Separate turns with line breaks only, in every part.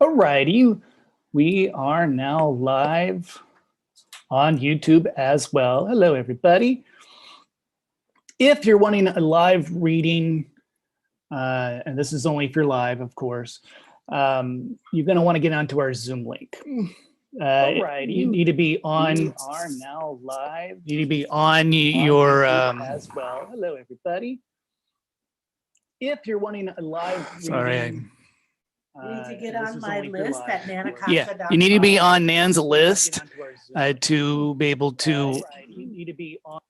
Alrighty, we are now live on YouTube as well. Hello, everybody. If you're wanting a live reading, and this is only if you're live, of course, you're going to want to get onto our Zoom link. Alrighty, you need to be on. We are now live. You need to be on your as well. Hello, everybody. If you're wanting a live reading.
Sorry.
You need to get on my list at Akasha.com.
Yeah, you need to be on Nan's list to be able to. You need to be on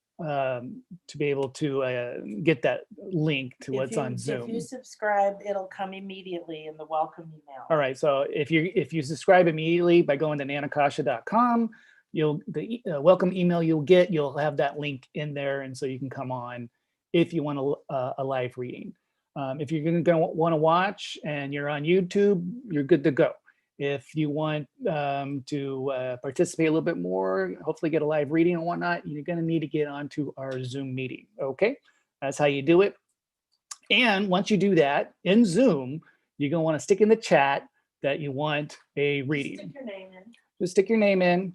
get that link to what's on Zoom.
If you subscribe, it'll come immediately in the welcome email.
All right, so if you subscribe immediately by going to Akasha.com, the welcome email you'll have that link in there, and so you can come on if you want a live reading. If you're going to want to watch and you're on YouTube, you're good to go. If you want to participate a little bit more, hopefully get a live reading and whatnot, you're going to need to get onto our Zoom meeting. Okay, that's how you do it. And once you do that in Zoom, you're going to want to stick in the chat that you want a reading.
Stick your name in.
Just stick your name in,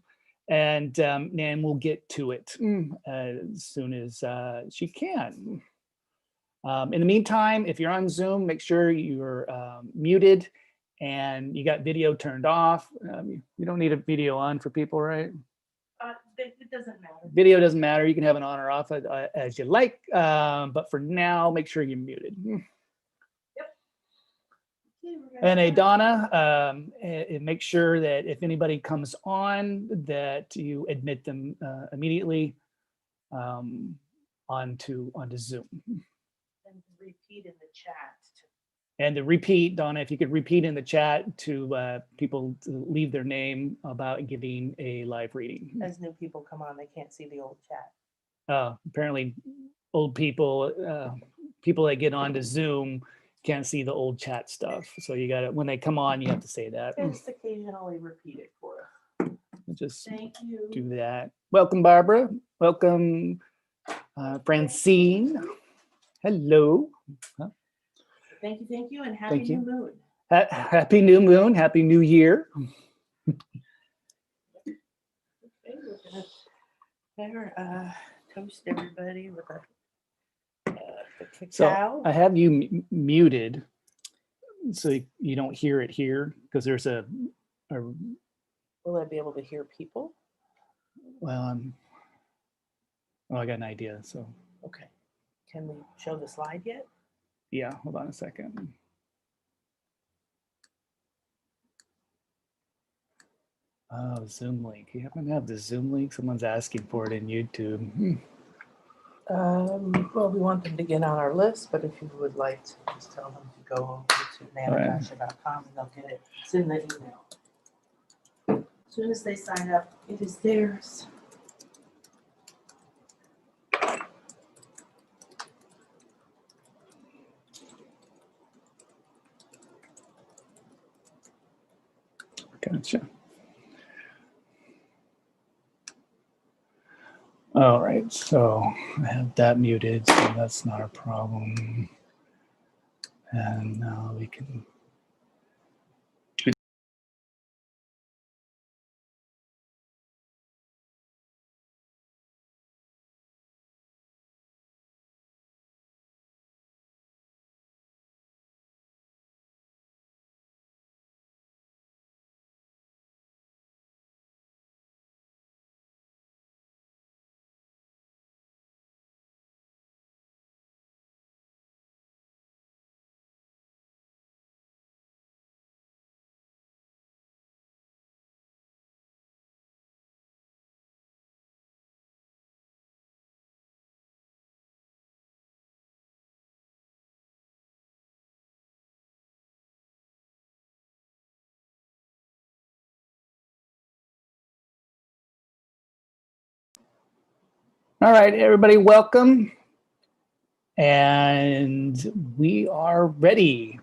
and Nan will get to it as soon as she can. In the meantime, if you're on Zoom, make sure you're muted and you got video turned off. You don't need a video on for people, right?
It doesn't matter.
Video doesn't matter. You can have it on or off as you like. But for now, make sure you're muted.
Yep.
And Donna, make sure that if anybody comes on, that you admit them immediately onto Zoom.
And repeat in the chat.
And to repeat, Donna, if you could repeat in the chat to people to leave their name about getting a live reading.
As new people come on, they can't see the old chat.
Apparently, old people, people that get onto Zoom can't see the old chat stuff. So you got to, when they come on, you have to say that.
Just occasionally repeat it for us.
Just
Thank you.
do that. Welcome, Barbara. Welcome, Francine. Hello.
Thank you, and happy new moon.
Happy new moon. Happy new year.
Okay, we're gonna toast everybody with the cacao.
So I have you muted, so you don't hear it here because there's a.
Will I be able to hear people?
Well, I got an idea. So.
Okay. Can we show the slide yet?
Yeah, hold on a second. Oh, Zoom link. You happen to have the Zoom link? Someone's asking for it in YouTube.
Well, we want them to get on our list, but if you would like to, just tell them to go over to Akasha.com and they'll get it. It's in the email. As soon as they sign up, it is theirs.
Gotcha. All right, so I have that muted, so that's not a problem. And now we can. All right, everybody, welcome. And we are ready.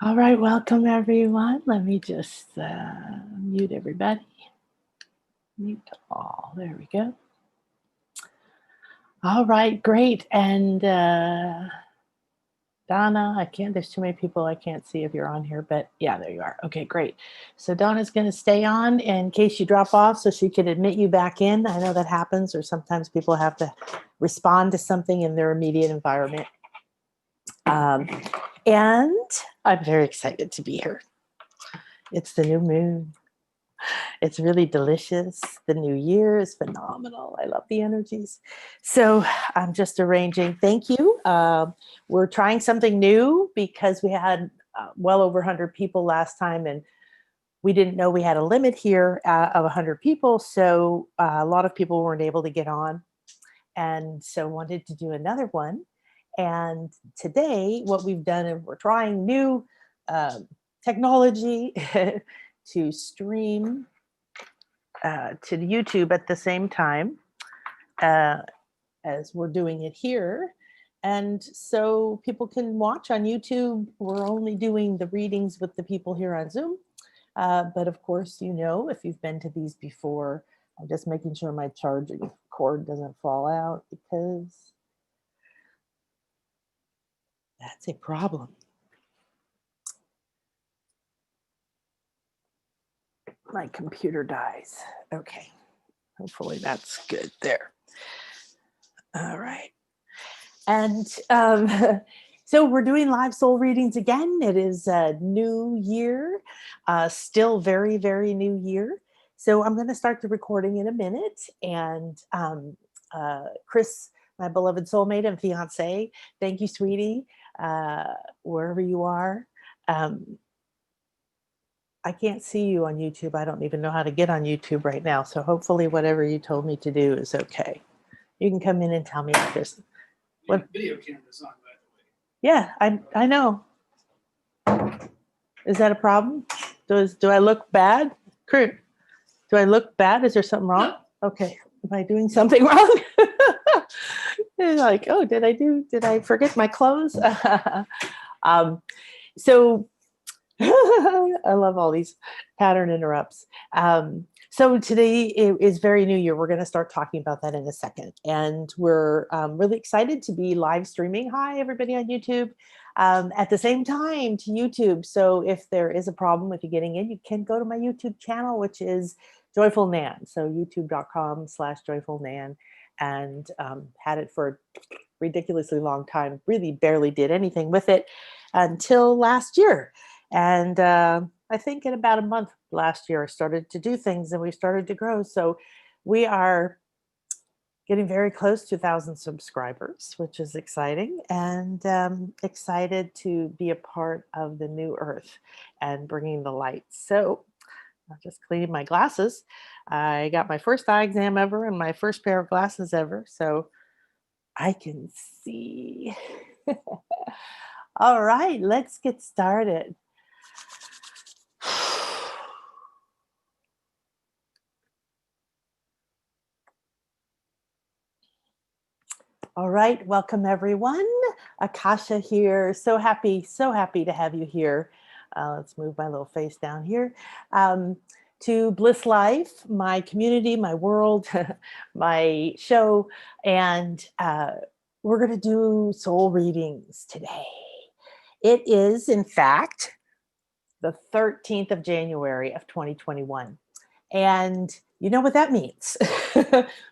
All right, welcome everyone. Let me just mute everybody. Mute all. There we go. All right, great. And Donna, I can't, there's too many people. I can't see if you're on here, but yeah, there you are. Okay, great. So Donna's going to stay on in case you drop off so she can admit you back in. I know that happens, or sometimes people have to respond to something in their immediate environment. And I'm very excited to be here. It's the new moon. It's really delicious. The new year is phenomenal. I love the energies. So I'm just arranging. Thank you. We're trying something new because we had well over 100 people last time, and we didn't know we had a limit here of 100 people. So a lot of people weren't able to get on. And so wanted to do another one. And today, what we've done is we're trying new technology to stream to YouTube at the same time as we're doing it here. And so people can watch on YouTube. We're only doing the readings with the people here on Zoom. But of course, you know, if you've been to these before, I'm just making sure my charging cord doesn't fall out because that's a problem. My computer dies. Okay. Hopefully that's good there. All right. And so we're doing live soul readings again. It is a new year, still very, very new year. So I'm going to start the recording in a minute. And Chris, my beloved soulmate and fiance, thank you, sweetie, wherever you are. I can't see you on YouTube. I don't even know how to get on YouTube right now. So hopefully whatever you told me to do is okay. You can come in and tell me if there's
what video camera's on, by the way.
Yeah, I know. Is that a problem? Do I look bad? Kurt, do I look bad? Is there something wrong? No. Okay. Am I doing something wrong? You're like, oh, did I forget my clothes? So I love all these pattern interrupts. So today is very new year. We're going to start talking about that in a second. And we're really excited to be live streaming. Hi, everybody on YouTube. At the same time to YouTube. So if there is a problem with you getting in, you can go to my YouTube channel, which is Joyful Nan. So youtube.com/joyfulnan, and had it for a ridiculously long time. Really barely did anything with it until last year. And I think in about a month last year, I started to do things and we started to grow. So we are getting very close to 1,000 subscribers, which is exciting, and excited to be a part of the new earth and bringing the light. So I'm just cleaning my glasses. I got my first eye exam ever and my first pair of glasses ever. So I can see. All right, let's get started. All right, welcome everyone. Akasha here. So happy to have you here. Let's move my little face down here. To Bliss Life, my community, my world, my show, and we're going to do soul readings today. It is, in fact, the 13th of January of 2021. And you know what that means.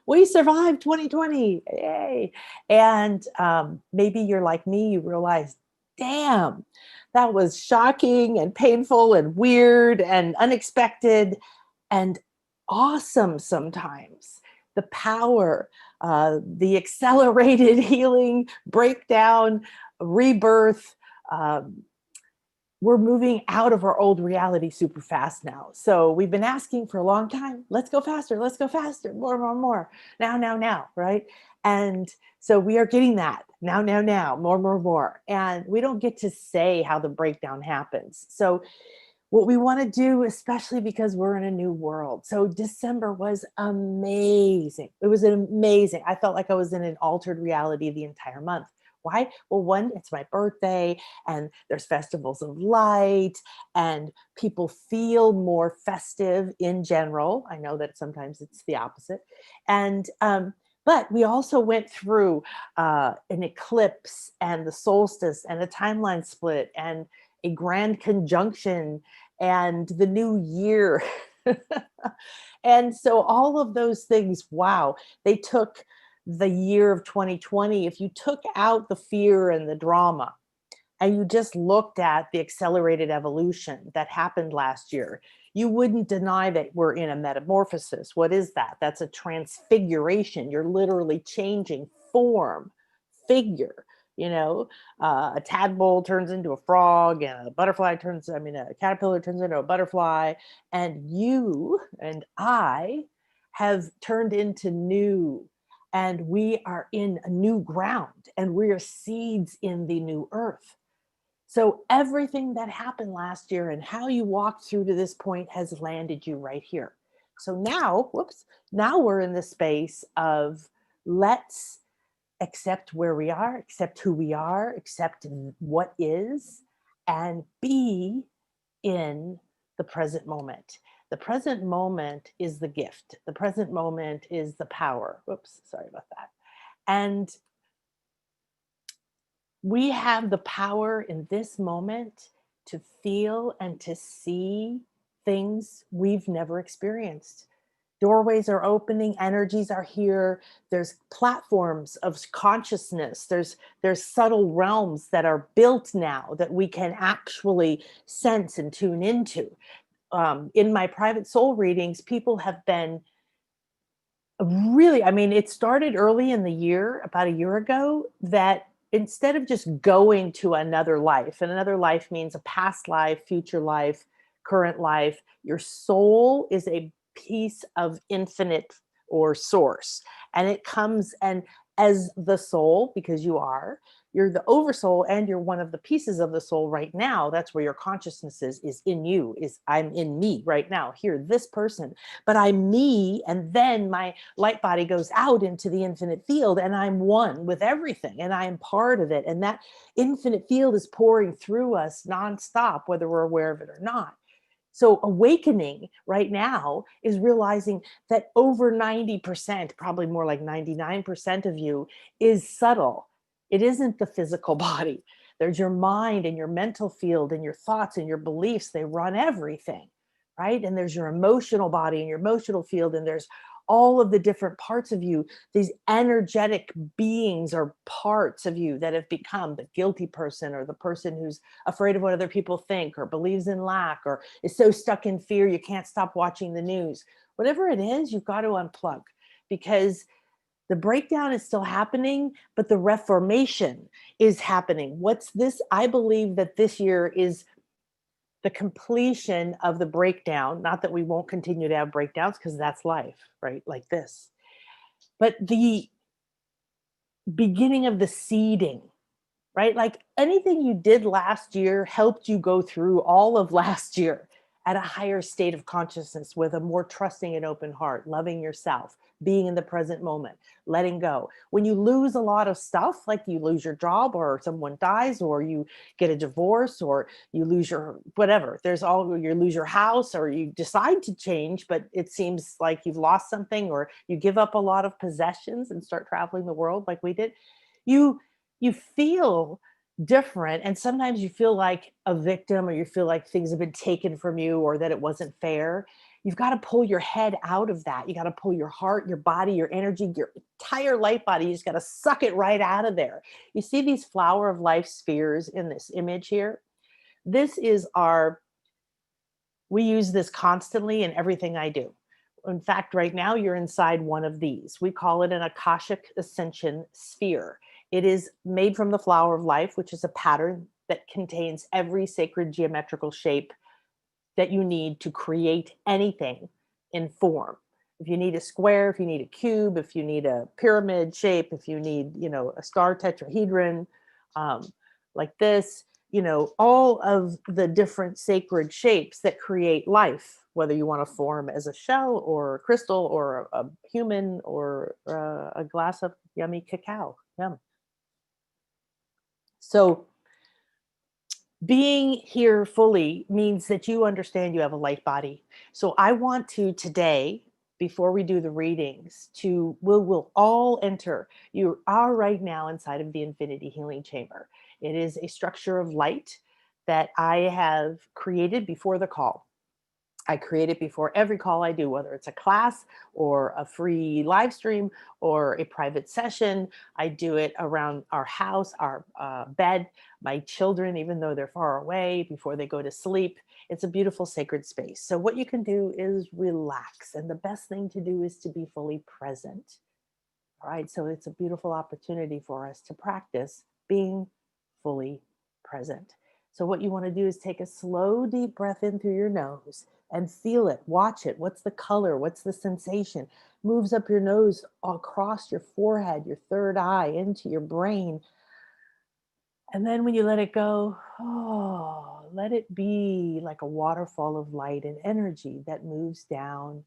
We survived 2020. Yay. And maybe you're like me, you realize, damn, that was shocking and painful and weird and unexpected and awesome sometimes. The power, the accelerated healing, breakdown, rebirth, we're moving out of our old reality super fast now. So we've been asking for a long time, let's go faster, more, now, right? And so we are getting that now, more. And we don't get to say how the breakdown happens. So what we want to do, especially because we're in a new world. So December was amazing. It was amazing. I felt like I was in an altered reality the entire month. Why? Well, one, it's my birthday and there's festivals of light and people feel more festive in general. I know that sometimes it's the opposite. And, but we also went through an eclipse and the solstice and a timeline split and a grand conjunction and the new year. And so all of those things, wow, they took the year of 2020. If you took out the fear and the drama and you just looked at the accelerated evolution that happened last year, you wouldn't deny that we're in a metamorphosis. What is that? That's a transfiguration. You're literally changing form, figure. You know, a tadpole turns into a frog, and a butterfly turns, I mean, a caterpillar turns into a butterfly, and you and I have turned into new, and we are in a new ground, and we are seeds in the new earth. So everything that happened last year and how you walked through to this point has landed you right here. So now, whoops, now we're in the space of let's accept where we are, accept who we are, accept what is, and be in the present moment. The present moment is the gift. The present moment is the power. Whoops, sorry about that. And we have the power in this moment to feel and to see things we've never experienced. Doorways are opening, energies are here. There's platforms of consciousness. There's subtle realms that are built now that we can actually sense and tune into. In my private soul readings, people have been really, I mean, it started early in the year, about a year ago, that instead of just going to another life, and another life means a past life, future life, current life, your soul is a piece of infinite or source. And it comes and as the soul, because you're the oversoul and you're one of the pieces of the soul right now. That's where your consciousness is in you, is I'm in me right now, here, this person, but I'm me. And then my light body goes out into the infinite field and I'm one with everything and I am part of it. And that infinite field is pouring through us nonstop, whether we're aware of it or not. So awakening right now is realizing that over 90%, probably more like 99% of you is subtle. It isn't the physical body. There's your mind and your mental field and your thoughts and your beliefs. They run everything, right? And there's your emotional body and your emotional field. And there's all of the different parts of you, these energetic beings or parts of you that have become the guilty person or the person who's afraid of what other people think or believes in lack or is so stuck in fear you can't stop watching the news. Whatever it is, you've got to unplug, because the breakdown is still happening, but the reformation is happening. What's this? I believe that this year is the completion of the breakdown. Not that we won't continue to have breakdowns, because that's life, right? Like this. But the beginning of the seeding, right? Like anything you did last year helped you go through all of last year at a higher state of consciousness with a more trusting and open heart, loving yourself, being in the present moment, letting go. When you lose a lot of stuff, like you lose your job or someone dies or you get a divorce or you lose your whatever, you lose your house or you decide to change, but it seems like you've lost something, or you give up a lot of possessions and start traveling the world like we did. You feel different, and sometimes you feel like a victim, or you feel like things have been taken from you or that it wasn't fair. You've got to pull your head out of that. You got to pull your heart, your body, your energy, your entire light body. You just got to suck it right out of there. You see these flower of life spheres in this image here? This is we use this constantly in everything I do. In fact, right now you're inside one of these. We call it an Akashic Ascension sphere. It is made from the flower of life, which is a pattern that contains every sacred geometrical shape that you need to create anything in form. If you need a square, if you need a cube, if you need a pyramid shape, if you need, a star tetrahedron, like this, all of the different sacred shapes that create life, whether you want to form as a shell or a crystal or a human or a glass of yummy cacao. Yum. So being here fully means that you understand you have a light body. So I want to today, before we do the readings, we'll all enter. You are right now inside of the Infinity Healing Chamber. It is a structure of light that I have created before the call. I create it before every call I do, whether it's a class or a free live stream or a private session. I do it around our house, our bed, my children, even though they're far away, before they go to sleep. It's a beautiful sacred space. So what you can do is relax. And the best thing to do is to be fully present. All right. So it's a beautiful opportunity for us to practice being fully present. So what you want to do is take a slow, deep breath in through your nose and feel it, watch it. What's the color? What's the sensation? Moves up your nose, across your forehead, your third eye, into your brain. And then when you let it go, let it be like a waterfall of light and energy that moves down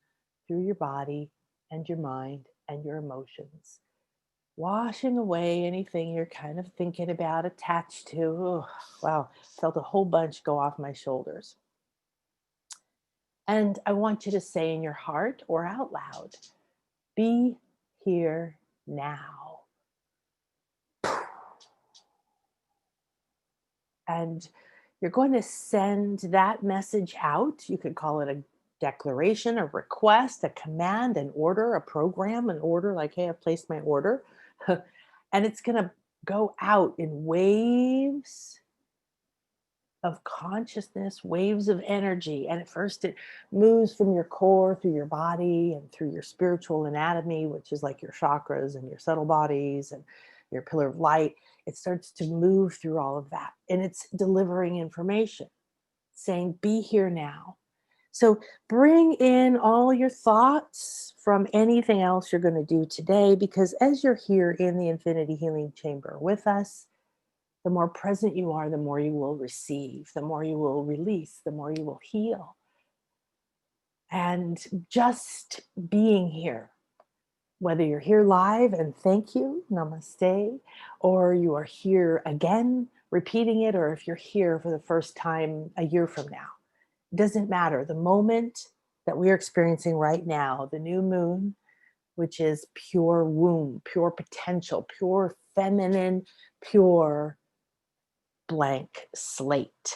through your body and your mind and your emotions, washing away anything you're kind of thinking about, attached to. Oh, wow, felt a whole bunch go off my shoulders. And I want you to say in your heart or out loud, be here now. And you're going to send that message out. You could call it a declaration, a request, a command, an order, a program, an order, like, hey, I've placed my order. And it's going to go out in waves of consciousness, waves of energy. And at first it moves from your core through your body and through your spiritual anatomy, which is like your chakras and your subtle bodies and your pillar of light. It starts to move through all of that. And it's delivering information, saying, be here now. So bring in all your thoughts from anything else you're going to do today, because as you're here in the Infinity Healing Chamber with us, the more present you are, the more you will receive, the more you will release, the more you will heal. And just being here, whether you're here live and thank you, namaste, or you are here again, repeating it, or if you're here for the first time a year from now, it doesn't matter. The moment that we're experiencing right now, the new moon, which is pure womb, pure potential, pure feminine, pure blank slate.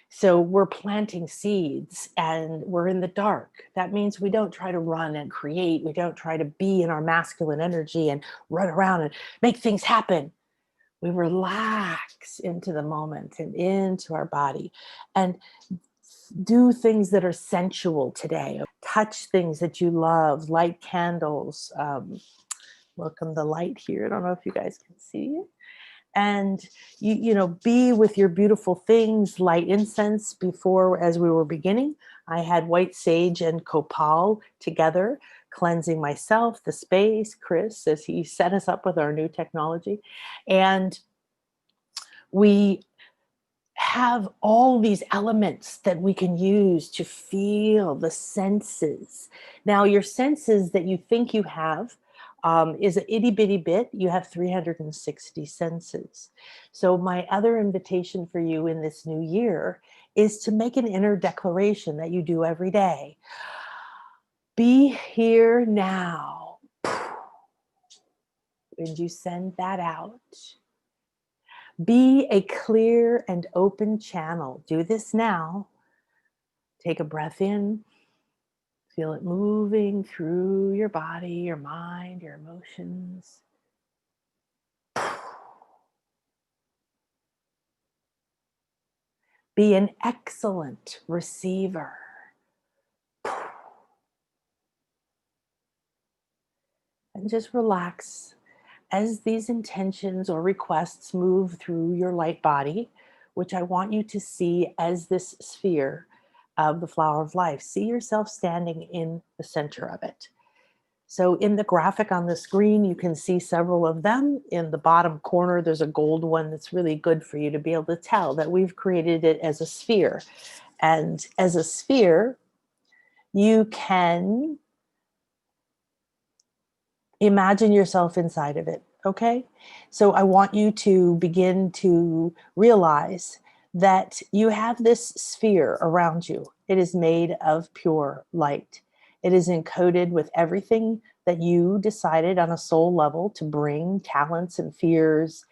So we're planting seeds and we're in the dark. That means we don't try to run and create. We don't try to be in our masculine energy and run around and make things happen. We relax into the moment and into our body and do things that are sensual today. Touch things that you love, light candles. Welcome the light here. I don't know if you guys can see it. And you know, be with your beautiful things, light incense. Before, as we were beginning, I had white sage and copal together, cleansing myself, the space, Chris, as he set us up with our new technology. And we have all these elements that we can use to feel the senses. Now, your senses that you think you have is an itty bitty bit. You have 360 senses. So my other invitation for you in this new year is to make an inner declaration that you do every day. Be here now. And you send that out. Be a clear and open channel. Do this now. Take a breath in. Feel it moving through your body, your mind, your emotions. Be an excellent receiver. And just relax as these intentions or requests move through your light body, which I want you to see as this sphere of the flower of life. See yourself standing in the center of it. So in the graphic on the screen, you can see several of them. In the bottom corner, there's a gold one that's really good for you to be able to tell that we've created it as a sphere. And as a sphere, you can imagine yourself inside of it. Okay? So I want you to begin to realize that you have this sphere around you. It is made of pure light. It is encoded with everything that you decided on a soul level to bring, talents and fears,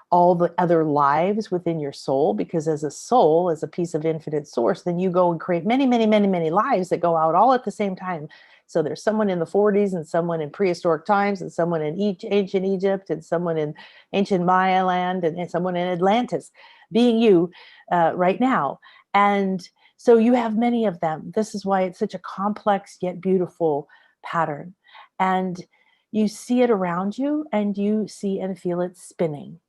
all the other lives within your soul, because as a soul, as a piece of infinite source, then you go and create many, many, many, many lives that go out all at the same time. So there's someone in the 40s and someone in prehistoric times and someone in ancient Egypt and someone in ancient Maya land and someone in Atlantis, being you right now. And so you have many of them. This is why it's such a complex yet beautiful pattern. And you see it around you and you see and feel it spinning.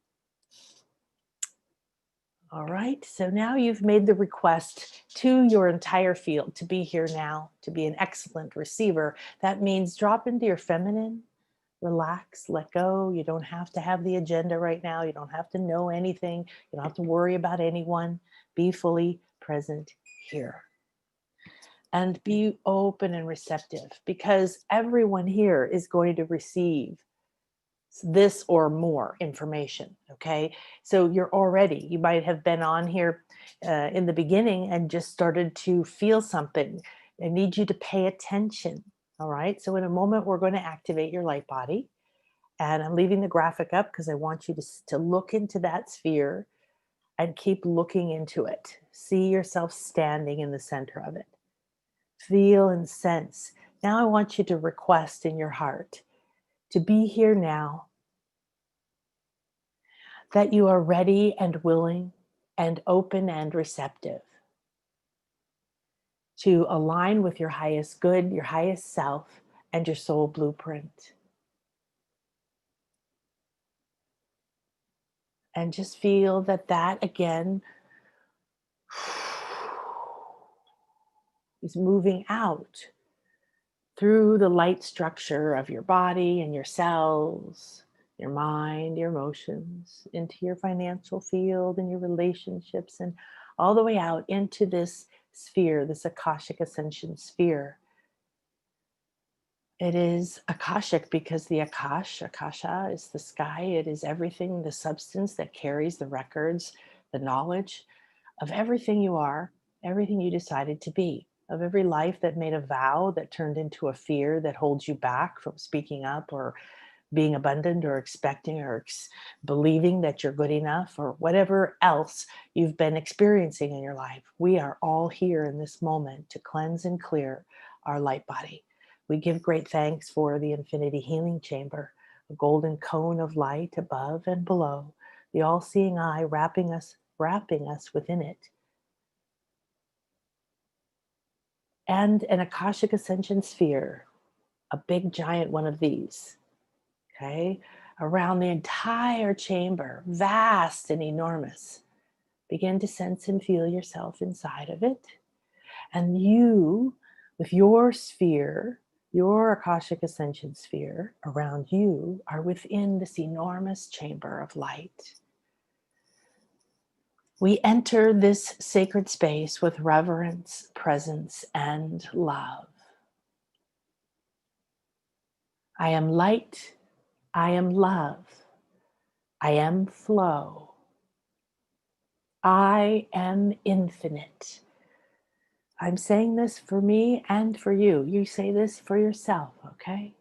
All right, so now you've made the request to your entire field to be here now, to be an excellent receiver. That means drop into your feminine, relax, let go. You don't have to have the agenda right now. You don't have to know anything. You don't have to worry about anyone. Be fully present here. And be open and receptive, because everyone here is going to receive this or more information. Okay, so you might have been on here in the beginning and just started to feel something. I need you to pay attention. All right, so in a moment we're going to activate your light body, and I'm leaving the graphic up because I want you to look into that sphere and keep looking into it. See yourself standing in the center of it. Feel and sense. Now I want you to request in your heart to be here now, that you are ready and willing and open and receptive to align with your highest good, your highest self, and your soul blueprint. And just feel that again is moving out through the light structure of your body and your cells, your mind, your emotions, into your financial field and your relationships, and all the way out into this sphere, this Akashic Ascension sphere. It is Akashic because the Akasha is the sky. It is everything, the substance that carries the records, the knowledge of everything you are, everything you decided to be, of every life that made a vow that turned into a fear that holds you back from speaking up or being abundant or expecting or believing that you're good enough or whatever else you've been experiencing in your life. We are all here in this moment to cleanse and clear our light body. We give great thanks for the Infinity Healing Chamber, a golden cone of light above and below, the all-seeing eye wrapping us within it, and an Akashic Ascension sphere, a big giant one of these, okay, around the entire chamber, vast and enormous. Begin to sense and feel yourself inside of it. And you, with your sphere, your Akashic Ascension sphere around you, are within this enormous chamber of light. We enter this sacred space with reverence, presence, and love. I am light. I am love. I am flow. I am infinite. I'm saying this for me and for you. You say this for yourself, okay?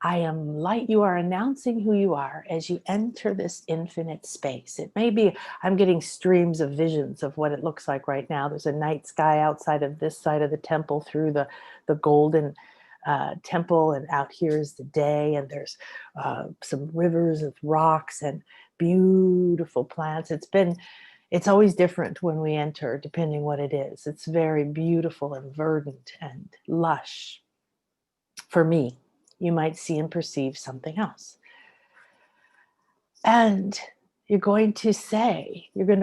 I am light. You are announcing who you are as you enter this infinite space. It may be, I'm getting streams of visions of what it looks like right now. There's a night sky outside of this side of the temple through the golden temple, and out here is the day, and there's some rivers of rocks and beautiful plants. It's always different when we enter, depending what it is. It's very beautiful and verdant and lush. For me, you might see and perceive something else. And you're going to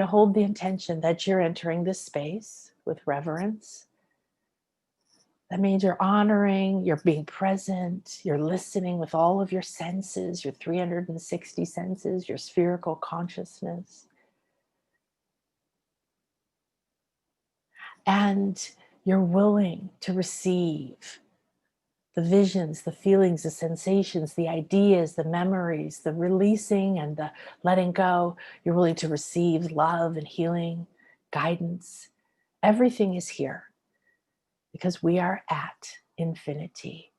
hold the intention that you're entering this space with reverence. That means you're honoring, you're being present, you're listening with all of your senses, your 360 senses, your spherical consciousness. And you're willing to receive the visions, the feelings, the sensations, the ideas, the memories, the releasing and the letting go. You're willing to receive love and healing, guidance. Everything is here because we are at infinity.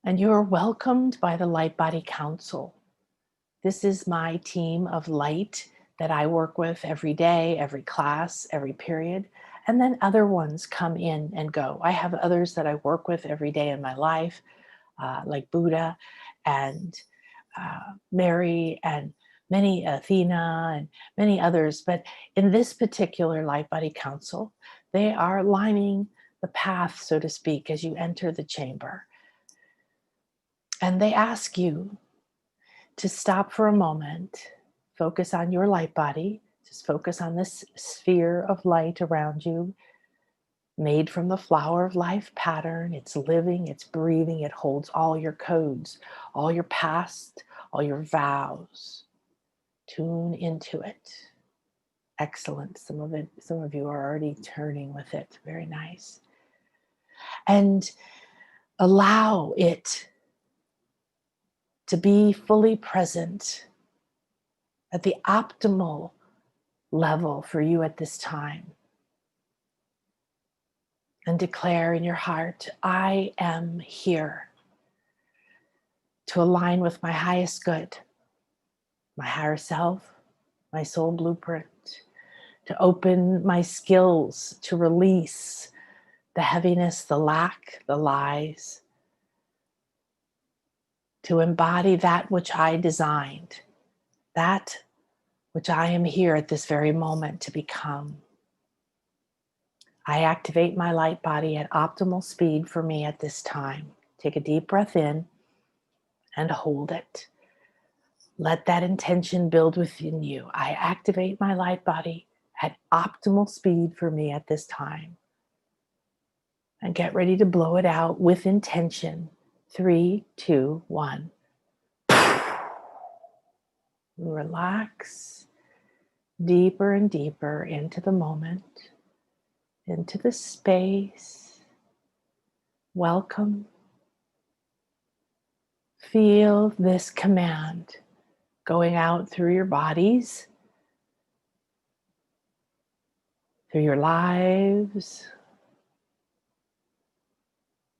And you are welcomed by the LightBody Council. This is my team of light that I work with every day, every class, every period. And then other ones come in and go. I have others that I work with every day in my life, like Buddha and Mary and many Athena and many others. But in this particular LightBody Council, they are lining the path, so to speak, as you enter the chamber. And they ask you to stop for a moment, focus on your light body, just focus on this sphere of light around you, made from the flower of life pattern. It's living, it's breathing, it holds all your codes, all your past, all your vows. Tune into it. Excellent. Some of you are already turning with it. Very nice. And allow it to be fully present at the optimal level for you at this time. And declare in your heart, I am here to align with my highest good, my higher self, my soul blueprint, to open my skills, to release the heaviness, the lack, the lies, to embody that which I designed, that which I am here at this very moment to become. I activate my light body at optimal speed for me at this time. Take a deep breath in and hold it. Let that intention build within you. I activate my light body at optimal speed for me at this time. And get ready to blow it out with intention. 3, 2, 1. Relax deeper and deeper into the moment, into the space. Welcome. Feel this command going out through your bodies, through your lives,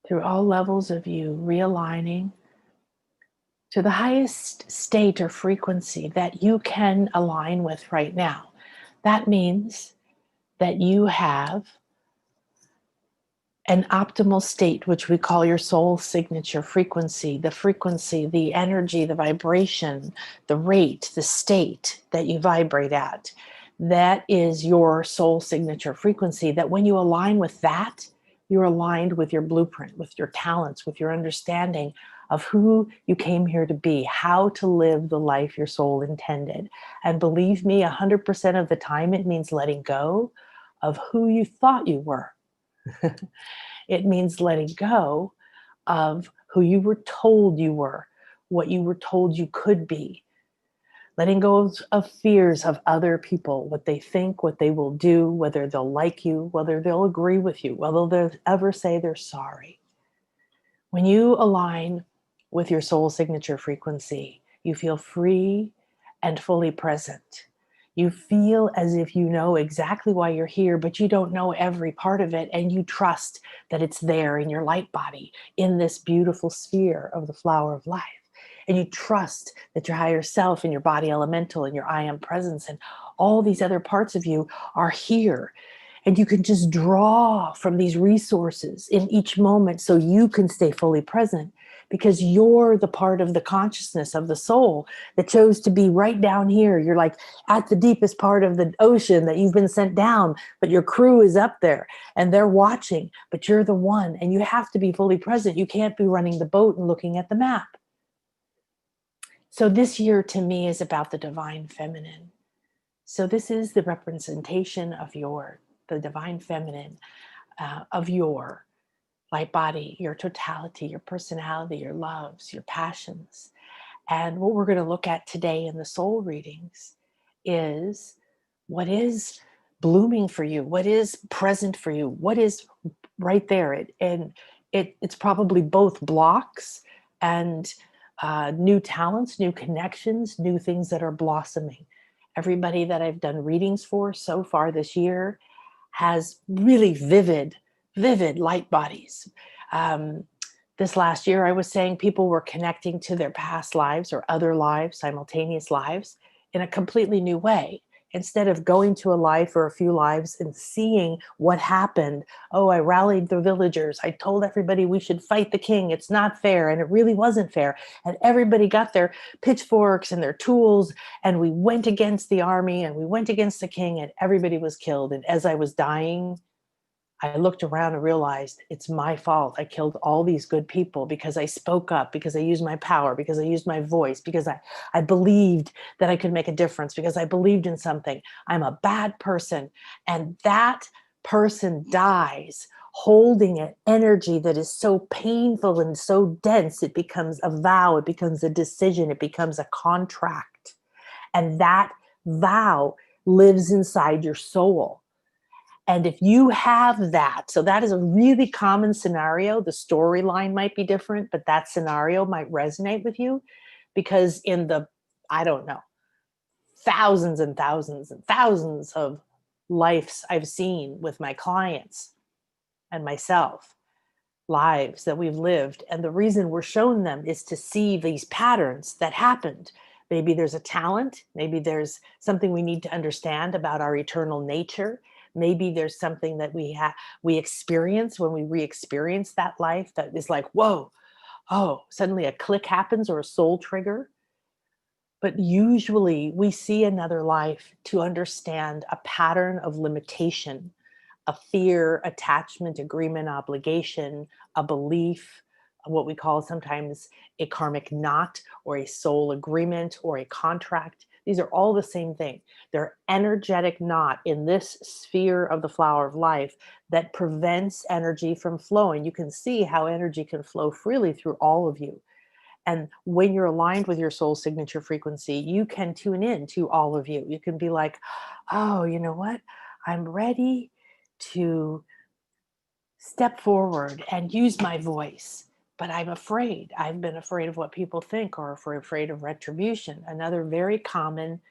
through all levels of you, realigning to the highest state or frequency that you can align with right now. That means that you have an optimal state, which we call your soul signature frequency, the energy, the vibration, the rate, the state that you vibrate at. That is your soul signature frequency, that when you align with that, you're aligned with your blueprint, with your talents, with your understanding of who you came here to be, how to live the life your soul intended. And believe me, 100% of the time, it means letting go of who you thought you were. It means letting go of who you were told you were, what you were told you could be. Letting go of fears of other people, what they think, what they will do, whether they'll like you, whether they'll agree with you, whether they'll ever say they're sorry. When you align with your soul signature frequency, you feel free and fully present. You feel as if you know exactly why you're here, but you don't know every part of it, and you trust that it's there in your light body, in this beautiful sphere of the flower of life. And you trust that your higher self and your body elemental and your I am presence and all these other parts of you are here. And you can just draw from these resources in each moment so you can stay fully present, because you're the part of the consciousness of the soul that chose to be right down here. You're like at the deepest part of the ocean that you've been sent down, but your crew is up there and they're watching, but you're the one, and you have to be fully present. You can't be running the boat and looking at the map. So this year to me is about the divine feminine. So this is the representation of the divine feminine, of your light body, your totality, your personality, your loves, your passions. And what we're going to look at today in the soul readings is what is blooming for you, what is present for you, what is right there. It's probably both blocks and new talents, new connections, new things that are blossoming. Everybody that I've done readings for so far this year has really vivid light bodies. This last year, I was saying people were connecting to their past lives or other lives, simultaneous lives, in a completely new way. Instead of going to a life or a few lives and seeing what happened, oh, I rallied the villagers. I told everybody we should fight the king. It's not fair. And it really wasn't fair. And everybody got their pitchforks and their tools. And we went against the army and we went against the king and everybody was killed. And as I was dying, I looked around and realized it's my fault. I killed all these good people because I spoke up, because I used my power, because I used my voice, because I believed that I could make a difference, because I believed in something. I'm a bad person. And that person dies holding an energy that is so painful and so dense. It becomes a vow, it becomes a decision, it becomes a contract. And that vow lives inside your soul. And if you have that, so that is a really common scenario. The storyline might be different, but that scenario might resonate with you because in the, I don't know, thousands and thousands and thousands of lives I've seen with my clients and myself, lives that we've lived. And the reason we're shown them is to see these patterns that happened. Maybe there's a talent, maybe there's something we need to understand about our eternal nature. Maybe there's something that we experience when we re-experience that life that is like, whoa, oh, suddenly a click happens or a soul trigger. But usually we see another life to understand a pattern of limitation, a fear, attachment, agreement, obligation, a belief, what we call sometimes a karmic knot or a soul agreement or a contract. These are all the same thing. They're energetic knot in this sphere of the flower of life that prevents energy from flowing. You can see how energy can flow freely through all of you. And when you're aligned with your soul signature frequency, you can tune in to all of you. You can be like, oh, you know what? I'm ready to step forward and use my voice. But I'm afraid. I've been afraid of what people think or afraid of retribution. Another very common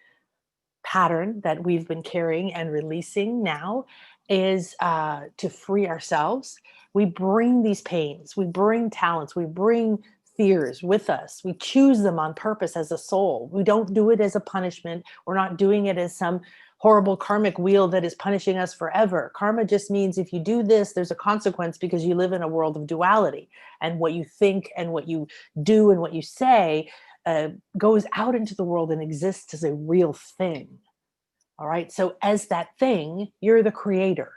pattern that we've been carrying and releasing now is to free ourselves. We bring these pains, we bring talents, we bring fears with us. We choose them on purpose as a soul. We don't do it as a punishment. We're not doing it as some horrible karmic wheel that is punishing us forever. Karma just means if you do this, there's a consequence because you live in a world of duality. And what you think and what you do and what you say goes out into the world and exists as a real thing. All right. So as that thing, you're the creator.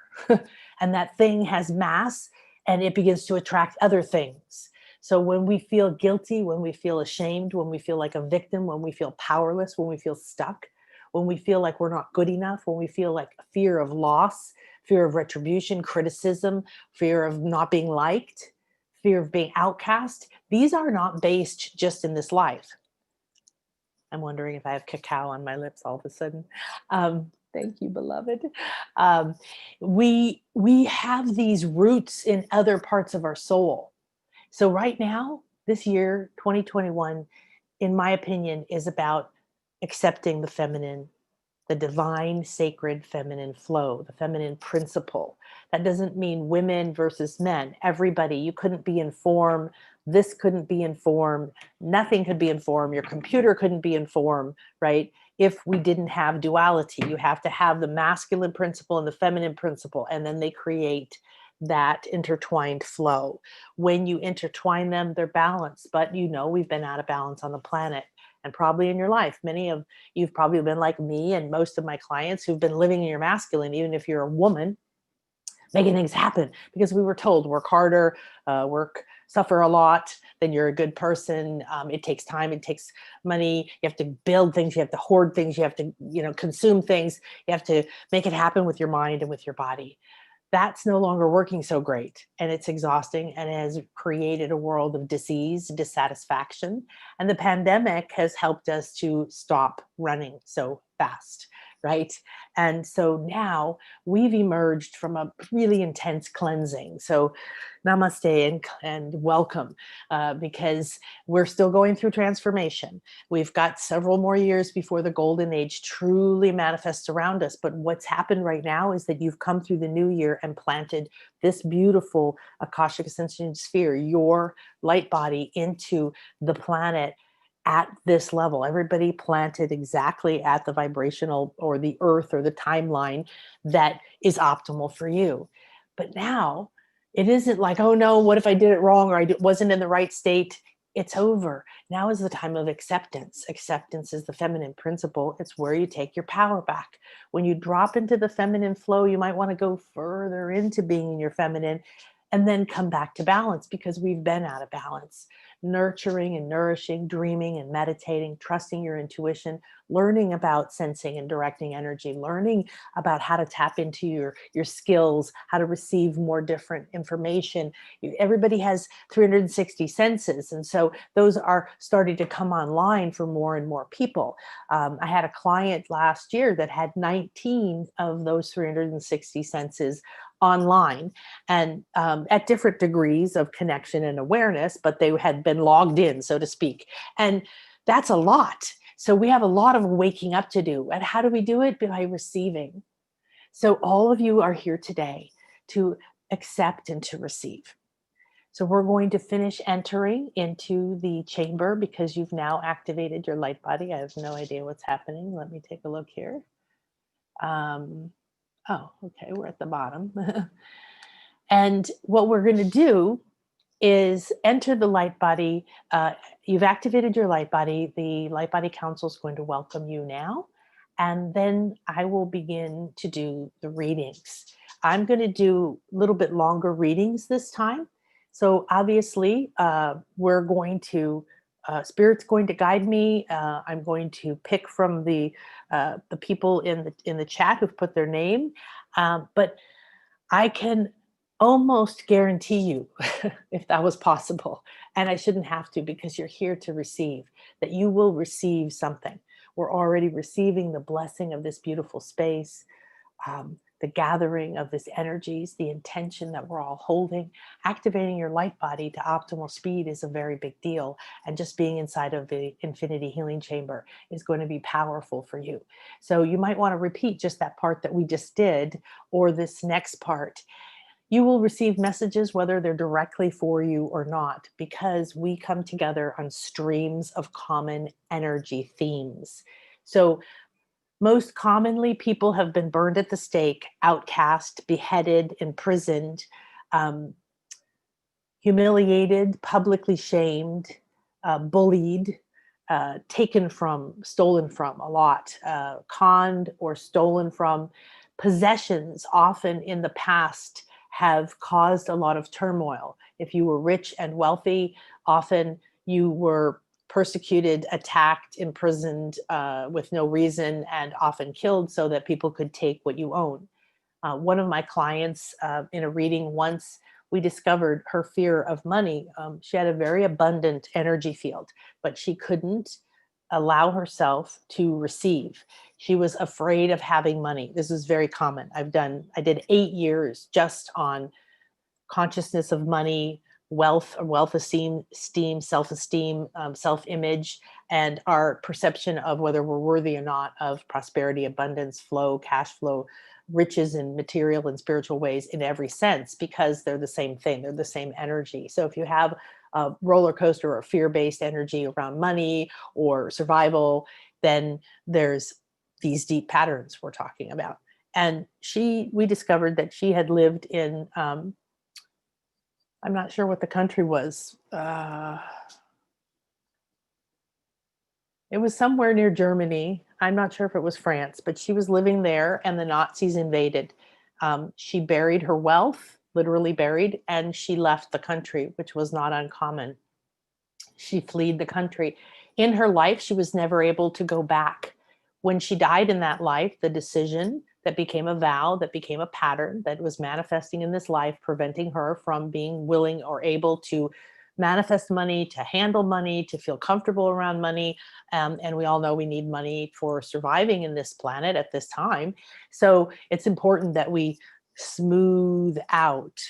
And that thing has mass and it begins to attract other things. So when we feel guilty, when we feel ashamed, when we feel like a victim, when we feel powerless, when we feel stuck, when we feel like we're not good enough, when we feel like fear of loss, fear of retribution, criticism, fear of not being liked, fear of being outcast, these are not based just in this life. I'm wondering if I have cacao on my lips all of a sudden. Thank you, beloved. We have these roots in other parts of our soul. So right now, this year, 2021, in my opinion, is about accepting the feminine, the divine, sacred feminine flow, the feminine principle. That doesn't mean women versus men. Everybody, you couldn't be in form. This couldn't be in form. Nothing could be in form. Your computer couldn't be in form, right? If we didn't have duality, you have to have the masculine principle and the feminine principle, and then they create that intertwined flow. When you intertwine them, they're balanced. But you know, we've been out of balance on the planet. And probably in your life, many of you've probably been like me and most of my clients who've been living in your masculine, even if you're a woman, making things happen because we were told work harder, suffer a lot, then you're a good person. It takes time, it takes money. You have to build things, you have to hoard things, you have to, consume things. You have to make it happen with your mind and with your body. That's no longer working so great, and it's exhausting, and it has created a world of disease, dissatisfaction. And the pandemic has helped us to stop running so fast, right? And so now we've emerged from a really intense cleansing. So namaste and welcome, because we're still going through transformation. We've got several more years before the golden age truly manifests around us. But what's happened right now is that you've come through the new year and planted this beautiful Akashic Ascension sphere, your light body, into the planet at this level. Everybody planted exactly at the vibrational or the earth or the timeline that is optimal for you. But now it isn't like, oh no, what if I did it wrong or I wasn't in the right state? It's over. Now is the time of acceptance. Acceptance is the feminine principle. It's where you take your power back. When you drop into the feminine flow, you might want to go further into being in your feminine and then come back to balance, because we've been out of balance. Nurturing and nourishing, dreaming and meditating, trusting your intuition, learning about sensing and directing energy, learning about how to tap into your skills, how to receive more different information. Everybody has 360 senses. And so those are starting to come online for more and more people. I had a client last year that had 19 of those 360 senses online, and at different degrees of connection and awareness, but they had been logged in, so to speak. And that's a lot. So we have a lot of waking up to do. And how do we do it? By receiving. So all of you are here today to accept and to receive. So we're going to finish entering into the chamber because you've now activated your light body. I have no idea what's happening. Let me take a look here. Oh, okay, we're at the bottom. And what we're going to do is enter the light body. You've activated your light body. The Light Body Council is going to welcome you now. And then I will begin to do the readings. I'm going to do a little bit longer readings this time. So obviously, we're going to, Spirit's going to guide me. I'm going to pick from the people in the chat who've put their name. But I can almost guarantee you, if that was possible, and I shouldn't have to because you're here to receive, that you will receive something. We're already receiving the blessing of this beautiful space, the gathering of this energies, the intention that we're all holding. Activating your light body to optimal speed is a very big deal. And just being inside of the Infinity Healing Chamber is going to be powerful for you. So you might want to repeat just that part that we just did, or this next part. You will receive messages whether they're directly for you or not, because we come together on streams of common energy themes. So most commonly, people have been burned at the stake, outcast, beheaded, imprisoned, humiliated, publicly shamed, bullied, taken from, stolen from a lot, conned or stolen from. Possessions often in the past have caused a lot of turmoil. If you were rich and wealthy, often you were persecuted, attacked, imprisoned with no reason, and often killed so that people could take what you own. One of my clients in a reading once, we discovered her fear of money. She had a very abundant energy field, but she couldn't allow herself to receive. She was afraid of having money. This is very common. I did 8 years just on consciousness of money, wealth, esteem, self-esteem, self-image, and our perception of whether we're worthy or not of prosperity, abundance, flow, cash flow, riches in material and spiritual ways in every sense, because they're the same thing. They're the same energy. So if you have a roller coaster or fear-based energy around money or survival, then there's these deep patterns we're talking about. And we discovered that she had lived in, I'm not sure what the country was. It was somewhere near Germany. I'm not sure if it was France, but she was living there and the Nazis invaded. She buried her wealth, literally buried, and she left the country, which was not uncommon. She fled the country. In her life, she was never able to go back. When she died in that life, the decision that became a vow, that became a pattern that was manifesting in this life, preventing her from being willing or able to manifest money, to handle money, to feel comfortable around money. And we all know we need money for surviving in this planet at this time. So it's important that we smooth out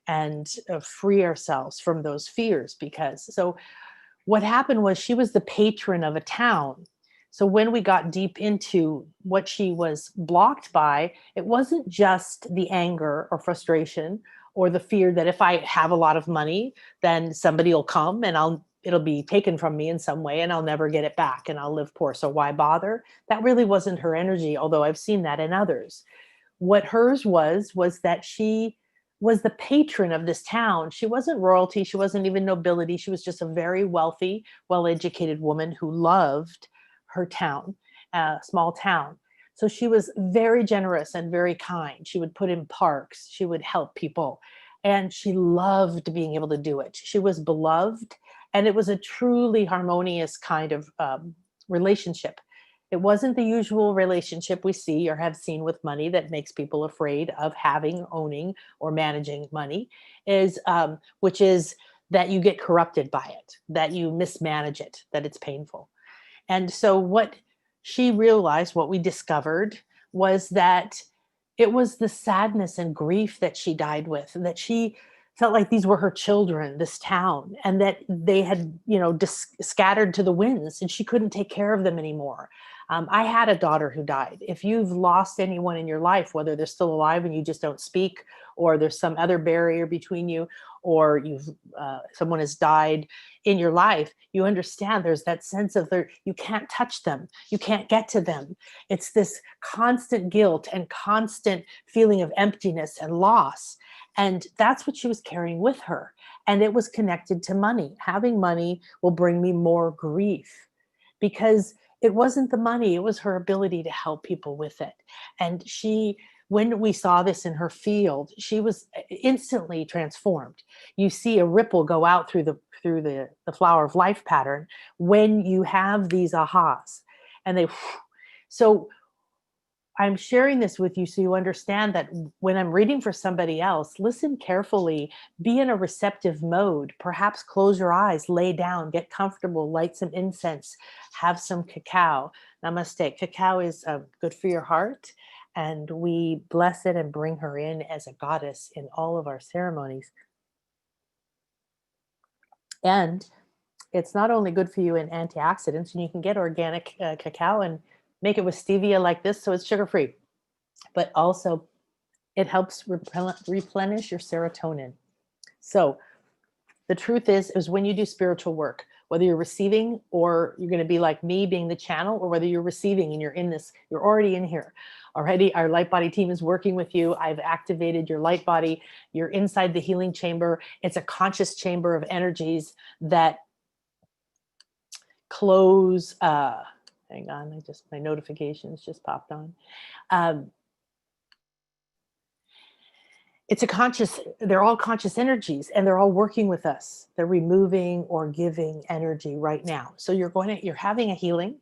and free ourselves from those fears, because so what happened was she was the patron of a town. So when we got deep into what she was blocked by, it wasn't just the anger or frustration or the fear that if I have a lot of money, then somebody will come and it'll be taken from me in some way and I'll never get it back and I'll live poor. So why bother? That really wasn't her energy, although I've seen that in others. What hers was that she was the patron of this town. She wasn't royalty. She wasn't even nobility. She was just a very wealthy, well-educated woman who loved her town, small town. So she was very generous and very kind. She would put in parks. She would help people. And she loved being able to do it. She was beloved. And it was a truly harmonious kind of relationship. It wasn't the usual relationship we see or have seen with money that makes people afraid of having, owning, or managing money, which is that you get corrupted by it, that you mismanage it, that it's painful. And so what she realized, what we discovered, was that it was the sadness and grief that she died with, and that she felt like these were her children, this town, and that they had, scattered to the winds and she couldn't take care of them anymore. I had a daughter who died. If you've lost anyone in your life, whether they're still alive and you just don't speak, or there's some other barrier between you, or someone has died in your life, you understand there's that sense of you can't touch them, you can't get to them. It's this constant guilt and constant feeling of emptiness and loss. And that's what she was carrying with her. And it was connected to money. Having money will bring me more grief, because it wasn't the money, it was her ability to help people with it. And when we saw this in her field, she was instantly transformed. You see a ripple go out through the flower of life pattern when you have these ahas. And so I'm sharing this with you so you understand that when I'm reading for somebody else, listen carefully, be in a receptive mode, perhaps close your eyes, lay down, get comfortable, light some incense, have some cacao. Namaste. Cacao is good for your heart, and we bless it and bring her in as a goddess in all of our ceremonies. And it's not only good for you in antioxidants, and you can get organic cacao and make it with stevia like this, so it's sugar-free, but also it helps replenish your serotonin. So the truth is when you do spiritual work, whether you're receiving or you're going to be like me being the channel, or whether you're receiving and you're in this, you're already in here. Already our light body team is working with you. I've activated your light body. You're inside the healing chamber. It's a conscious chamber of energies that close, hang on, my notifications just popped on. They're all conscious energies, and they're all working with us. They're removing or giving energy right now. So you're having a healing.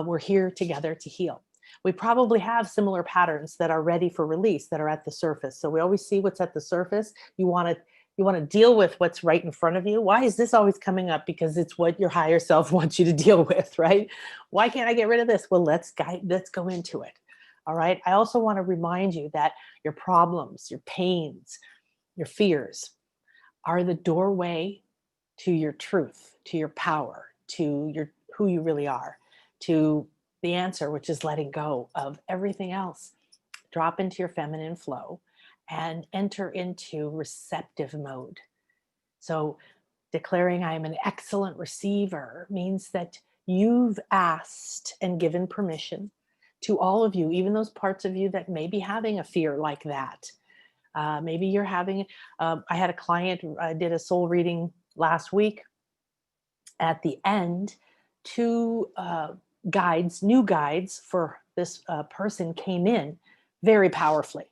We're here together to heal. We probably have similar patterns that are ready for release, that are at the surface. So we always see what's at the surface. You want to deal with what's right in front of you. Why is this always coming up? Because it's what your higher self wants you to deal with, right? Why can't I get rid of this? Well, let's go into it. All right. I also want to remind you that your problems, your pains, your fears are the doorway to your truth, to your power, to who you really are, to the answer, which is letting go of everything else. Drop into your feminine flow and enter into receptive mode. So declaring I am an excellent receiver means that you've asked and given permission to all of you, even those parts of you that may be having a fear like that. Maybe you're having, I had a client, I did a soul reading last week. At the end, two new guides for this person came in very powerfully.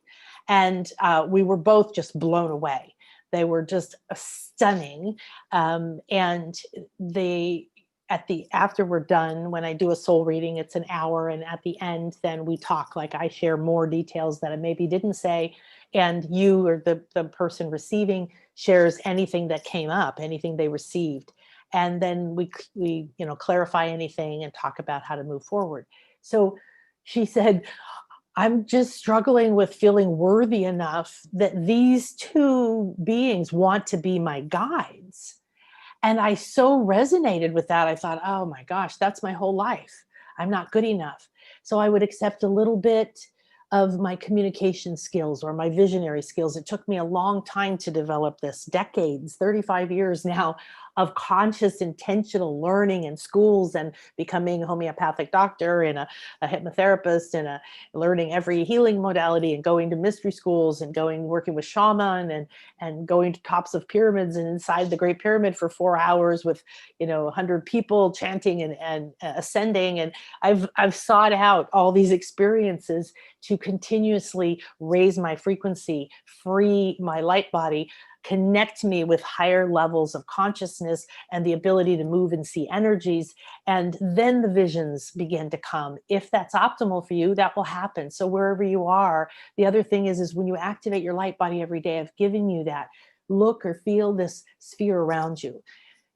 And we were both just blown away. They were just stunning. And they after we're done, when I do a soul reading, it's an hour. And at the end, then we talk, like I share more details that I maybe didn't say. And you or the person receiving shares anything that came up, anything they received. And then we clarify anything and talk about how to move forward. So she said, I'm just struggling with feeling worthy enough that these two beings want to be my guides. And I so resonated with that. I thought, oh my gosh, that's my whole life. I'm not good enough. So I would accept a little bit of my communication skills or my visionary skills. It took me a long time to develop this, decades, 35 years now of conscious, intentional learning in schools and becoming a homeopathic doctor and a hypnotherapist and learning every healing modality and going to mystery schools and working with shaman and going to tops of pyramids and inside the Great Pyramid for 4 hours with 100 people chanting and ascending. And I've sought out all these experiences to continuously raise my frequency, free my light body, connect me with higher levels of consciousness and the ability to move and see energies. And then the visions begin to come. If that's optimal for you, that will happen. So wherever you are, the other thing is when you activate your light body every day, I've given you that. Look or feel this sphere around you.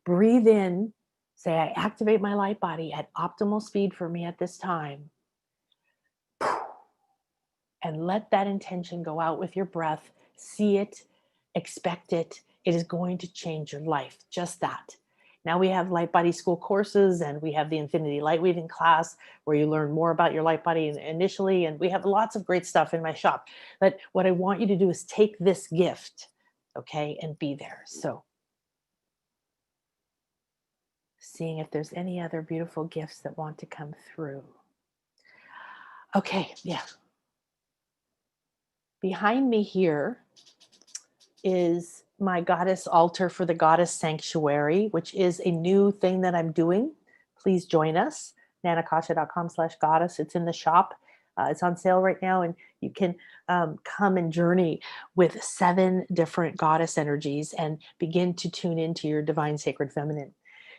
Breathe in, say, I activate my light body at optimal speed for me at this time. And let that intention go out with your breath. See it, expect it. It is going to change your life, just that. Now we have Light Body School courses and we have the Infinity Light Weaving class where you learn more about your light body initially. And we have lots of great stuff in my shop. But what I want you to do is take this gift, okay, and be there. So seeing if there's any other beautiful gifts that want to come through. Okay, yeah. Behind me here is my goddess altar for the goddess sanctuary, which is a new thing that I'm doing. Please join us, nanakasha.com/goddess. It's in the shop. It's on sale right now, and you can come and journey with 7 different goddess energies and begin to tune into your divine sacred feminine.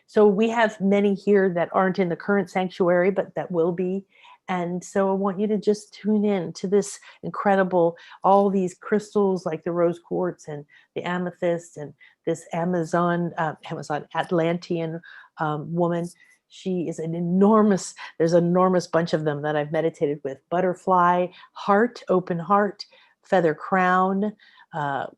So we have many here that aren't in the current sanctuary, but that will be. And so I want you to just tune in to this incredible, all these crystals like the rose quartz and the amethyst and this Amazon Atlantean woman. She is there's an enormous bunch of them that I've meditated with. Butterfly, heart, open heart, feather crown,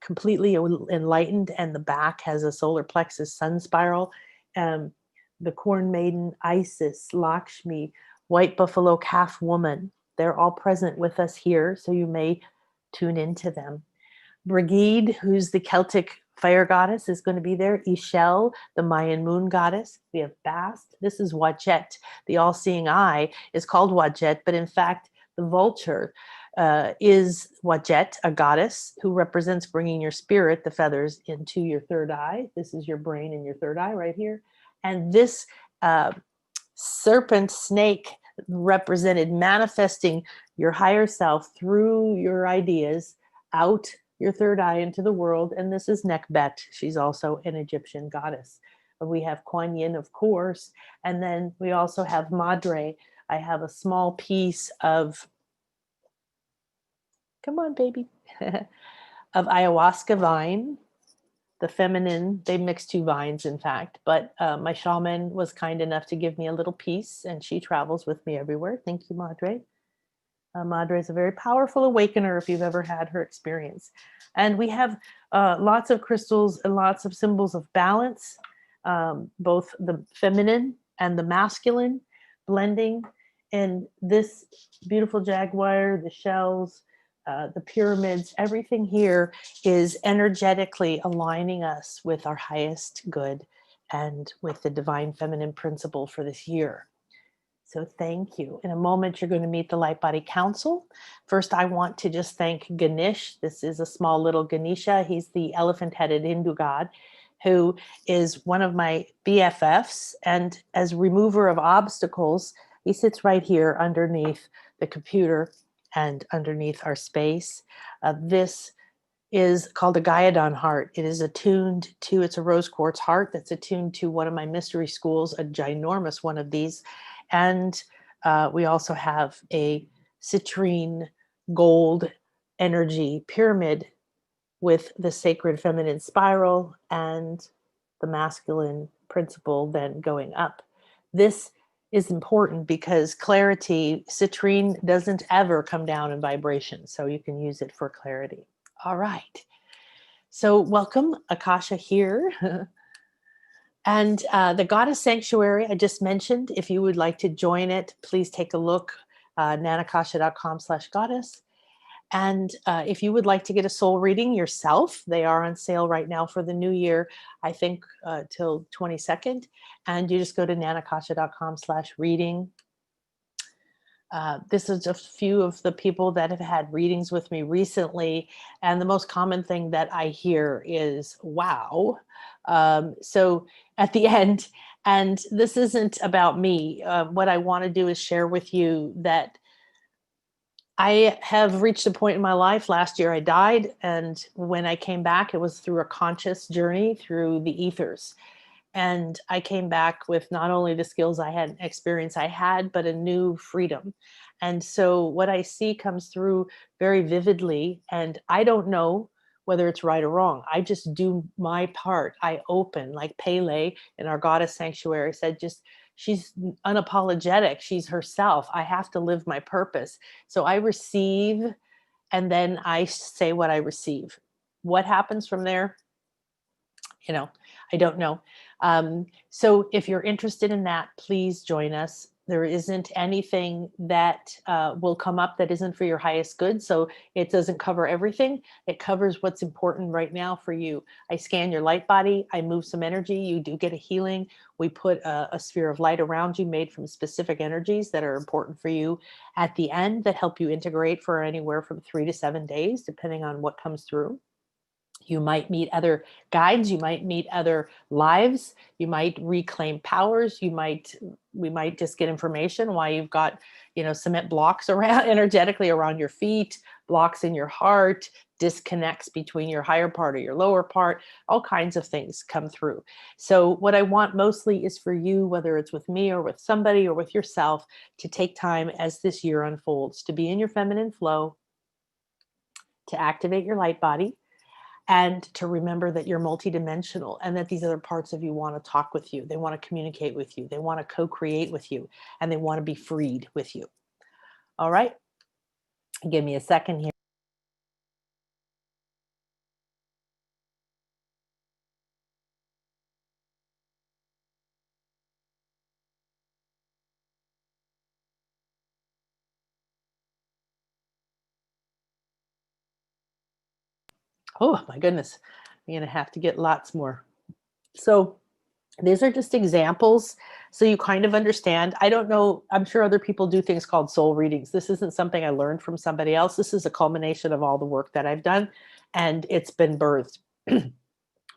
completely enlightened. And the back has a solar plexus sun spiral. The corn maiden, Isis, Lakshmi, white buffalo calf woman. They're all present with us here, so you may tune into them. Brigid, who's the Celtic fire goddess, is going to be there. Ishel, the Mayan moon goddess. We have Bast. This is Wadjet. The all-seeing eye is called Wadjet, but in fact, the vulture is Wadjet, a goddess who represents bringing your spirit, the feathers, into your third eye. This is your brain in your third eye right here. And this serpent snake represented manifesting your higher self through your ideas out your third eye into the world. And this is Nekbet. She's also an Egyptian goddess. We have Kuan Yin, of course. And then we also have Madre. I have a small piece of, come on, baby, of ayahuasca vine. The feminine, they mix 2 vines, in fact, but my shaman was kind enough to give me a little piece, and she travels with me everywhere. Thank you, Madre. Madre is a very powerful awakener if you've ever had her experience. And we have lots of crystals and lots of symbols of balance, both the feminine and the masculine blending. And this beautiful jaguar, the shells, the pyramids, everything here is energetically aligning us with our highest good and with the divine feminine principle for this year. So thank you. In a moment, you're going to meet the Light Body Council. First, I want to just thank Ganesh. This is a small little Ganesha. He's the elephant-headed Hindu god who is one of my BFFs. And as remover of obstacles, he sits right here underneath the computer and underneath our space. This is called a Gaiadon heart. It is attuned to, it's a rose quartz heart that's attuned to one of my mystery schools, a ginormous one of these. And we also have a citrine gold energy pyramid with the sacred feminine spiral and the masculine principle then going up. This is important because clarity, citrine doesn't ever come down in vibration. So you can use it for clarity. All right. So welcome, Akasha here. And the Goddess Sanctuary, I just mentioned, if you would like to join it, please take a look, nanakasha.com/goddess. And if you would like to get a soul reading yourself, they are on sale right now for the new year, I think till 22nd. And you just go to nanakasha.com/reading. This is a few of the people that have had readings with me recently. And the most common thing that I hear is, wow. So at the end, and this isn't about me, what I want to do is share with you that I have reached a point in my life. Last year I died. And when I came back, it was through a conscious journey through the ethers. And I came back with not only the skills I had, experience I had, but a new freedom. And so what I see comes through very vividly. And I don't know whether it's right or wrong. I just do my part. I open, like Pele in our Goddess Sanctuary said, just she's unapologetic. She's herself. I have to live my purpose. So I receive, and then I say what I receive. What happens from there? I don't know. So if you're interested in that, please join us. There isn't anything that will come up that isn't for your highest good. So it doesn't cover everything. It covers what's important right now for you. I scan your light body. I move some energy. You do get a healing. We put a sphere of light around you made from specific energies that are important for you at the end that help you integrate for anywhere from 3 to 7 days, depending on what comes through. You might meet other guides, you might meet other lives, you might reclaim powers, we might just get information why you've got, cement blocks around energetically around your feet, blocks in your heart, disconnects between your higher part or your lower part, all kinds of things come through. So what I want mostly is for you, whether it's with me or with somebody or with yourself, to take time as this year unfolds, to be in your feminine flow, to activate your light body, and to remember that you're multidimensional and that these other parts of you want to talk with you. They want to communicate with you. They want to co-create with you, and they want to be freed with you. All right. Give me a second here. Oh my goodness. I'm going to have to get lots more. So these are just examples so you kind of understand. I don't know. I'm sure other people do things called soul readings. This isn't something I learned from somebody else. This is a culmination of all the work that I've done, and it's been birthed.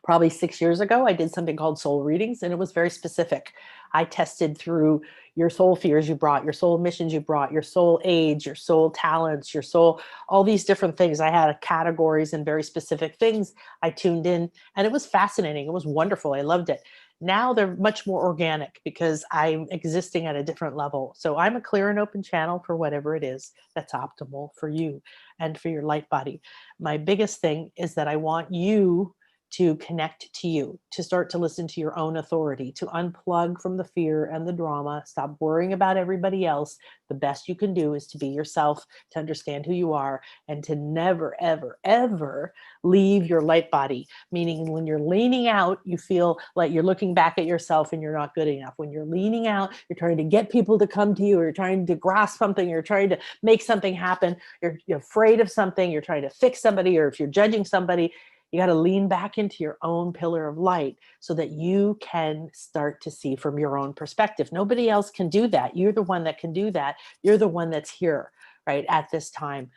Probably 6 years ago, I did something called soul readings, and it was very specific. I tested through your soul fears you brought, your soul missions you brought, your soul age, your soul talents, your soul, all these different things. I had categories and very specific things. I tuned in, and it was fascinating. It was wonderful. I loved it. Now they're much more organic because I'm existing at a different level. So I'm a clear and open channel for whatever it is that's optimal for you and for your light body. My biggest thing is that I want you to connect to you, to start to listen to your own authority, to unplug from the fear and the drama, stop worrying about everybody else. The best you can do is to be yourself, to understand who you are, and to never, ever, ever leave your light body. Meaning when you're leaning out, you feel like you're looking back at yourself and you're not good enough. When you're leaning out, you're trying to get people to come to you, or you're trying to grasp something, you're trying to make something happen, you're afraid of something, you're trying to fix somebody, or if you're judging somebody, you got to lean back into your own pillar of light so that you can start to see from your own perspective. Nobody else can do that. You're the one that can do that. You're the one that's here, right, at this time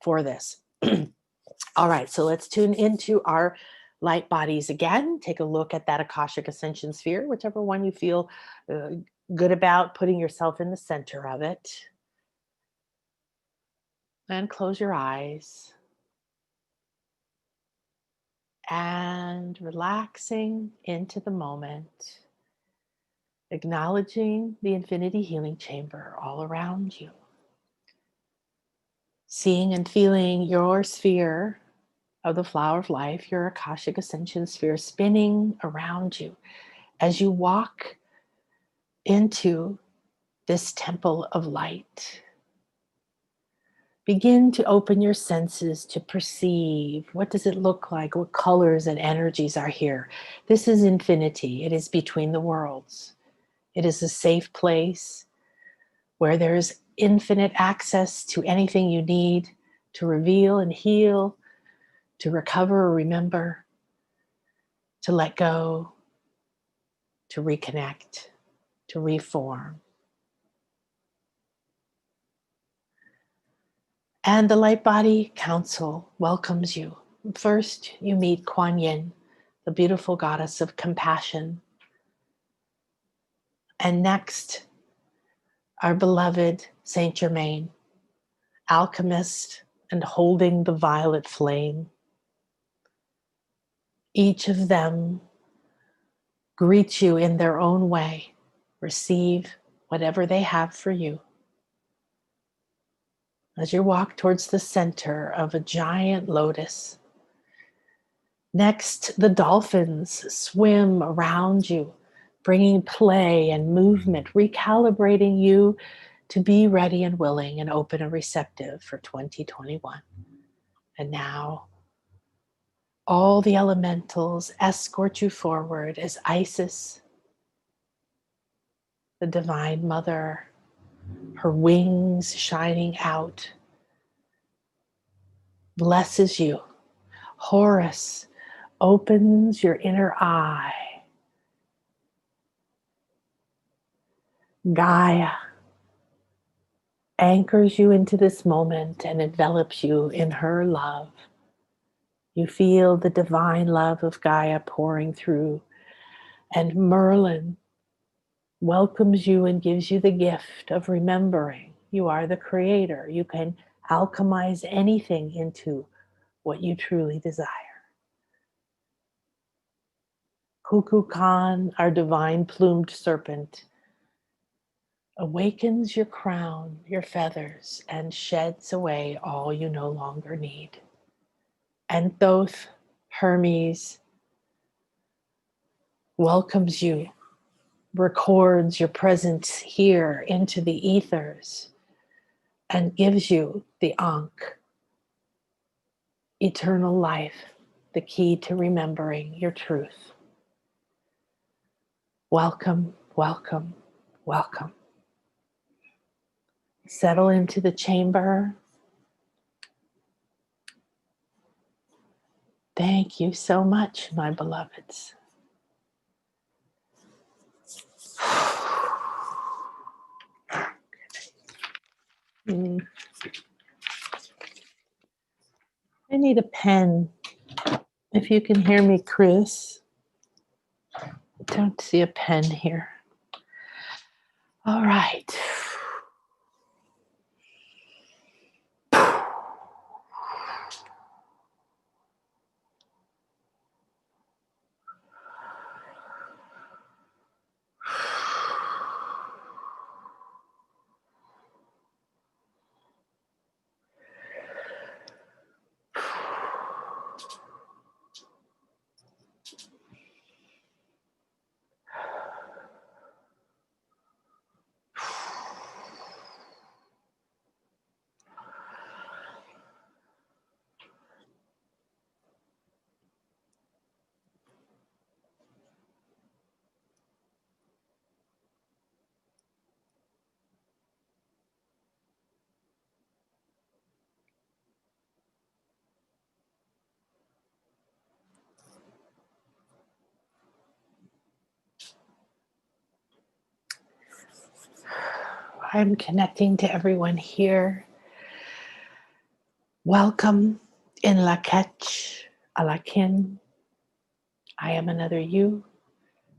for this. All right, so let's tune into our light bodies again. Take a look at that Akashic Ascension sphere, whichever one you feel good about, putting yourself in the center of it. And close your eyes. and relaxing into the moment, acknowledging the infinity healing chamber all around you. Seeing and feeling your sphere of the flower of life, your Akashic Ascension sphere, spinning around you as you walk into this temple of light. Begin to open your senses to perceive. What does it look like? What colors and energies are here? This is infinity. It is between the worlds. It is a safe place where there is infinite access to anything you need to reveal and heal, to recover or remember, to let go, to reconnect, to reform. And the LightBody Council welcomes you. First, you meet Kuan Yin, the beautiful goddess of compassion. And next, our beloved Saint Germain, alchemist and holding the violet flame. Each of them greets you in their own way. Receive whatever they have for you. As you walk towards the center of a giant lotus, next, the dolphins swim around you, bringing play and movement, recalibrating you to be ready and willing and open and receptive for 2021. And now, all the elementals escort you forward as Isis, the Divine Mother, her wings shining out, blesses you. Horus opens your inner eye. Gaia anchors you into this moment and envelops you in her love. You feel the divine love of Gaia pouring through, and Merlin welcomes you and gives you the gift of remembering you are the creator. You can alchemize anything into what you truly desire. Kuku Khan, our divine plumed serpent, awakens your crown, your feathers, and sheds away all you no longer need. And Thoth, Hermes, welcomes you, records your presence here into the ethers, and gives you the Ankh, eternal life, the key to remembering your truth. Welcome, welcome, welcome. Settle into the chamber. Thank you so much, my beloveds. I need a pen. If you can hear me, Chris. I don't see a pen here. All right. I'm connecting to everyone here. Welcome in Lakech, Alakin. I am another you.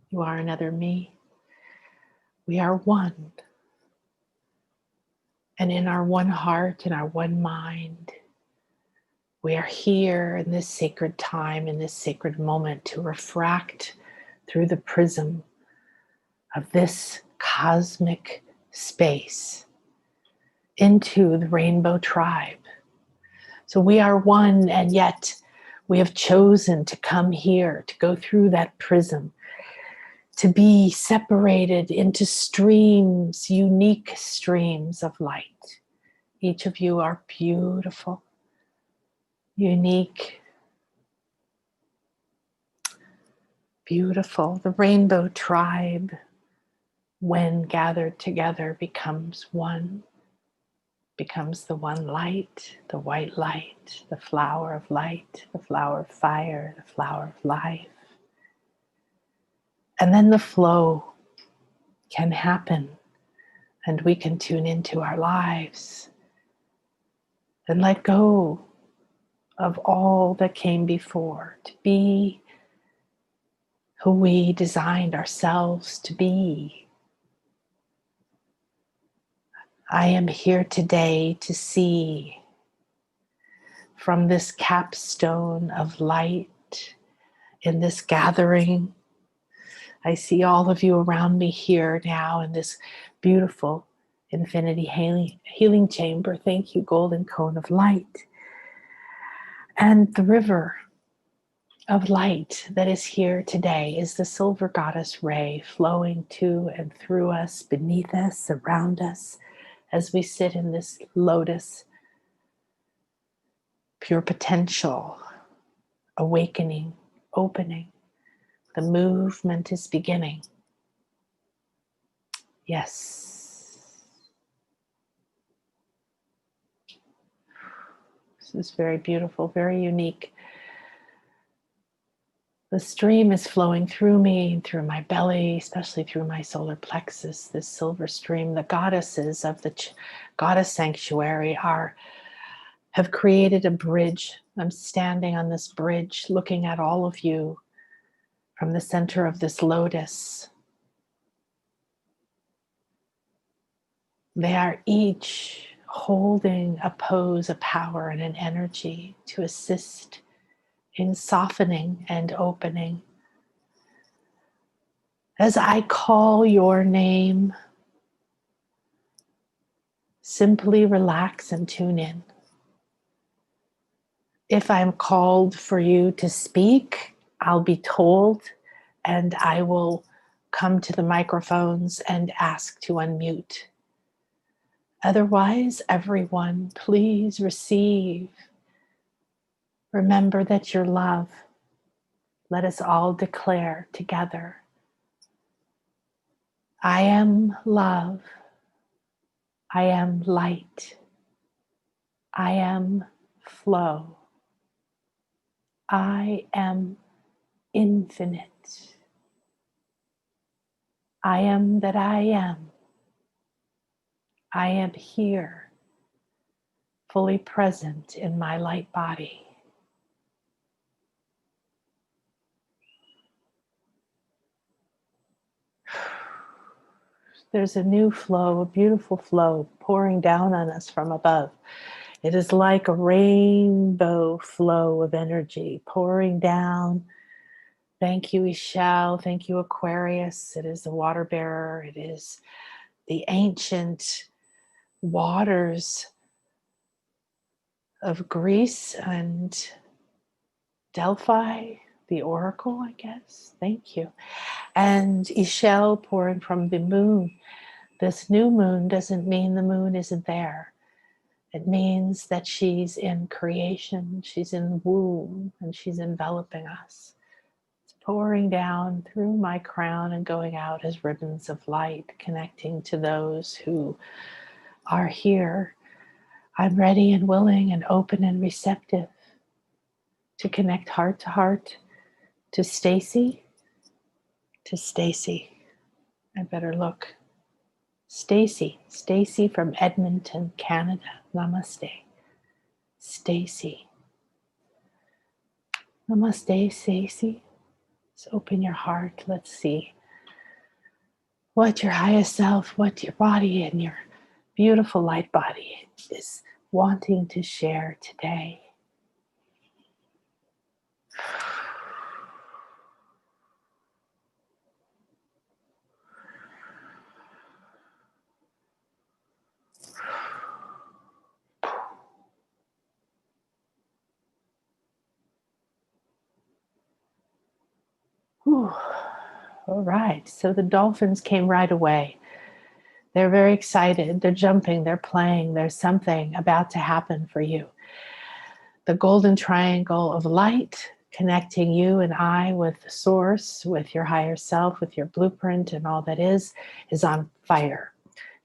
You are another me. We are one. And in our one heart, in our one mind, We are here in this sacred time, in this sacred moment, to refract through the prism of this cosmic space into the rainbow tribe. So we are one, and yet we have chosen to come here, to go through that prism, to be separated into streams, unique streams of light. Each of you are beautiful, unique, beautiful. The rainbow tribe, when gathered together, becomes one, becomes the one light, the white light, the flower of light, the flower of fire, the flower of life. And then the flow can happen, and we can tune into our lives and let go of all that came before, to be who we designed ourselves to be. I am here today to see from this capstone of light in this gathering. I see all of you around me here now in this beautiful infinity healing chamber. Thank you, golden cone of light. And the river of light that is here today is the silver goddess ray, flowing to and through us, beneath us, around us, as we sit in this lotus, pure potential, awakening, opening. The movement is beginning. Yes. This is very beautiful, very unique. The stream is flowing through me, through my belly, especially through my solar plexus, this silver stream. The goddesses of the goddess sanctuary have created a bridge. I'm standing on this bridge looking at all of you from the center of this lotus. They are each holding a pose, a power, and an energy to assist in softening and opening. As I call your name, simply relax and tune in. If I'm called for you to speak, I'll be told, and I will come to the microphones and ask to unmute. Otherwise, everyone, please receive. Remember that you're love. Let us all declare together, I am love. I am light. I am flow. I am infinite. I am that I am. I am here, fully present in my light body. There's a new flow, a beautiful flow pouring down on us from above. It is like a rainbow flow of energy pouring down. Thank you, Ishel. Thank you, Aquarius. It is the water bearer. It is the ancient waters of Greece and Delphi, the oracle, I guess. Thank you. And Ishel pouring from the moon. This new moon doesn't mean the moon isn't there. It means that she's in creation, she's in the womb, and she's enveloping us. It's pouring down through my crown and going out as ribbons of light, connecting to those who are here. I'm ready and willing and open and receptive to connect heart to heart to Stacy. To Stacy. I better look. Stacy from Edmonton, Canada. Namaste. Stacy. Namaste, Stacy. Let's open your heart. Let's see what your highest self, what your body and your beautiful light body is wanting to share today. Whew. All right. So the dolphins came right away. They're very excited. They're jumping. They're playing. There's something about to happen for you. The golden triangle of light connecting you and I with the source, with your higher self, with your blueprint and all that is on fire,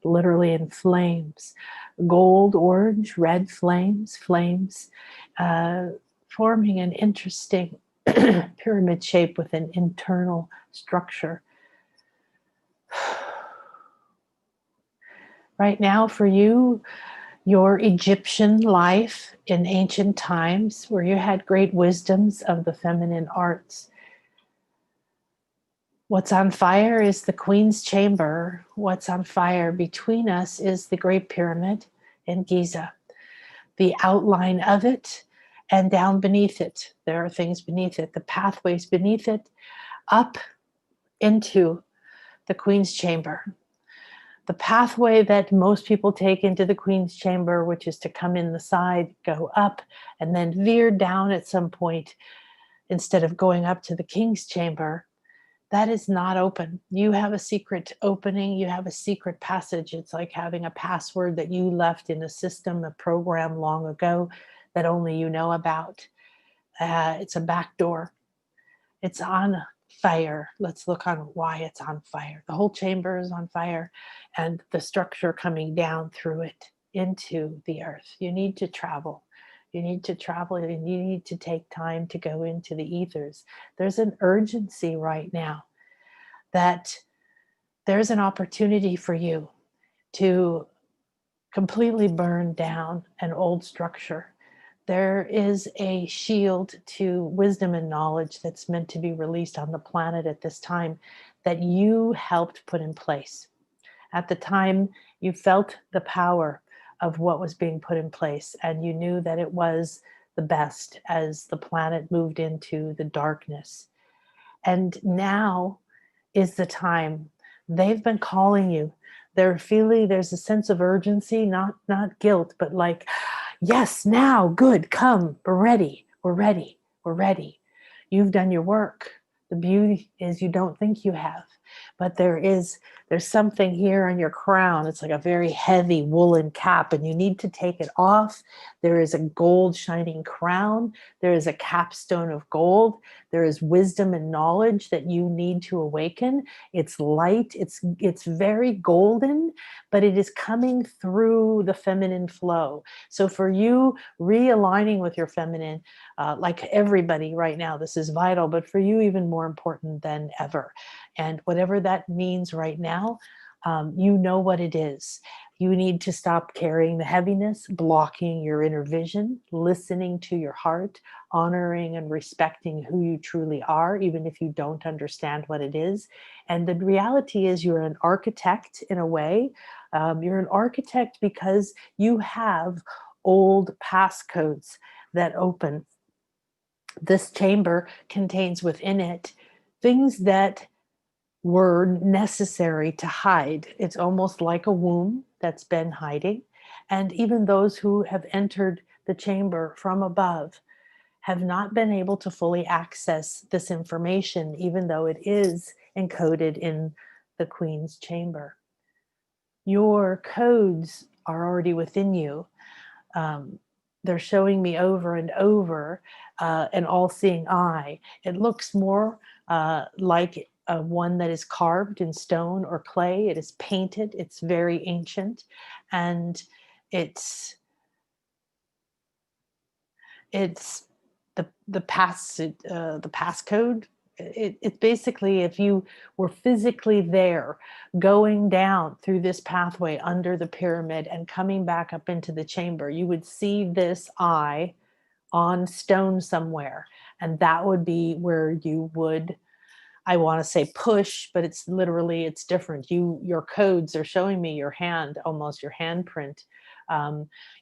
literally in flames. Gold, orange, red flames, forming an interesting pyramid shape with an internal structure. Right now for you, your Egyptian life in ancient times, where you had great wisdoms of the feminine arts. What's on fire is the Queen's Chamber. What's on fire between us is the Great Pyramid in Giza. The outline of it, and down beneath it, there are things beneath it, the pathways beneath it, up into the Queen's Chamber. The pathway that most people take into the Queen's Chamber, which is to come in the side, go up, and then veer down at some point instead of going up to the King's Chamber, that is not open. You have a secret opening. You have a secret passage. It's like having a password that you left in a system, a program long ago that only you know about. It's a back door. It's on fire. Let's look on why it's on fire. The whole chamber is on fire, and the structure coming down through it into the earth. You need to travel. You need to travel, and you need to take time to go into the ethers. There's an urgency right now that there's an opportunity for you to completely burn down an old structure. There is a shield to wisdom and knowledge that's meant to be released on the planet at this time that you helped put in place. At the time, you felt the power of what was being put in place, and you knew that it was the best as the planet moved into the darkness. And now is the time. They've been calling you. They're feeling there's a sense of urgency, not guilt, but like, yes, now, good, come, we're ready, we're ready, we're ready. You've done your work. The beauty is you don't think you have, but there's something here on your crown. It's like a very heavy woolen cap, and you need to take it off. There is a gold shining crown. There is a capstone of gold. There is wisdom and knowledge that you need to awaken. It's light. It's very golden, but it is coming through the feminine flow. So for you, realigning with your feminine, like everybody right now, this is vital, but for you, even more important than ever. And whatever that means right now, you know what it is. You need to stop carrying the heaviness, blocking your inner vision, listening to your heart, honoring and respecting who you truly are, even if you don't understand what it is. And the reality is you're an architect in a way. You're an architect because you have old passcodes that open. This chamber contains within it things that were necessary to hide. It's almost like a womb that's been hiding. And even those who have entered the chamber from above have not been able to fully access this information, even though it is encoded in the Queen's chamber. Your codes are already within you. They're showing me over and over an all-seeing eye. It looks more like one that is carved in stone or clay. It is painted. It's very ancient, and it's the passcode. It's basically, if you were physically there, going down through this pathway under the pyramid and coming back up into the chamber, you would see this eye on stone somewhere, and that would be where you would, I want to say push, but it's literally, it's different. Your codes are showing me your hand, almost your handprint,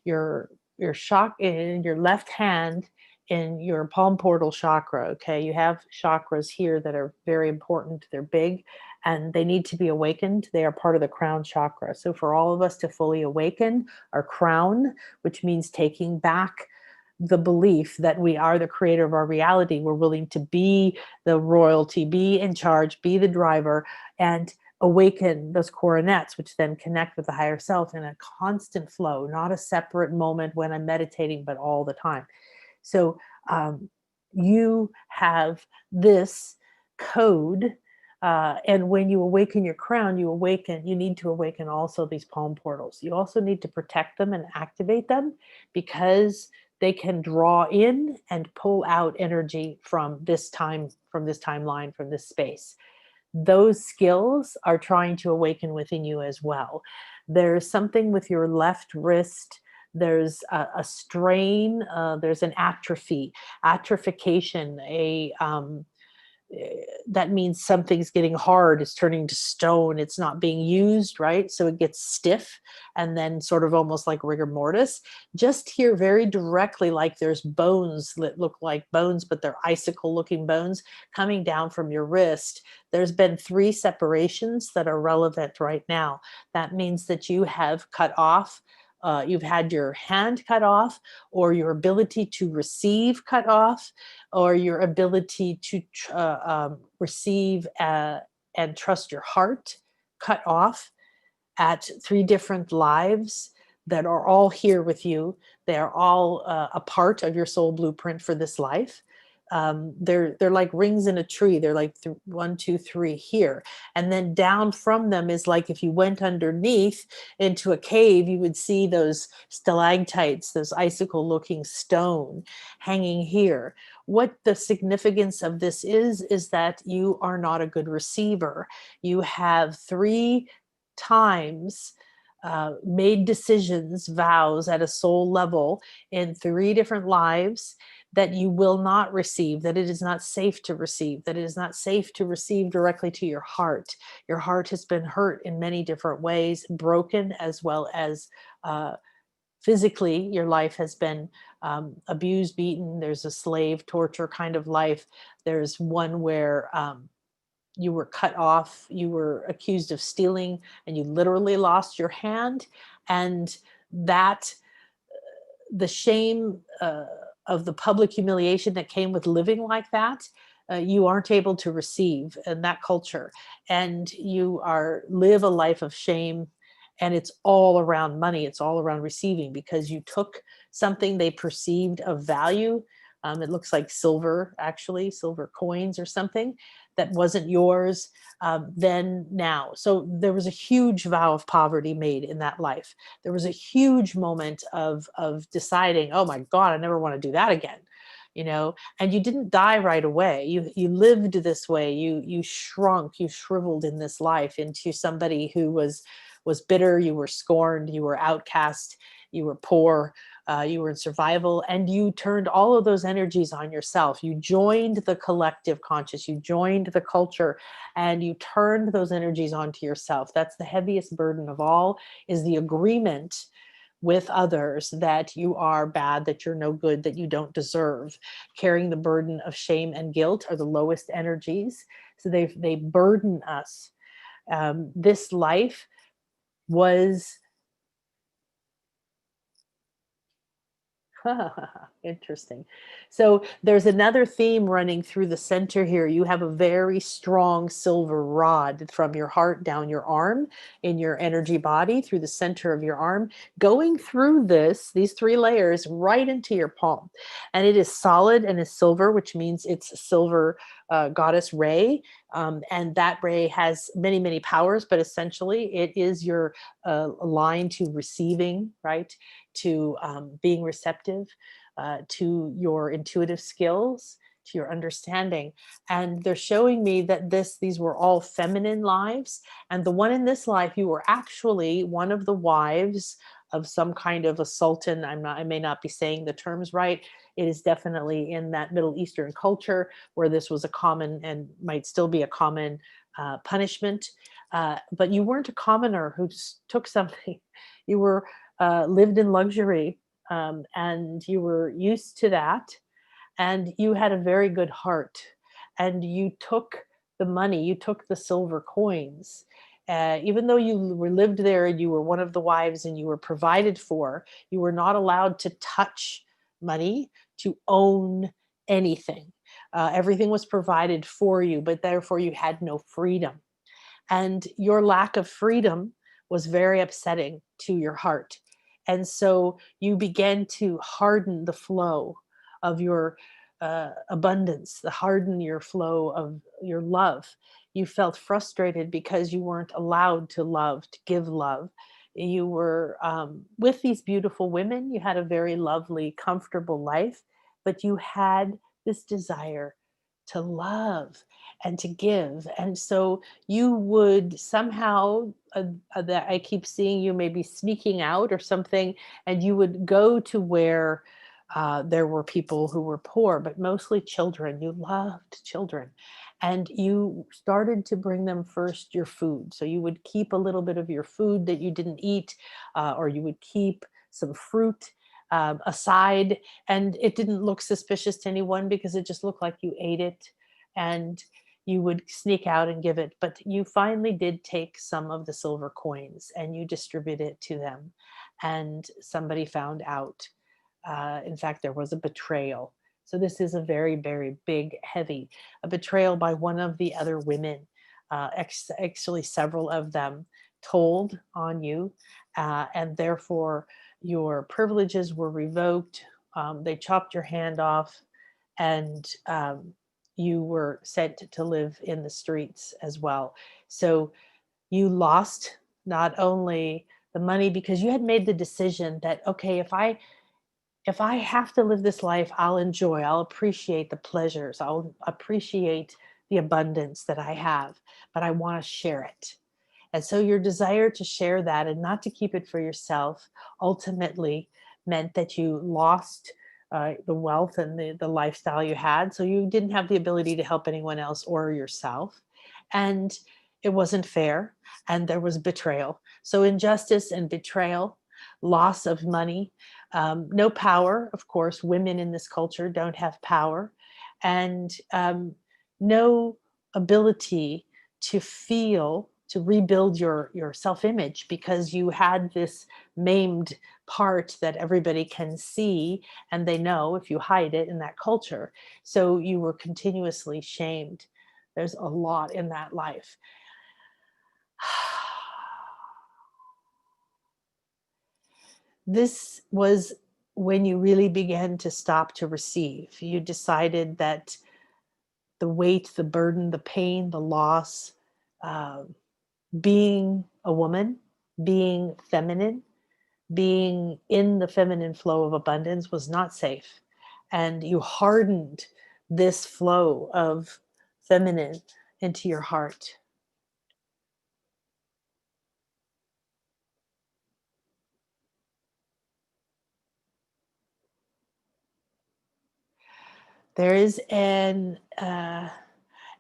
your in your left hand in your palm portal chakra. Okay, you have chakras here that are very important. They're big and they need to be awakened. They are part of the crown chakra. So for all of us to fully awaken our crown, which means taking back the belief that we are the creator of our reality. We're willing to be the royalty, be in charge, be the driver, and awaken those coronets, which then connect with the higher self in a constant flow, not a separate moment when I'm meditating, but all the time. So you have this code. And when you awaken your crown, you need to awaken also these palm portals. You also need to protect them and activate them, because they can draw in and pull out energy from this time, from this timeline, from this space. Those skills are trying to awaken within you as well. There's something with your left wrist. There's a strain. There's an atrophication, that means something's getting hard, it's turning to stone, it's not being used, right? So it gets stiff, and then sort of almost like rigor mortis. Just here very directly, like there's bones that look like bones, but they're icicle looking bones coming down from your wrist. There's been 3 separations that are relevant right now. That means that you have cut off, you've had your hand cut off, or your ability to receive cut off, or your ability to receive and trust your heart cut off, at 3 different lives that are all here with you. They are all a part of your soul blueprint for this life. They're like rings in a tree. They're like 1, 2, 3 here. And then down from them is like if you went underneath into a cave, you would see those stalactites, those icicle looking stone hanging here. What the significance of this is that you are not a good receiver. You have 3 times made decisions, vows at a soul level in 3 different lives that you will not receive, that it is not safe to receive, that it is not safe to receive directly to your heart. Your heart has been hurt in many different ways, broken, as well as physically. Your life has been abused, beaten. There's a slave torture kind of life. There's one where you were cut off, you were accused of stealing, and you literally lost your hand. And that, the shame of the public humiliation that came with living like that, you aren't able to receive in that culture. And you live a life of shame. And it's all around money. It's all around receiving, because you took something they perceived of value. It looks like silver, actually, silver coins or something that wasn't yours then, now. So there was a huge vow of poverty made in that life. There was a huge moment of deciding, oh my God, I never want to do that again. And you didn't die right away. You lived this way. You shrunk, you shriveled in this life into somebody who was bitter. You were scorned. You were outcast. You were poor. You were in survival, and you turned all of those energies on yourself. You joined the collective conscious. You joined the culture, and you turned those energies onto yourself. That's the heaviest burden of all, is the agreement with others that you are bad, that you're no good, that you don't deserve. Carrying the burden of shame and guilt are the lowest energies. So they burden us. This life was interesting. So there's another theme running through the center here. You have a very strong silver rod from your heart down your arm, in your energy body, through the center of your arm, going through these 3 layers right into your palm. And it is solid and is silver, which means it's silver goddess Ray. And that Ray has many, many powers, but essentially it is your line to receiving, right? To being receptive, to your intuitive skills, to your understanding. And they're showing me that these were all feminine lives. And the one in this life, you were actually one of the wives of some kind of a sultan. I may not be saying the terms right. It is definitely in that Middle Eastern culture where this was a common, and might still be a common punishment. But you weren't a commoner who took something. You were lived in luxury, and you were used to that, and you had a very good heart, and you took the money, you took the silver coins. Even though you were lived there and you were one of the wives and you were provided for, you were not allowed to touch money to own anything. Everything was provided for you, but therefore you had no freedom. And your lack of freedom was very upsetting to your heart. And so you began to harden the flow of your abundance, the harden your flow of your love. You felt frustrated because you weren't allowed to love, to give love. You were with these beautiful women. You had a very lovely, comfortable life, but you had this desire to love and to give. And so you would somehow, that I keep seeing you maybe sneaking out or something, and you would go to where there were people who were poor, but mostly children. You loved children. And you started to bring them first your food. So you would keep a little bit of your food that you didn't eat, or you would keep some fruit aside. And it didn't look suspicious to anyone because it just looked like you ate it. And you would sneak out and give it. But you finally did take some of the silver coins and you distributed it to them. And somebody found out. In fact, there was a betrayal. So this is a very, very big, heavy, a betrayal by one of the other women. Actually, several of them told on you, and therefore your privileges were revoked. They chopped your hand off, and you were sent to live in the streets as well. So you lost not only the money because you had made the decision that, okay, if I have to live this life, I'll enjoy, I'll appreciate the pleasures, I'll appreciate the abundance that I have, but I want to share it. And so your desire to share that and not to keep it for yourself ultimately meant that you lost the wealth and the lifestyle you had. So you didn't have the ability to help anyone else or yourself. And it wasn't fair. And there was betrayal. So injustice and betrayal, loss of money, no power. Of course, women in this culture don't have power. And no ability to feel, to rebuild your self-image because you had this maimed part that everybody can see and they know if you hide it in that culture. So you were continuously shamed. There's a lot in that life. This was when you really began to stop to receive. You decided that the weight, the burden, the pain, the loss, uh, being a woman, being feminine, being in the feminine flow of abundance was not safe. And you hardened this flow of feminine into your heart. There is a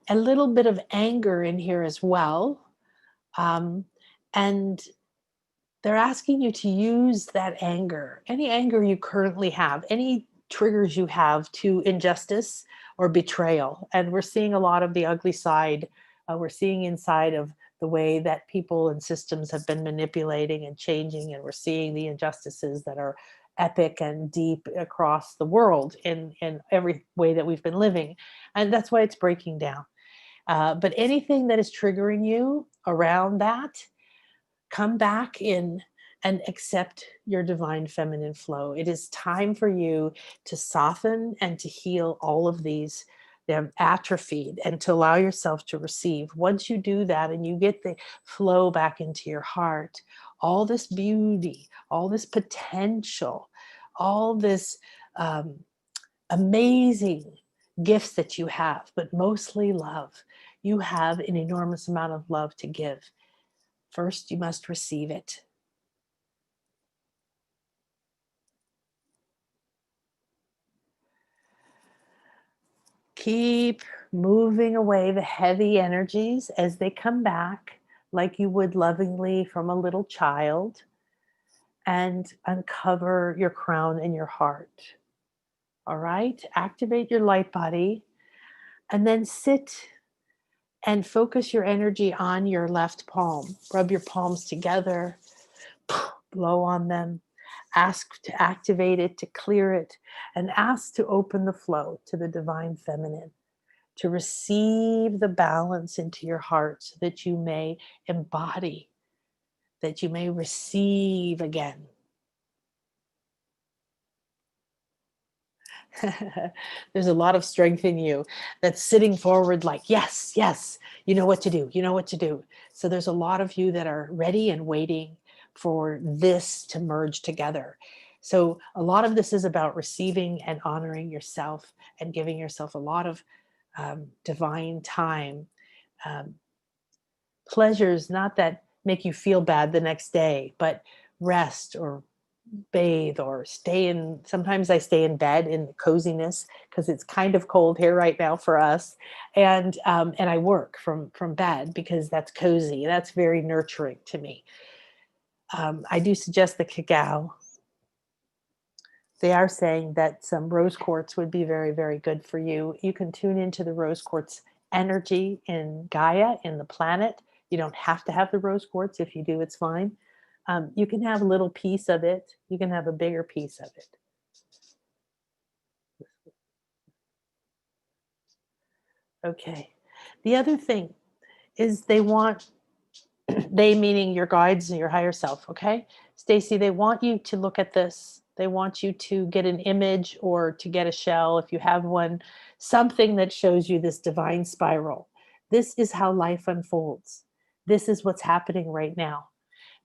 little bit of anger in here as well. Um, and they're asking you to use that anger, any anger you currently have, any triggers you have to injustice or betrayal. And we're seeing a lot of the ugly side. We're seeing inside of the way that people and systems have been manipulating and changing. And we're seeing the injustices that are epic and deep across the world in every way that we've been living. And that's why it's breaking down. But anything that is triggering you around that, come back in and accept your divine feminine flow. It is time for you to soften and to heal all of these. They're atrophied and to allow yourself to receive. Once you do that and you get the flow back into your heart, all this beauty, all this potential, all this um, amazing gifts that you have, but mostly love. You have an enormous amount of love to give. First, you must receive it. Keep moving away the heavy energies as they come back, like you would lovingly from a little child, and uncover your crown and your heart. All right, activate your light body and then sit and focus your energy on your left palm. Rub your palms together, blow on them, Ask to activate it, to clear it, and ask to open the flow to the divine feminine, to receive the balance into your heart so that you may embody, that you may receive again. There's a lot of strength in you that's sitting forward like, yes, yes, you know what to do. You know what to do. So there's a lot of you that are ready and waiting for this to merge together. So a lot of this is about receiving and honoring yourself and giving yourself a lot of divine time. Um, Pleasures, not that make you feel bad the next day, but rest or bathe or stay in. Sometimes I stay in bed in the coziness because it's kind of cold here right now for us, and I work from bed because that's cozy. That's very nurturing to me. I do suggest the cacao. They are saying that some rose quartz would be very, very good for you. You can tune into the rose quartz energy in Gaia, in the planet. You don't have to have the rose quartz. If you do, it's fine. You can have a little piece of it. You can have a bigger piece of it. Okay. The other thing is they want, they meaning your guides and your higher self, okay? Stacy, they want you to look at this. They want you to get an image or to get a shell if you have one, something that shows you this divine spiral. This is how life unfolds. This is what's happening right now.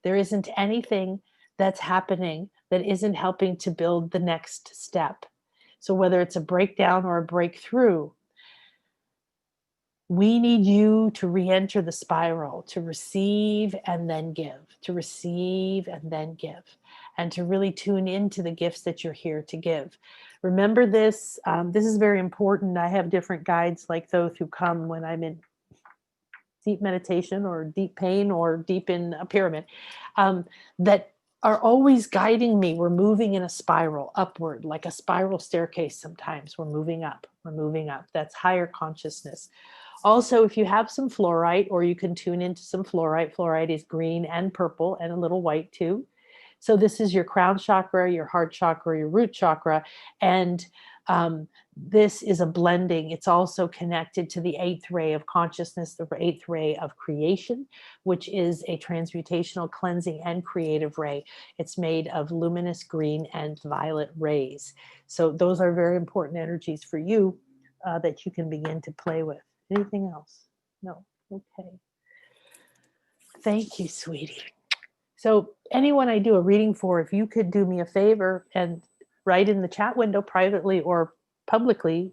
There isn't anything that's happening that isn't helping to build the next step. So whether it's a breakdown or a breakthrough, we need you to re-enter the spiral, to receive and then give, to receive and then give, and to really tune into the gifts that you're here to give. Remember this. This is very important. I have different guides like those who come when I'm in deep meditation or deep pain or deep in a pyramid, that are always guiding me. We're moving in a spiral upward, like a spiral staircase. Sometimes we're moving up, we're moving up. That's higher consciousness. Also, if you have some fluorite, or you can tune into some fluorite. Fluorite is green and purple and a little white too. So this is your crown chakra, your heart chakra, your root chakra. And this is a blending. It's also connected to the eighth ray of consciousness, the eighth ray of creation, which is a transmutational, cleansing, and creative ray. It's made of luminous green and violet rays. So those are very important energies for you that you can begin to play with. Anything else? No. Okay. Thank you, sweetie. So anyone I do a reading for, if you could do me a favor and write in the chat window privately or publicly,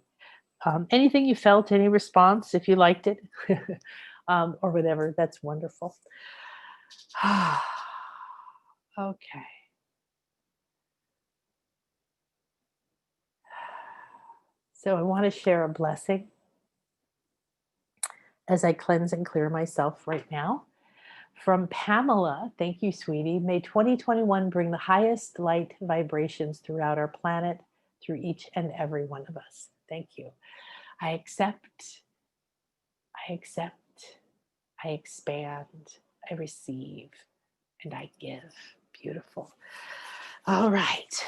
anything you felt, any response, if you liked it, or whatever, that's wonderful. Okay. So I want to share a blessing as I cleanse and clear myself right now. From Pamela, thank you, sweetie. May 2021 bring the highest light vibrations throughout our planet, through each and every one of us. Thank you. I accept, I accept, I expand, I receive, and I give. Beautiful. All right.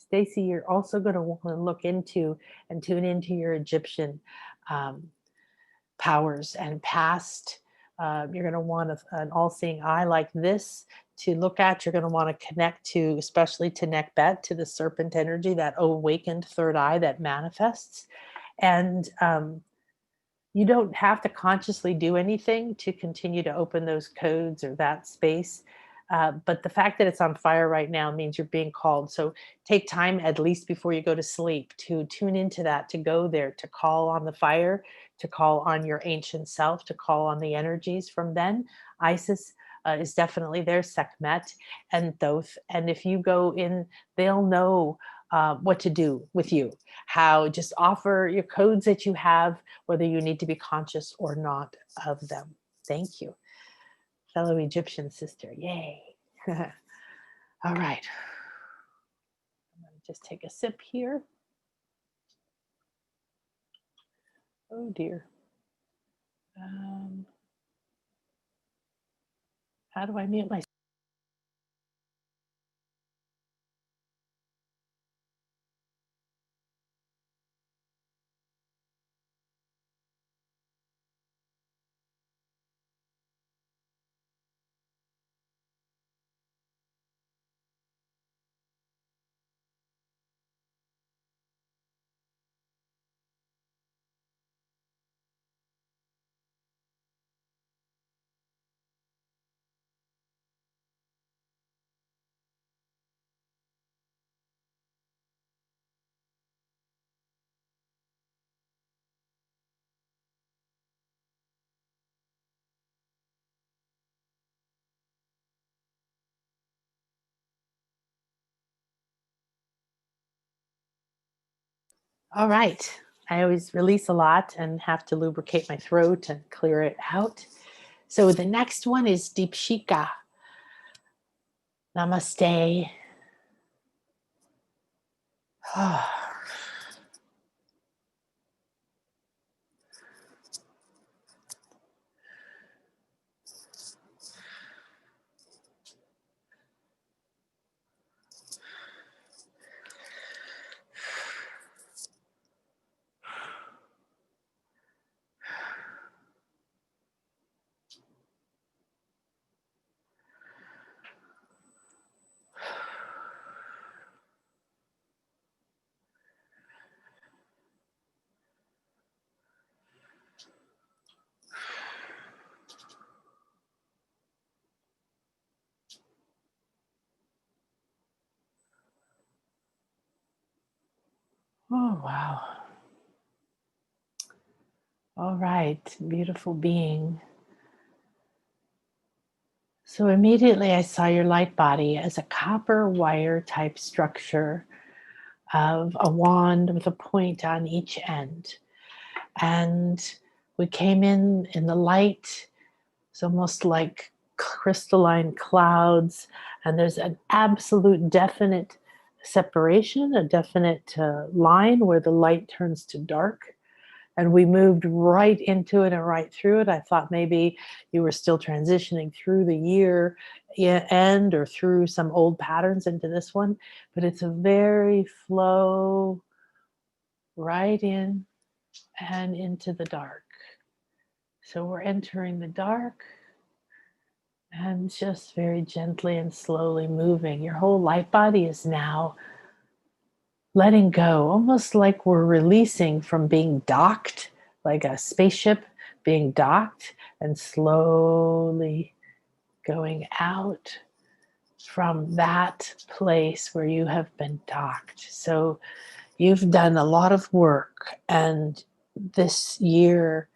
Stacy, you're also going to want to look into and tune into your Egyptian powers and past. You're going to want an all-seeing eye like this to look at. You're going to want to connect to, especially to Nekbet, to the serpent energy, that awakened third eye that manifests. And you don't have to consciously do anything to continue to open those codes or that space. But the fact that it's on fire right now means you're being called. So take time, at least before you go to sleep, to tune into that, to go there, to call on the fire, to call on your ancient self, to call on the energies from then. Isis is definitely there, Sekhmet and Thoth. And if you go in, they'll know what to do with you, how just offer your codes that you have, whether you need to be conscious or not of them. Thank you. Fellow Egyptian sister, yay. All right. I'm going to just take a sip here. Oh dear. How do I mute myself? All right. I always release a lot and have to lubricate my throat and clear it out. So the next one is Deepshika. Namaste. Oh, wow. All right, beautiful being. So immediately I saw your light body as a copper wire type structure of a wand with a point on each end. And we came in the light. It's almost like crystalline clouds. And there's an absolute definite separation, a definite line where the light turns to dark. And we moved right into it and right through it. I thought maybe you were still transitioning through the year end or through some old patterns into this one, but it's a very flow right in and into the dark. So we're entering the dark and just very gently and slowly moving. Your whole light body is now letting go, almost like we're releasing from being docked, like a spaceship being docked, and slowly going out from that place where you have been docked. So you've done a lot of work, and this year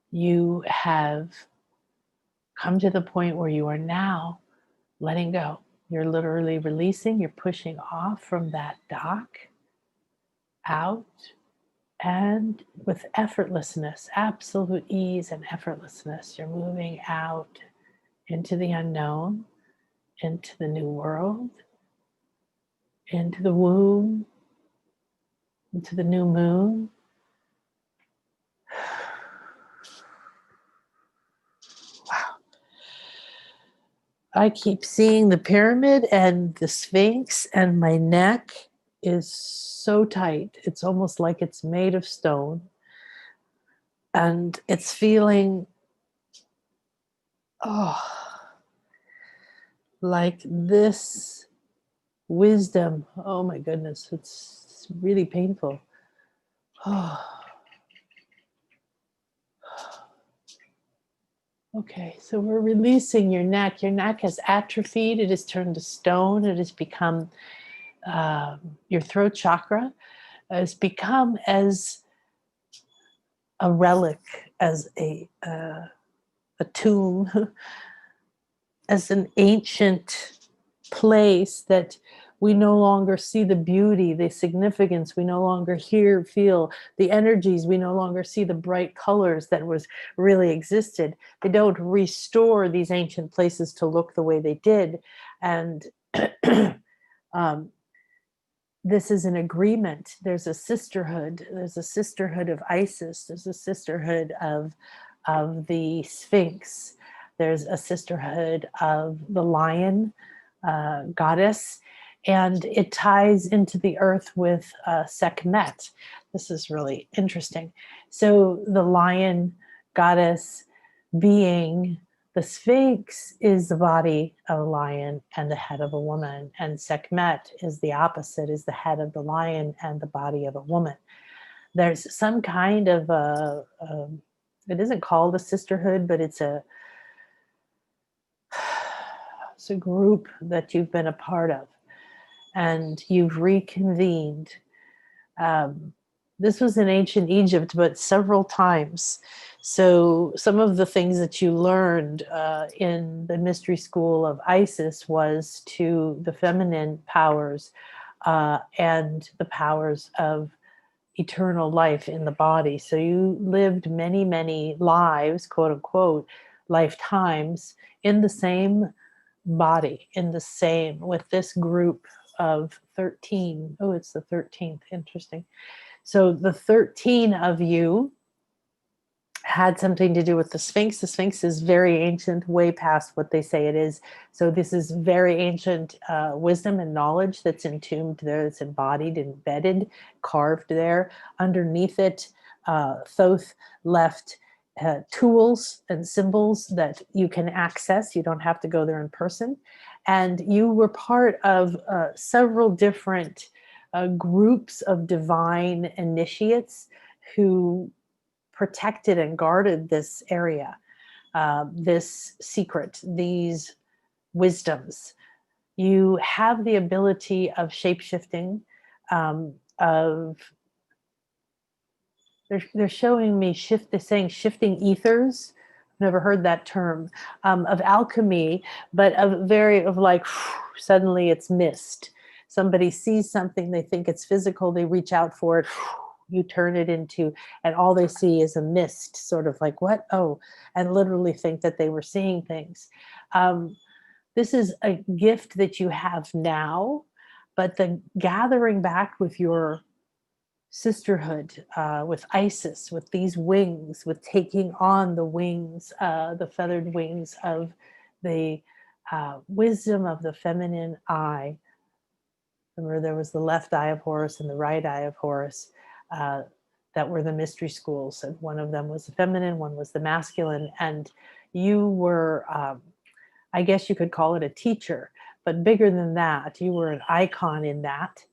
you have come to the point where you are now letting go. You're literally releasing, you're pushing off from that dock out. And with effortlessness, absolute ease and effortlessness, you're moving out into the unknown, into the new world, into the womb, into the new moon. Wow. I keep seeing the pyramid and the Sphinx, and my neck is so tight. It's almost like it's made of stone. And it's feeling, oh, like this wisdom. Oh my goodness, it's really painful. Oh. Okay, so we're releasing your neck. Your neck has atrophied. It has turned to stone. It has become your throat chakra has become as a relic, as a tomb, as an ancient place that we no longer see the beauty, the significance. We no longer hear, feel the energies. We no longer see the bright colors that was really existed. They don't restore these ancient places to look the way they did. And this is an agreement. There's a sisterhood. There's a sisterhood of Isis. There's a sisterhood of the Sphinx. There's a sisterhood of the lion goddess, and it ties into the earth with Sekhmet. This is really interesting. So the lion goddess being the Sphinx is the body of a lion and the head of a woman, and Sekhmet is the opposite, is the head of the lion and the body of a woman. There's some kind of it isn't called a sisterhood, but it's a group that you've been a part of, and you've reconvened. This was in ancient Egypt, but several times. So some of the things that you learned in the mystery school of Isis was to the feminine powers and the powers of eternal life in the body. So you lived many, many lives, quote unquote, lifetimes in the same body, in the same, with this group of 13. Oh, it's the 13th. Interesting. So the 13 of you had something to do with the Sphinx. The Sphinx is very ancient, way past what they say it is. So this is very ancient wisdom and knowledge that's entombed there, that's embodied, embedded, carved there. Underneath it, Thoth left tools and symbols that you can access. You don't have to go there in person. And you were part of several different groups of divine initiates who protected and guarded this area, this secret, these wisdoms. You have the ability of shape-shifting, they're showing me they're saying shifting ethers. I've never heard that term, of alchemy, but of like, suddenly it's mist. Somebody sees something, they think it's physical, they reach out for it, you turn it into, and all they see is a mist, sort of like, what? Oh, and literally think that they were seeing things. This is a gift that you have now, but the gathering back with your sisterhood, with Isis, with these wings, with taking on the wings, the feathered wings of the wisdom of the feminine eye. Remember, there was the left eye of Horus and the right eye of Horus that were the mystery schools. And one of them was the feminine, one was the masculine. And you were, I guess you could call it a teacher, but bigger than that, you were an icon in that.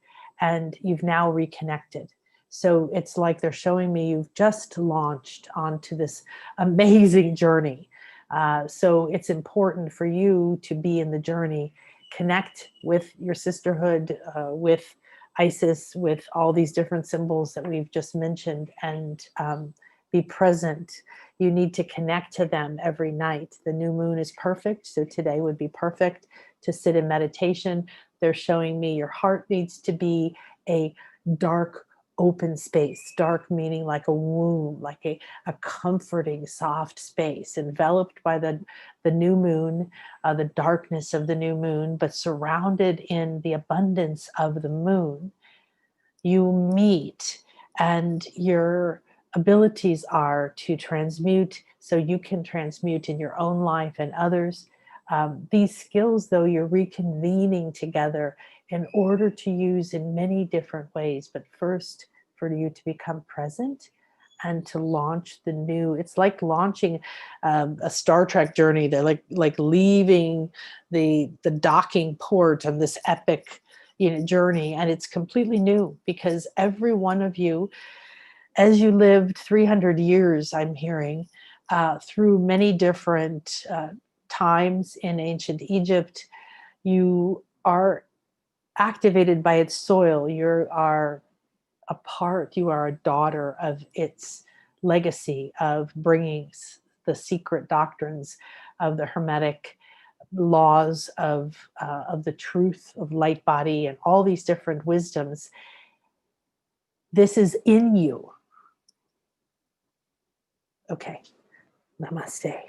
And you've now reconnected. So it's like they're showing me you've just launched onto this amazing journey. So it's important for you to be in the journey, connect with your sisterhood, with Isis, with all these different symbols that we've just mentioned, and be present. You need to connect to them every night. The new moon is perfect, so today would be perfect to sit in meditation. They're showing me your heart needs to be a dark, open space. Dark meaning like a womb, like a comforting, soft space, enveloped by the new moon, the darkness of the new moon, but surrounded in the abundance of the moon. You meet, and your abilities are to transmute, so you can transmute in your own life and others. These skills, though, you're reconvening together in order to use in many different ways, but first for you to become present and to launch the new. It's like launching a Star Trek journey. They're like leaving the docking port on this epic, journey, and it's completely new because every one of you, as you lived 300 years, I'm hearing, through many different times in ancient Egypt, you are activated by its soil. You are a part, you are a daughter of its legacy of bringing the secret doctrines of the Hermetic laws of the truth of light body and all these different wisdoms. This is in you. Okay, namaste.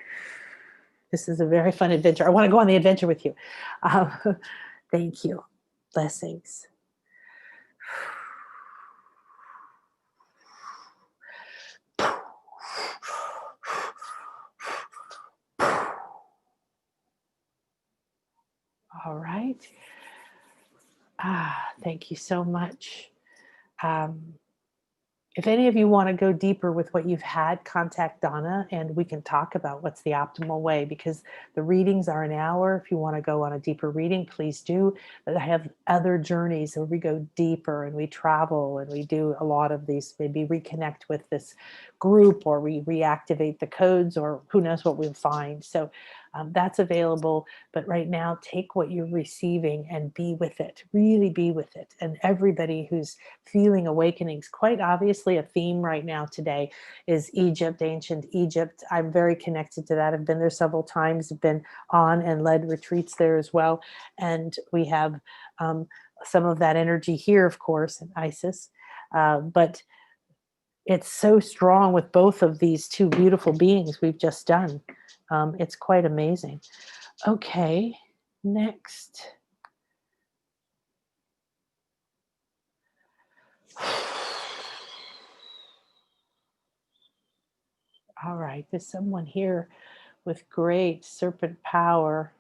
This is a very fun adventure. I want to go on the adventure with you. Thank you. Blessings. All right. Thank you so much. Um, If any of you want to go deeper with what you've had, contact Donna and we can talk about what's the optimal way, because the readings are an hour. If you want to go on a deeper reading, please do. But I have other journeys where we go deeper and we travel and we do a lot of these, maybe reconnect with this group, or we reactivate the codes, or who knows what we'll find. So that's available. But right now, take what you're receiving and be with it, really be with it. And everybody who's feeling awakenings, quite obviously a theme right now today is Egypt, ancient Egypt. I'm very connected to that. I've been there several times, I've been on and led retreats there as well. And we have some of that energy here, of course, in Isis. But it's so strong with both of these two beautiful beings we've just done. It's quite amazing. Okay, next. All right, there's someone here with great serpent power.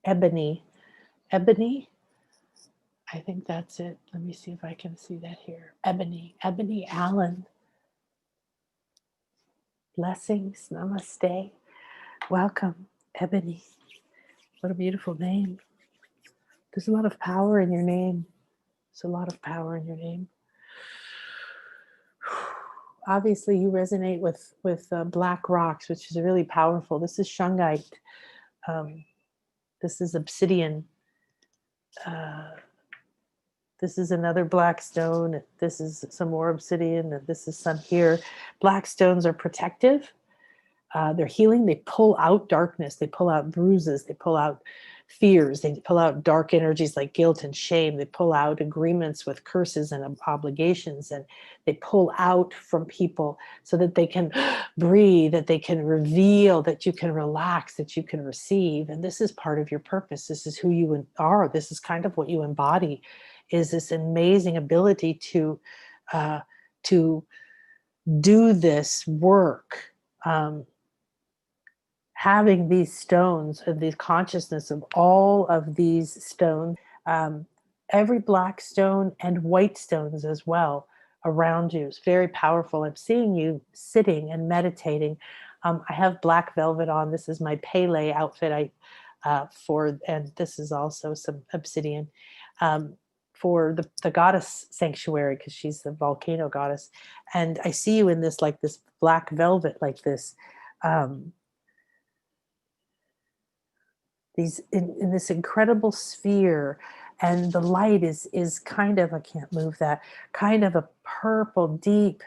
Ebony. Ebony? I think that's it. Let me see if I can see that here. Ebony. Ebony Allen. Blessings. Namaste. Welcome, Ebony. What a beautiful name. There's a lot of power in your name. There's a lot of power in your name. Obviously, you resonate with black rocks, which is really powerful. This is shungite. This is obsidian. This is another black stone. This is some more obsidian. And this is some here. Black stones are protective. They're healing. They pull out darkness. They pull out bruises. They pull out fears. They pull out dark energies like guilt and shame. They pull out agreements with curses and obligations. And they pull out from people so that they can breathe, that they can reveal, that you can relax, that you can receive. And this is part of your purpose. This is who you are. This is kind of what you embody, is this amazing ability to do this work. Having these stones, these consciousness of all of these stones, every black stone and white stones as well around you is very powerful. I'm seeing you sitting and meditating. I have black velvet on. This is my Pele outfit. And this is also some obsidian for the goddess sanctuary, because she's the volcano goddess. And I see you in this, like this black velvet, like this. In this incredible sphere, and the light is kind of, I can't move that, kind of a purple, deep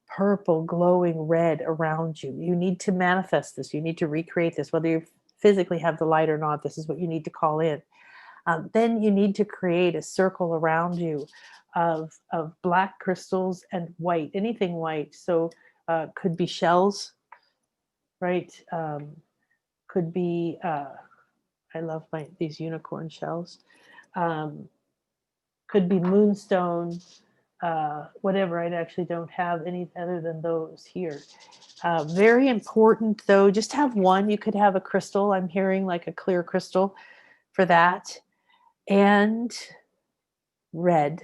purple glowing red around you. You need to manifest this. You need to recreate this, whether you physically have the light or not. This is what you need to call in. Then you need to create a circle around you of black crystals and white, anything white. So could be shells, right? Could be I love these unicorn shells. Could be moonstone, whatever. I actually don't have any other than those here. Very important though, just have one. You could have a crystal. I'm hearing like a clear crystal for that. And red.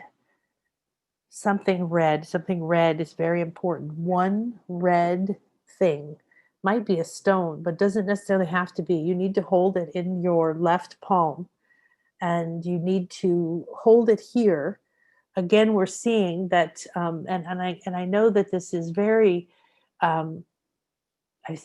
Something red is very important. One red thing. Might be a stone, but doesn't necessarily have to be. You need to hold it in your left palm, and you need to hold it here. Again, we're seeing that, and I know that this is very, in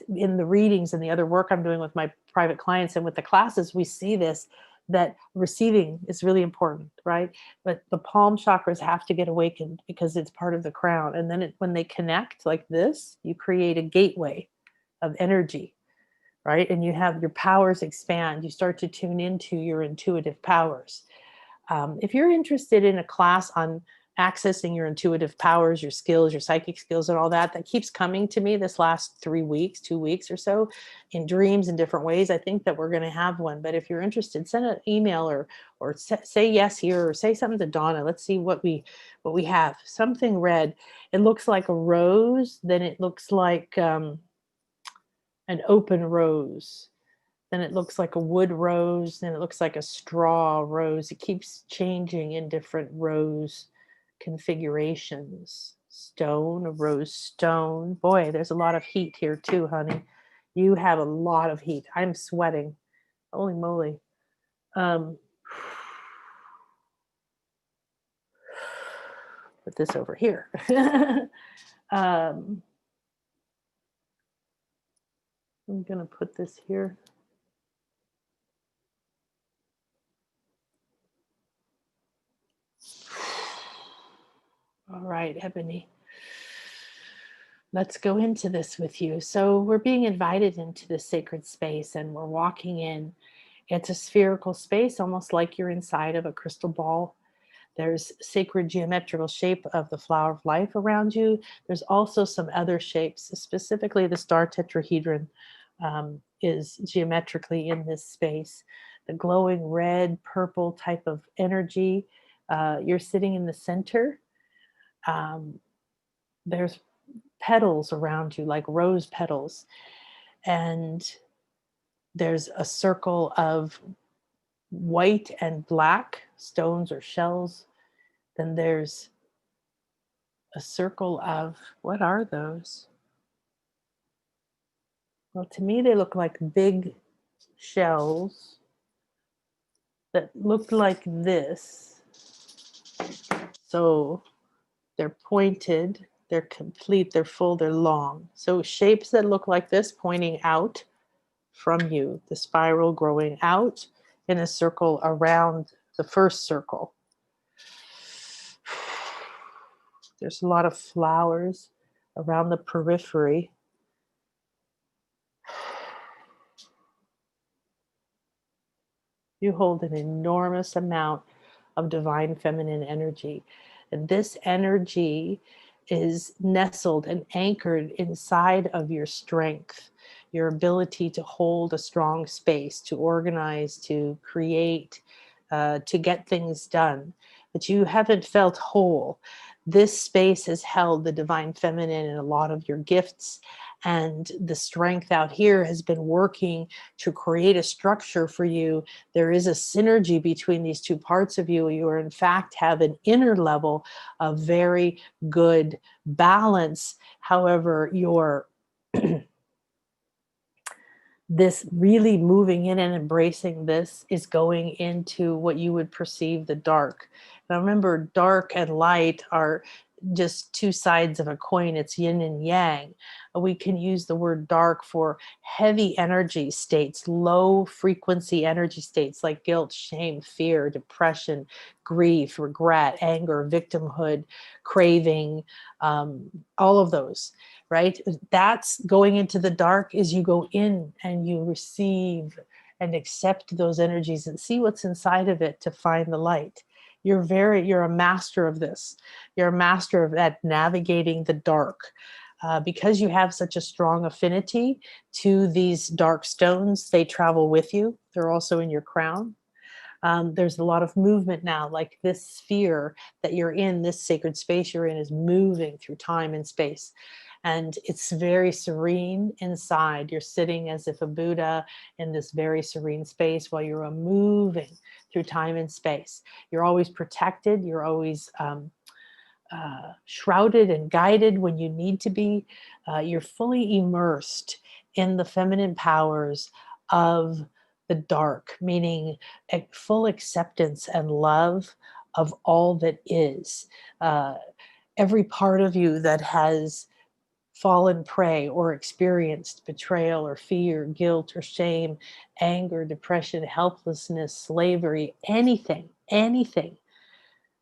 the readings and the other work I'm doing with my private clients and with the classes, we see this, that receiving is really important, right? But the palm chakras have to get awakened because it's part of the crown. And then when they connect like this, you create a gateway of energy, right? And you have your powers expand. You start to tune into your intuitive powers. If you're interested in a class on accessing your intuitive powers, your skills, your psychic skills and all that, that keeps coming to me this last 3 weeks, 2 weeks or so in dreams in different ways. I think that we're going to have one, but if you're interested, send an email or say yes here, or say something to Donna. Let's see what we have. Something red. It looks like a rose. Then it looks like an open rose. Then it looks like a wood rose. Then it looks like a straw rose. It keeps changing in different rose configurations. Stone, a rose stone. Boy, there's a lot of heat here too, honey. You have a lot of heat. I'm sweating. Holy moly. Put this over here. I'm going to put this here. All right, Ebony. Let's go into this with you. So we're being invited into this sacred space and we're walking in. It's a spherical space, almost like you're inside of a crystal ball. There's sacred geometrical shape of the flower of life around you. There's also some other shapes, specifically the star tetrahedron is geometrically in this space. The glowing red, purple type of energy. You're sitting in the center. There's petals around you, like rose petals. And there's a circle of white and black stones or shells. Then there's a circle of, what are those? Well, to me, they look like big shells that look like this. So they're pointed, they're complete, they're full, they're long. So shapes that look like this pointing out from you, the spiral growing out in a circle around the first circle. There's a lot of flowers around the periphery. You hold an enormous amount of divine feminine energy. And this energy is nestled and anchored inside of your strength, your ability to hold a strong space, to organize, to create, to get things done. But you haven't felt whole. This space has held the divine feminine and a lot of your gifts. And the strength out here has been working to create a structure for you. There is a synergy between these two parts of you. You are, in fact, have an inner level of very good balance. However, your this really moving in and embracing this is going into what you would perceive the dark. Now remember, dark and light are just two sides of a coin. It's yin and yang. We can use the word dark for heavy energy states, low frequency energy states like guilt, shame, fear, depression, grief, regret, anger, victimhood, craving, all of those, right? That's going into the dark. Is you go in and you receive and accept those energies and see what's inside of it to find the light. You're a master of this. You're a master of that, navigating the dark. Because you have such a strong affinity to these dark stones, they travel with you. They're also in your crown. There's a lot of movement now, like this sphere that you're in, this sacred space you're in is moving through time and space. And it's very serene inside. You're sitting as if a Buddha in this very serene space while you're moving through time and space. You're always protected. You're always shrouded and guided when you need to be. You're fully immersed in the feminine powers of the dark, meaning a full acceptance and love of all that is. Every part of you that has fallen prey or experienced betrayal or fear, guilt or shame, anger, depression, helplessness, slavery, anything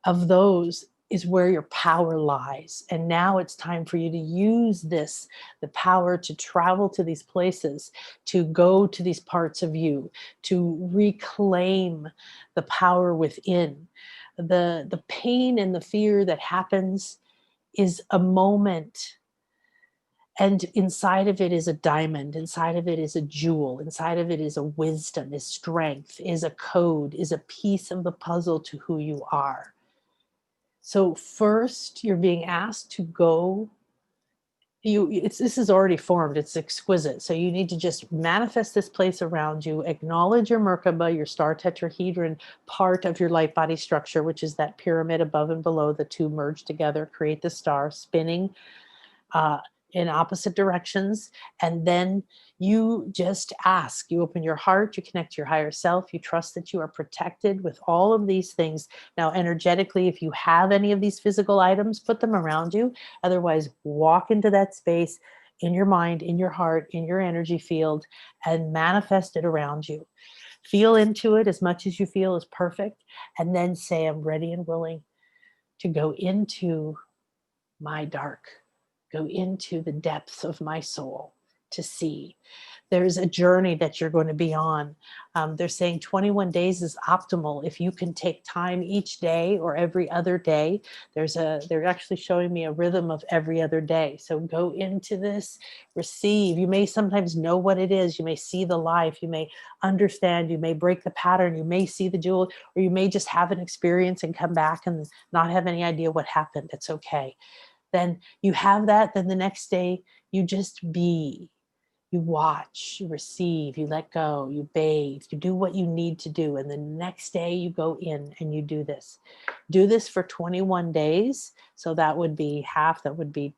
of those is where your power lies. And now it's time for you to use this, the power to travel to these places, to go to these parts of you, to reclaim the power within. The pain and the fear that happens is a moment, and inside of it is a diamond, inside of it is a jewel, inside of it is a wisdom, is strength, is a code, is a piece of the puzzle to who you are. So first you're being asked to go, this is already formed, it's exquisite. So you need to just manifest this place around you, acknowledge your Merkaba, your star tetrahedron part of your light body structure, which is that pyramid above and below, the two merge together, create the star spinning in opposite directions. And then you just ask, you open your heart, you connect to your higher self, you trust that you are protected with all of these things. Now, energetically, if you have any of these physical items, put them around you. Otherwise, walk into that space in your mind, in your heart, in your energy field, and manifest it around you. Feel into it as much as you feel is perfect. And then say, I'm ready and willing to go into my dark, go into the depths of my soul to see. There's a journey that you're going to be on. They're saying 21 days is optimal if you can take time each day or every other day. They're actually showing me a rhythm of every other day. So go into this, receive. You may sometimes know what it is. You may see the life. You may understand. You may break the pattern. You may see the jewel, or you may just have an experience and come back and not have any idea what happened. It's okay. Then you have that. Then the next day, you just be. You watch, you receive, you let go, you bathe, you do what you need to do. And the next day, you go in and you do this. Do this for 21 days. So that would be half, that would be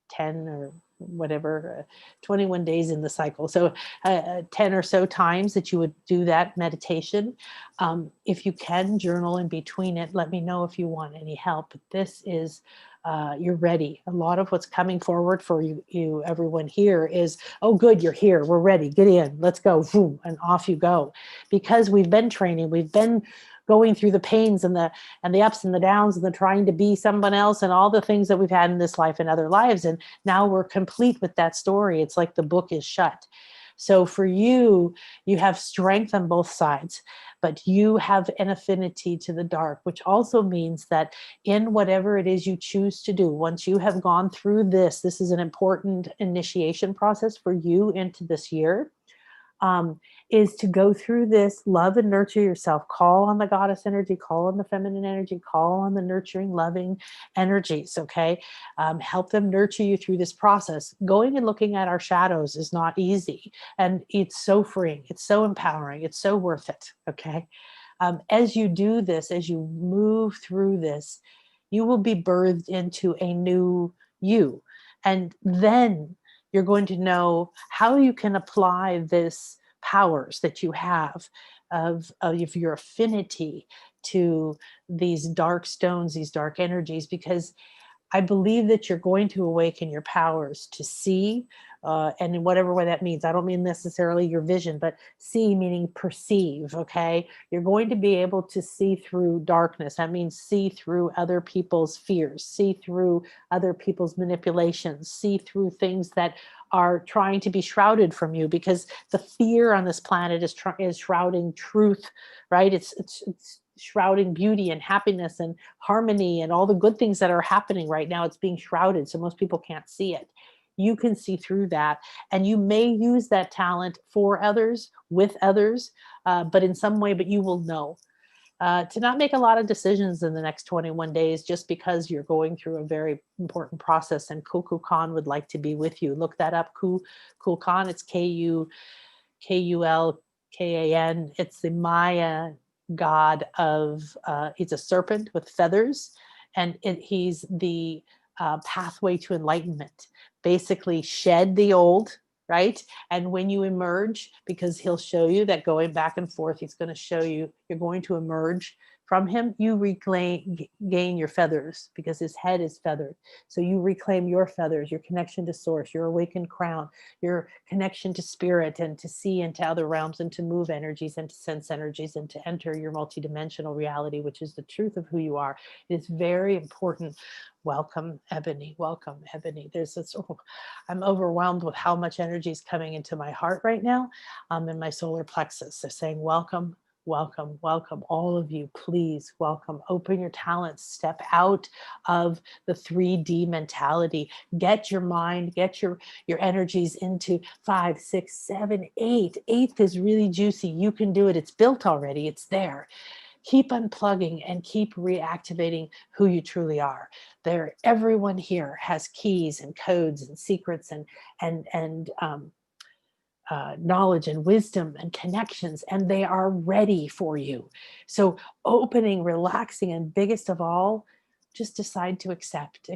10 or whatever, 21 days in the cycle. So 10 or so times that you would do that meditation. If you can journal in between it, let me know if you want any help. But this is, you're ready. A lot of what's coming forward for you, everyone here is, oh, good, you're here. We're ready. Get in. Let's go. Boom, and off you go. Because we've been training. We've been going through the pains and the ups and the downs and the trying to be someone else and all the things that we've had in this life and other lives. And now we're complete with that story. It's like the book is shut. So for you, you have strength on both sides, but you have an affinity to the dark, which also means that in whatever it is you choose to do, once you have gone through this is an important initiation process for you into this year. Is to go through this, love and nurture yourself, call on the goddess energy, call on the feminine energy, call on the nurturing, loving energies, okay? Help them nurture you through this process. Going and looking at our shadows is not easy, and it's so freeing, it's so empowering, it's so worth it, okay? As you do this, as you move through this, you will be birthed into a new you. And then you're going to know how you can apply this powers that you have of your affinity to these dark stones, these dark energies, because I believe that you're going to awaken your powers to see, and in whatever way that means. I don't mean necessarily your vision, but see meaning perceive, okay? You're going to be able to see through darkness. That means see through other people's fears, see through other people's manipulations, see through things that are trying to be shrouded from you, because the fear on this planet is shrouding truth, right? It's shrouding beauty and happiness and harmony and all the good things that are happening right now. It's being shrouded, so most people can't see it. You can see through that, and you may use that talent for others, with others, but in some way, but you will know. To not make a lot of decisions in the next 21 days just because you're going through a very important process, and Kukulkan Khan would like to be with you. Look that up, Kukulkan Khan. It's Kulkan. It's the Maya god of, he's a serpent with feathers, and he's the pathway to enlightenment. Basically shed the old, right? And when you emerge, because he'll show you that going back and forth, he's going to show you, you're going to emerge from him, you gain your feathers, because his head is feathered. So you reclaim your feathers, your connection to source, your awakened crown, your connection to spirit, and to see into other realms, and to move energies, and to sense energies, and to enter your multidimensional reality, which is the truth of who you are. It is very important. Welcome, Ebony. Welcome, Ebony. I'm overwhelmed with how much energy is coming into my heart right now, in my solar plexus. They're saying, welcome, welcome, welcome. All of you, please welcome. Open your talents, step out of the 3D mentality. Get your mind, get your energies into 5, 6, 7, 8. Eighth is really juicy. You can do it. It's built already. It's there. Keep unplugging and keep reactivating who you truly are. Everyone here has keys and codes and secrets and knowledge and wisdom and connections, and they are ready for you. So opening, relaxing, and biggest of all, just decide to accept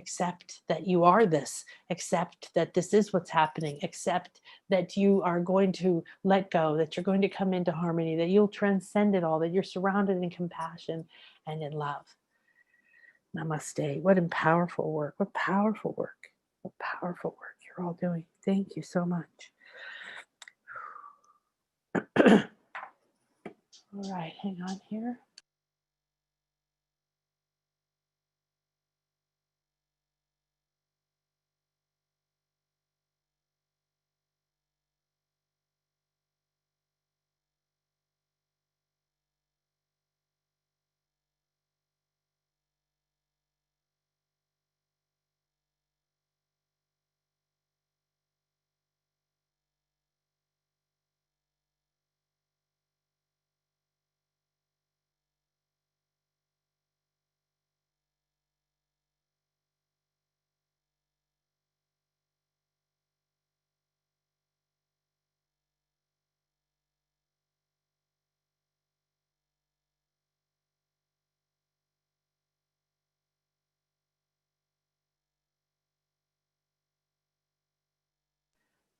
that you are this, accept that this is what's happening, accept that you are going to let go, that you're going to come into harmony, that you'll transcend it all, that you're surrounded in compassion and in love. Namaste. What powerful work. What powerful work. What powerful work you're all doing. Thank you so much. All right, hang on here.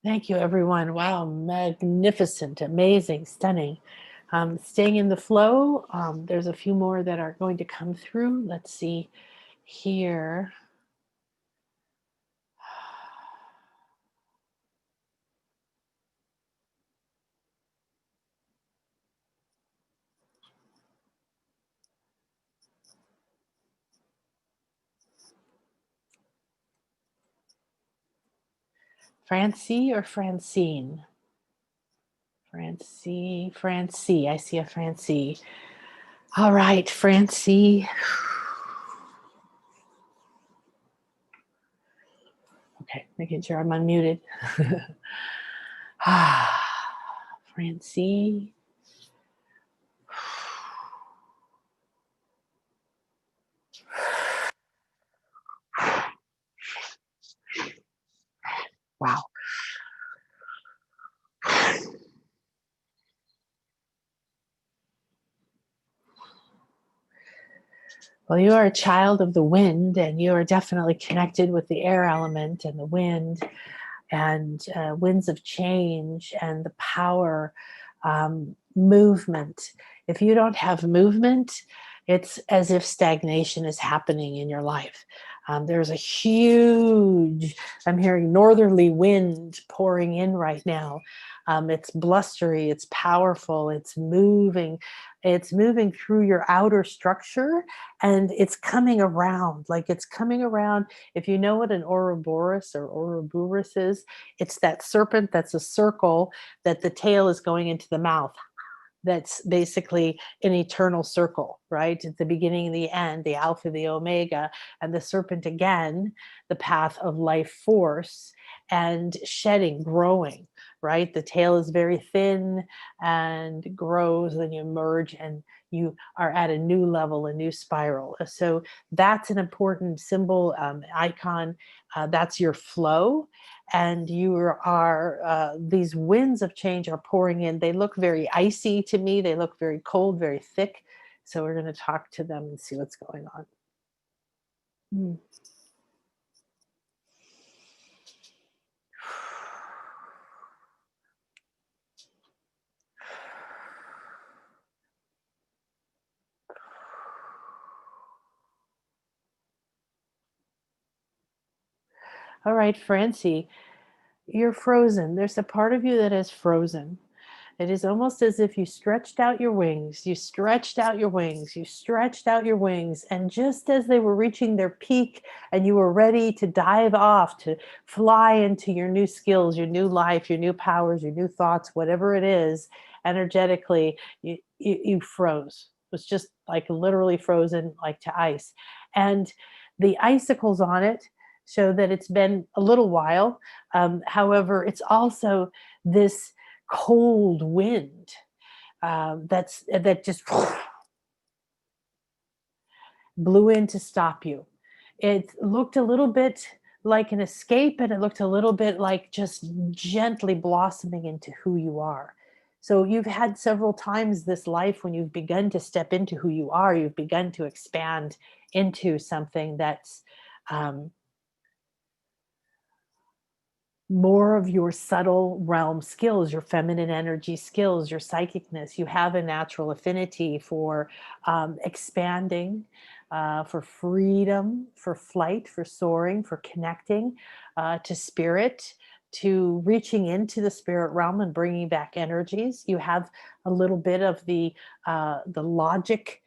Thank you, everyone. Wow, magnificent, amazing, stunning. Staying in the flow. There's a few more that are going to come through. Let's see here. Francie or Francine? Francie. I see a Francie. All right, Francie. Okay, making sure I'm unmuted. Francie. Wow. Well, you are a child of the wind, and you are definitely connected with the air element and the wind and winds of change and the power, movement. If you don't have movement, it's as if stagnation is happening in your life. There's a huge, I'm hearing northerly wind pouring in right now. It's blustery, it's powerful, it's moving through your outer structure, and it's coming around. Like it's coming around. If you know what an Ouroboros or Ouroboros is, it's that serpent that's a circle that the tail is going into the mouth. That's basically an eternal circle, right? At the beginning and the end, the alpha, the omega, and the serpent again, the path of life force and shedding, growing, right? The tail is very thin and grows, then you merge and you are at a new level, a new spiral. So that's an important symbol, icon. That's your flow. And you are, these winds of change are pouring in. They look very icy to me. They look very cold, very thick. So we're going to talk to them and see what's going on. Mm. All right, Francie, you're frozen. There's a part of you that is frozen. It is almost as if you stretched out your wings, you stretched out your wings, you stretched out your wings. And just as they were reaching their peak and you were ready to dive off, to fly into your new skills, your new life, your new powers, your new thoughts, whatever it is, energetically, you froze. It was just like literally frozen, like to ice. And the icicles on it show that it's been a little while. However, it's also this cold wind that just blew in to stop you. It looked a little bit like an escape, and it looked a little bit like just gently blossoming into who you are. So you've had several times this life when you've begun to step into who you are, you've begun to expand into something that's um, more of your subtle realm skills, your feminine energy skills, your psychicness. You have a natural affinity for expanding, for freedom, for flight, for soaring, for connecting to spirit, to reaching into the spirit realm and bringing back energies. You have a little bit of the logic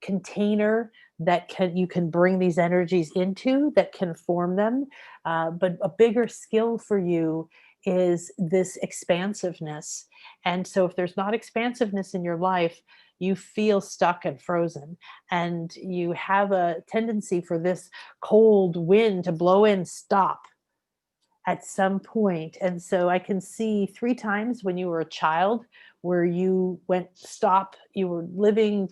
container that you can bring these energies into, that can form them, but a bigger skill for you is this expansiveness. And so, if there's not expansiveness in your life, you feel stuck and frozen. And you have a tendency for this cold wind to blow in, stop at some point. And so, I can see 3 times when you were a child where you went stop, you were living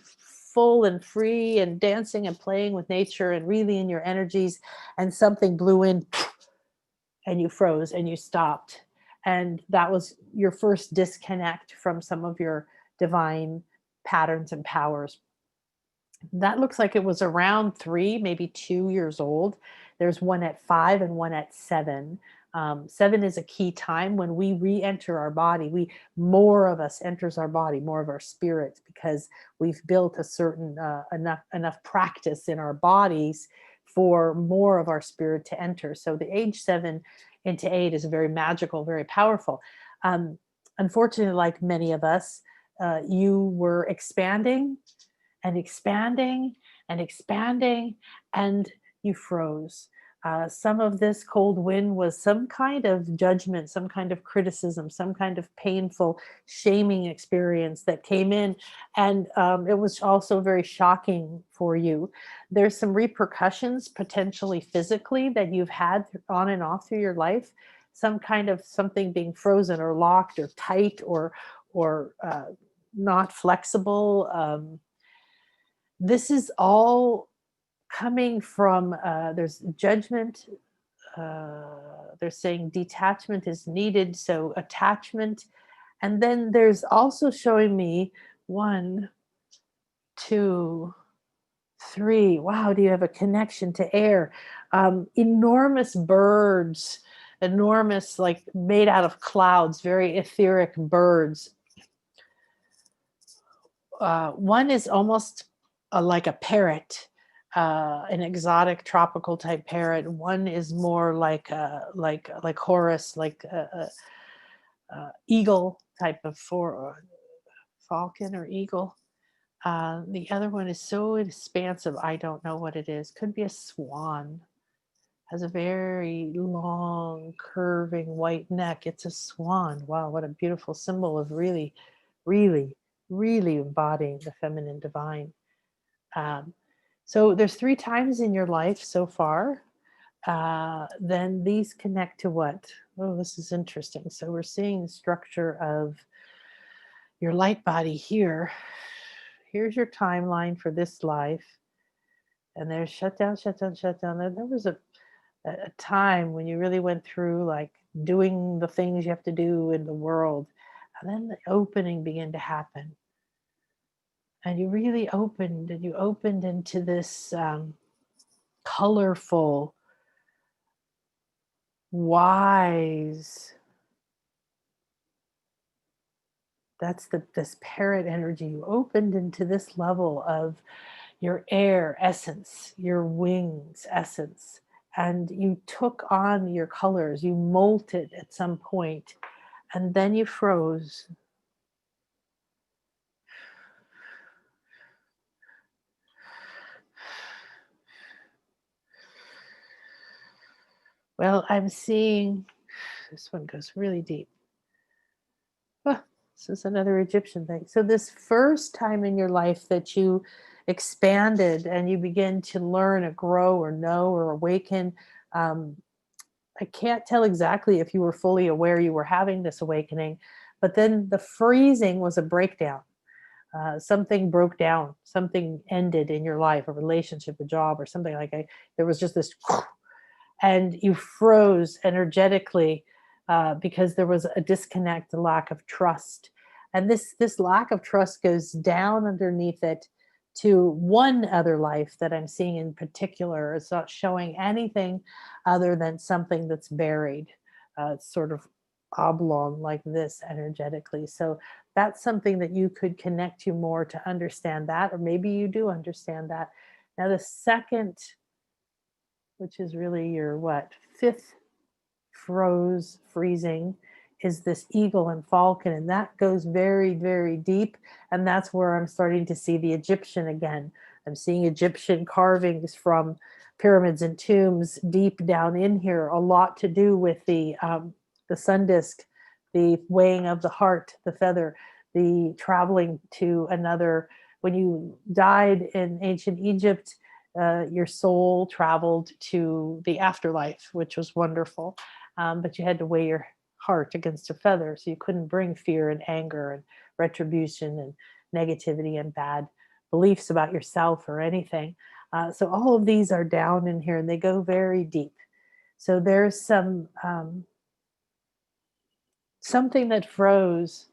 full and free and dancing and playing with nature and really in your energies, and something blew in and you froze and you stopped. And that was your first disconnect from some of your divine patterns and powers. That looks like it was around 3, maybe 2 years old. There's one at 5 and one at 7. 7 is a key time when we re-enter our body. More of us enters our body, more of our spirit, because we've built a certain enough practice in our bodies for more of our spirit to enter. So the age 7 into 8 is very magical, very powerful. Unfortunately, like many of us, you were expanding and expanding and expanding, and you froze. Some of this cold wind was some kind of judgment, some kind of criticism, some kind of painful, shaming experience that came in. And it was also very shocking for you. There's some repercussions, potentially physically, that you've had on and off through your life. Some kind of something being frozen or locked or tight or not flexible. This is all coming from there's judgment. They're saying detachment is needed, so attachment. And then there's also showing me 1, 2, 3. Wow, do you have a connection to air? Enormous birds, enormous, like made out of clouds, very etheric birds. One is almost like a parrot, an exotic tropical type parrot. One is more like like Horus, like eagle type of falcon or eagle. The other one is so expansive. I don't know what it is. Could be a swan. Has a very long, curving white neck. It's a swan. Wow, what a beautiful symbol of really, really, really embodying the feminine divine. Um, so there's 3 times in your life so far. Then these connect to what? Oh, this is interesting. So we're seeing the structure of your light body here. Here's your timeline for this life. And there's shut down, shut down, shut down. There was a time when you really went through like doing the things you have to do in the world. And then the opening began to happen. And you really opened, and you opened into this colorful, wise, that's this parrot energy. You opened into this level of your air essence, your wings essence, and you took on your colors. You molted at some point, and then you froze. Well, I'm seeing this one goes really deep. This is another Egyptian thing. So this first time in your life that you expanded and you begin to learn or grow or know or awaken, um, I can't tell exactly if you were fully aware you were having this awakening, but then the freezing was a breakdown. Something broke down, something ended in your life, a relationship, a job, or something like that. There was just this, and you froze energetically because there was a disconnect, a lack of trust. And this lack of trust goes down underneath it to one other life that I'm seeing in particular. It's not showing anything other than something that's buried. It's sort of oblong like this energetically. So that's something that you could connect to more to understand that, or maybe you do understand that. Now, the second, which is really your what, fifth freezing, is this eagle and falcon, and that goes very, very deep. And that's where I'm starting to see the Egyptian again. I'm seeing Egyptian carvings from pyramids and tombs deep down in here, a lot to do with the sun disk, the weighing of the heart, the feather, the traveling to another. When you died in ancient Egypt, your soul traveled to the afterlife, which was wonderful. But you had to weigh your heart against a feather. So you couldn't bring fear and anger and retribution and negativity and bad beliefs about yourself or anything. So all of these are down in here and they go very deep. So there's something that froze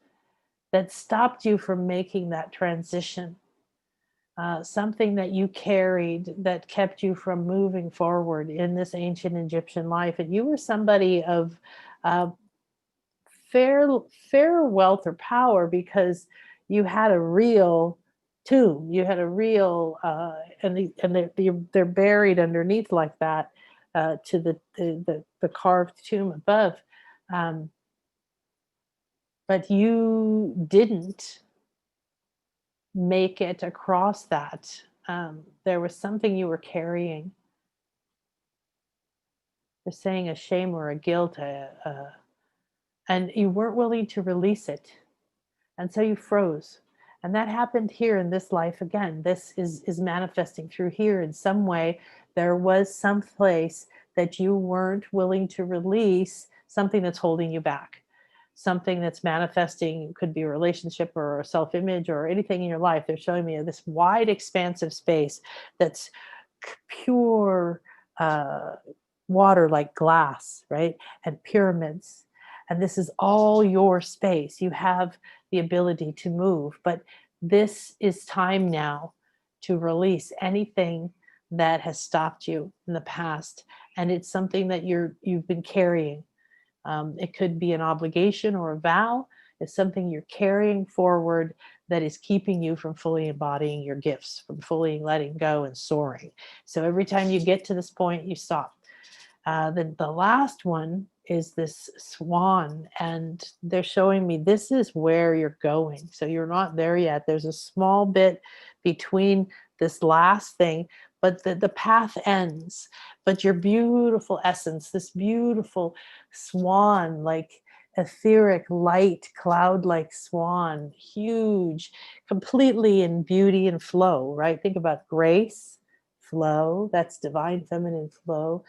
that stopped you from making that transition. Something that you carried that kept you from moving forward in this ancient Egyptian life. And you were somebody of uh, fair wealth or power because you had a real tomb. You had a real, they're buried underneath like that to the carved tomb above. Um, but you didn't make it across that. There was something you were carrying. They're saying a shame or a guilt, and you weren't willing to release it. And so you froze. And that happened here in this life again. This is manifesting through here in some way. There was some place that you weren't willing to release something that's holding you back. Something that's manifesting, could be a relationship or a self-image or anything in your life. They're showing me this wide, expansive space that's pure water, like glass, right? And pyramids. And this is all your space. You have the ability to move, but this is time now to release anything that has stopped you in the past. And it's something that you've been carrying. It could be an obligation or a vow. It's something you're carrying forward that is keeping you from fully embodying your gifts, from fully letting go and soaring. So every time you get to this point, you stop. The last one is this swan, and they're showing me this is where you're going. So you're not there yet. There's a small bit between this last thing, but the path ends. But your beautiful essence, this beautiful swan, like etheric, light, cloud-like swan, huge, completely in beauty and flow, right? Think about grace, flow, that's divine feminine flow,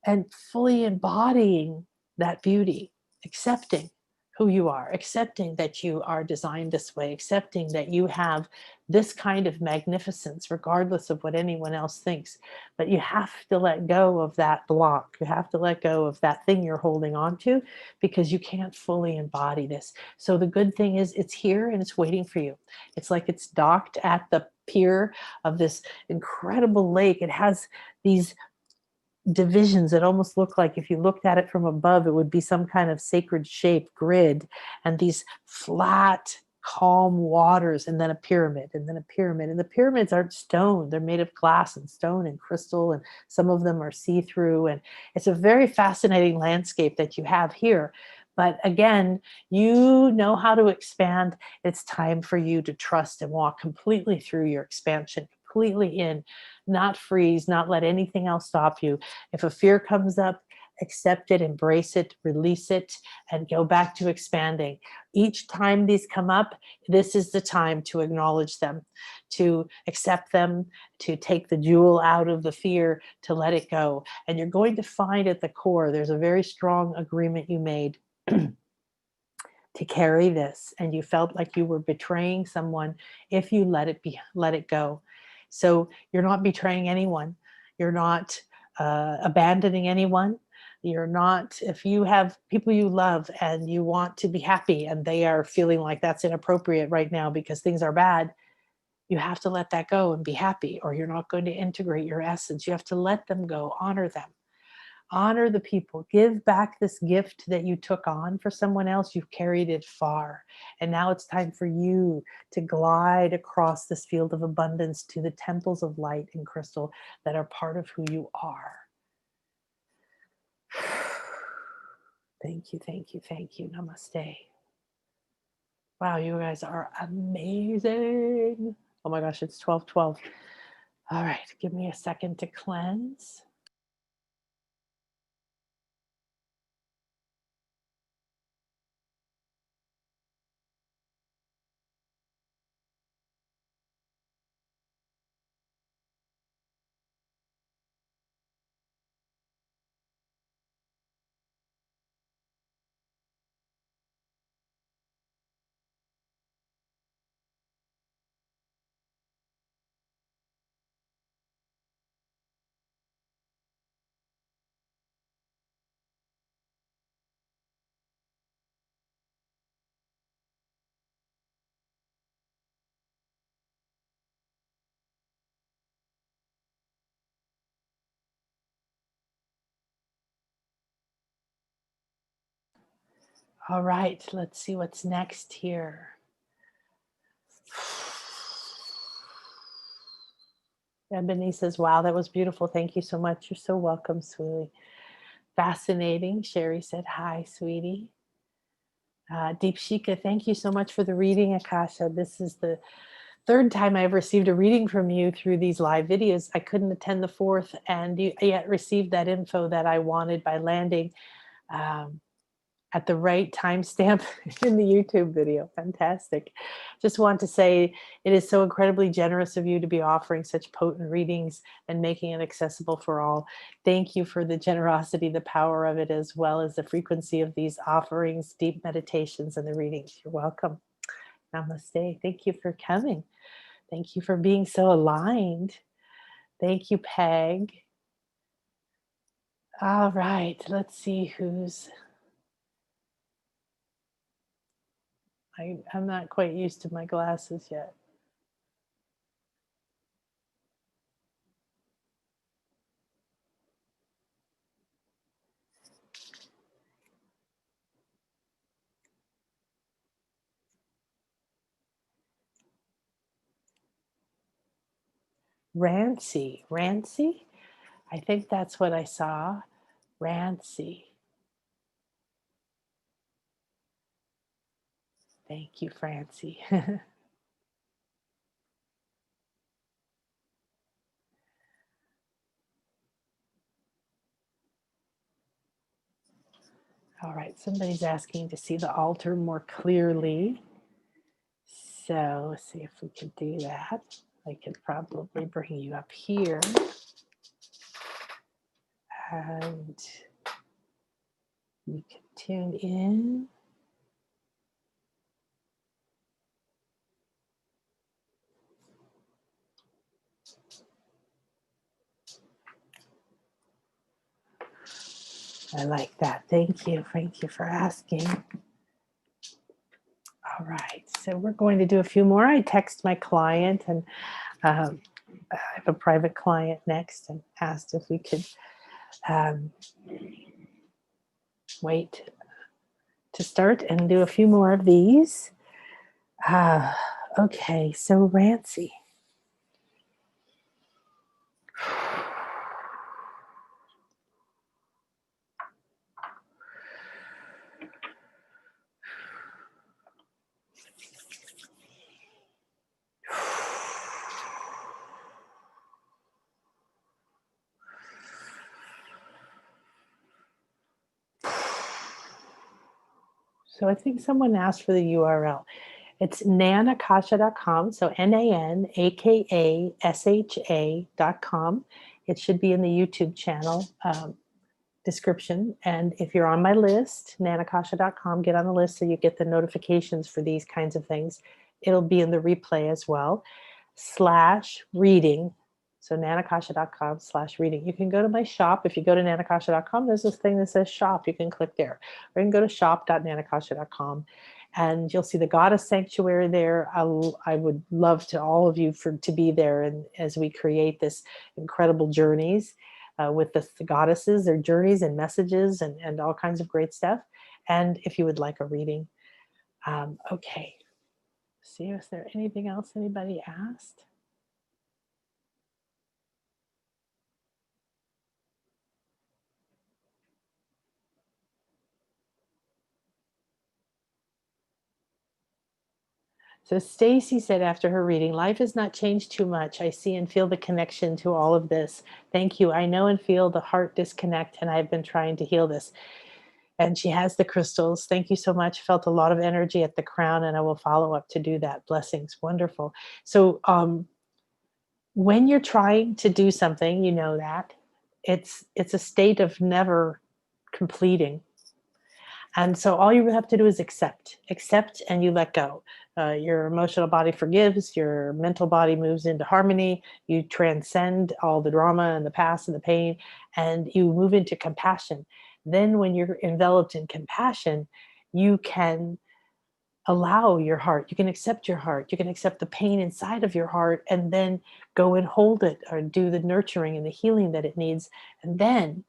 and fully embodying that beauty, accepting who you are, accepting that you are designed this way, accepting that you have this kind of magnificence, regardless of what anyone else thinks. But you have to let go of that block. You have to let go of that thing you're holding on to because you can't fully embody this. So the good thing is it's here and it's waiting for you. It's like it's docked at the pier of this incredible lake. It has these divisions that almost look like, if you looked at it from above, it would be some kind of sacred shape grid, and these flat calm waters, and then a pyramid, and then a pyramid. And the pyramids aren't stone, they're made of glass and stone and crystal, and some of them are see-through. And it's a very fascinating landscape that you have here. But again, you know how to expand. It's time for you to trust and walk completely through your expansion, completely in, not freeze, not let anything else stop you. If a fear comes up, accept it, embrace it, release it, and go back to expanding. Each time these come up, this is the time to acknowledge them, to accept them, to take the jewel out of the fear, to let it go. And you're going to find at the core, there's a very strong agreement you made to carry this, and you felt like you were betraying someone if you let it go. So you're not betraying anyone. You're not abandoning anyone. You're not, if you have people you love and you want to be happy and they are feeling like that's inappropriate right now because things are bad, you have to let that go and be happy, or you're not going to integrate your essence. You have to let them go, honor them. Honor the people. Give back this gift that you took on for someone else. You've carried it far. And now it's time for you to glide across this field of abundance to the temples of light and crystal that are part of who you are. Thank you, thank you, thank you. Namaste. Wow, you guys are amazing. Oh my gosh, it's 12:12. All right, give me a second to cleanse. All right, let's see what's next here. Ebony says, wow, that was beautiful. Thank you so much. You're so welcome, sweetie. Fascinating. Sherry said, hi, sweetie. Deep Shika, thank you so much for the reading, Akasha. This is the third time I've received a reading from you through these live videos. I couldn't attend the fourth, and you yet received that info that I wanted by landing at the right timestamp in the YouTube video. Fantastic. Just want to say it is so incredibly generous of you to be offering such potent readings and making it accessible for all. Thank you for the generosity, the power of it, as well as the frequency of these offerings, deep meditations, and the readings. You're welcome. Namaste. Thank you for coming. Thank you for being so aligned. Thank you, Peg. All right, let's see who's... I'm not quite used to my glasses yet. Rancy. Rancy? I think that's what I saw. Rancy. Thank you, Francie. All right, somebody's asking to see the altar more clearly. So let's see if we can do that. I could probably bring you up here. And you can tune in. I like that. Thank you. Thank you for asking. All right, so we're going to do a few more. I text my client, and I have a private client next, and asked if we could wait to start and do a few more of these. Okay, so Rancy. So I think someone asked for the URL. It's nanakasha.com. So nanakasha.com. It should be in the YouTube channel description. And if you're on my list, nanakasha.com, get on the list so you get the notifications for these kinds of things. It'll be in the replay as well. /reading. So nanakasha.com/reading. You can go to my shop. If you go to nanakasha.com, there's this thing that says shop. You can click there. Or you can go to shop.nanakasha.com and you'll see the goddess sanctuary there. I would love to all of you to be there, and as we create this incredible journeys with the goddesses, their journeys and messages and all kinds of great stuff. And if you would like a reading. Okay. See, is there anything else anybody asked? So Stacy said after her reading, life has not changed too much. I see and feel the connection to all of this. Thank you. I know and feel the heart disconnect, and I've been trying to heal this. And she has the crystals. Thank you so much. Felt a lot of energy at the crown, and I will follow up to do that. Blessings. Wonderful. So when you're trying to do something, you know that it's a state of never completing. And so all you have to do is accept, and you let go. Your emotional body forgives, your mental body moves into harmony, you transcend all the drama and the past and the pain, and you move into compassion. Then when you're enveloped in compassion, you can allow your heart, you can accept your heart, you can accept the pain inside of your heart, and then go and hold it or do the nurturing and the healing that it needs. And then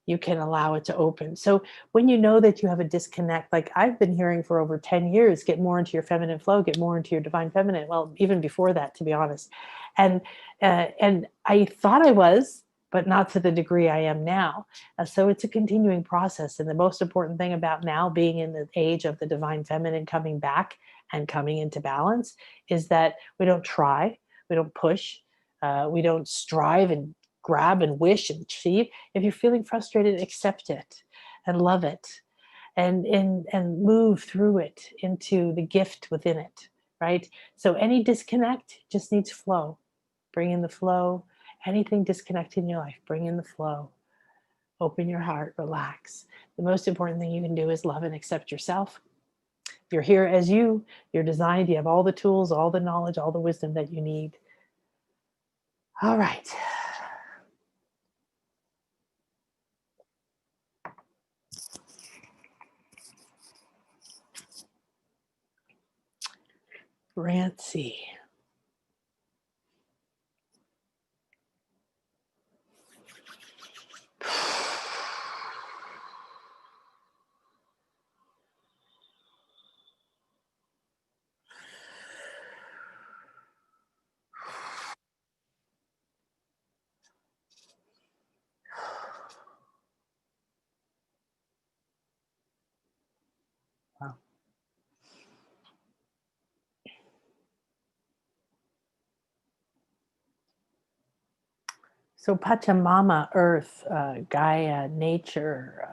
you can allow it to open. So when you know that you have a disconnect, like I've been hearing for over 10 years, get more into your feminine flow, get more into your divine feminine. Well, even before that, to be honest. And I thought I was, but not to the degree I am now. So it's a continuing process. And the most important thing about now being in the age of the divine feminine coming back and coming into balance is that we don't try, we don't push, we don't strive and grab and wish and achieve. If you're feeling frustrated, accept it and love it and move through it into the gift within it, right? So any disconnect just needs flow. Bring in the flow. Anything disconnected in your life, bring in the flow. Open your heart, relax. The most important thing you can do is love and accept yourself. You're here as you're designed, you have all the tools, all the knowledge, all the wisdom that you need. All right. Rancy. Wow. So Pachamama, earth, Gaia, nature,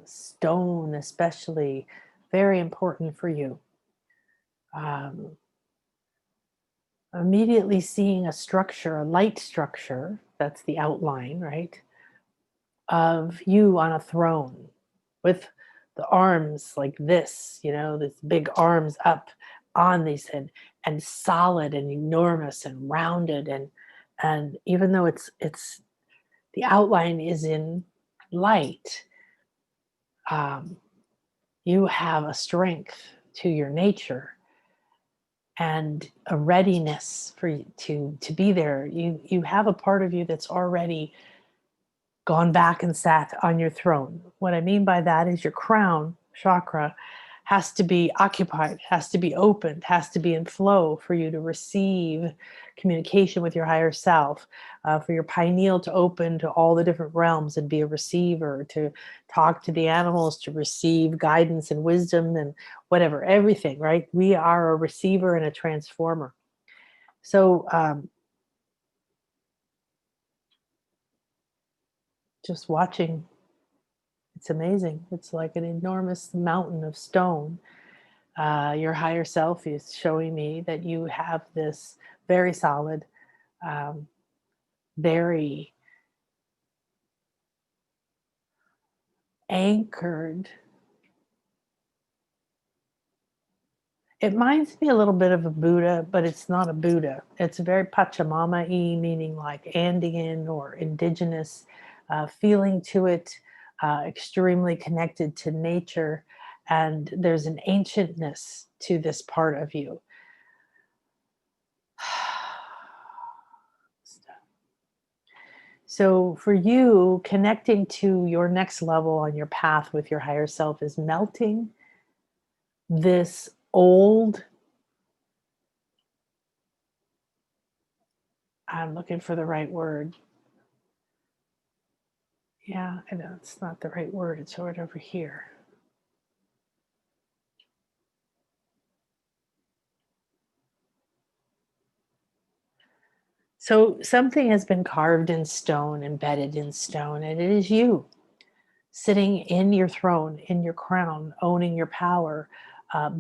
stone especially, very important for you. Immediately seeing a structure, a light structure, that's the outline, right, of you on a throne with the arms like this, this big arms up on these and solid and enormous and rounded and even though it's the outline is in light, you have a strength to your nature and a readiness for you to be there. You have a part of you that's already gone back and sat on your throne. What I mean by that is your crown chakra has to be occupied, has to be opened, has to be in flow for you to receive communication with your higher self, for your pineal to open to all the different realms and be a receiver, to talk to the animals, to receive guidance and wisdom and whatever, everything, right? We are a receiver and a transformer. So just watching It's amazing. It's like an enormous mountain of stone. Your higher self is showing me that you have this very solid, um, very anchored. It reminds me a little bit of a Buddha, but it's not a Buddha. It's very Pachamama-y, meaning like Andean or indigenous feeling to it, extremely connected to nature. And there's an ancientness to this part of you. So for you, connecting to your next level on your path with your higher self is melting this old, I'm looking for the right word. Yeah, I know it's not the right word. It's right over here. So something has been carved in stone, embedded in stone, and it is you sitting in your throne, in your crown, owning your power,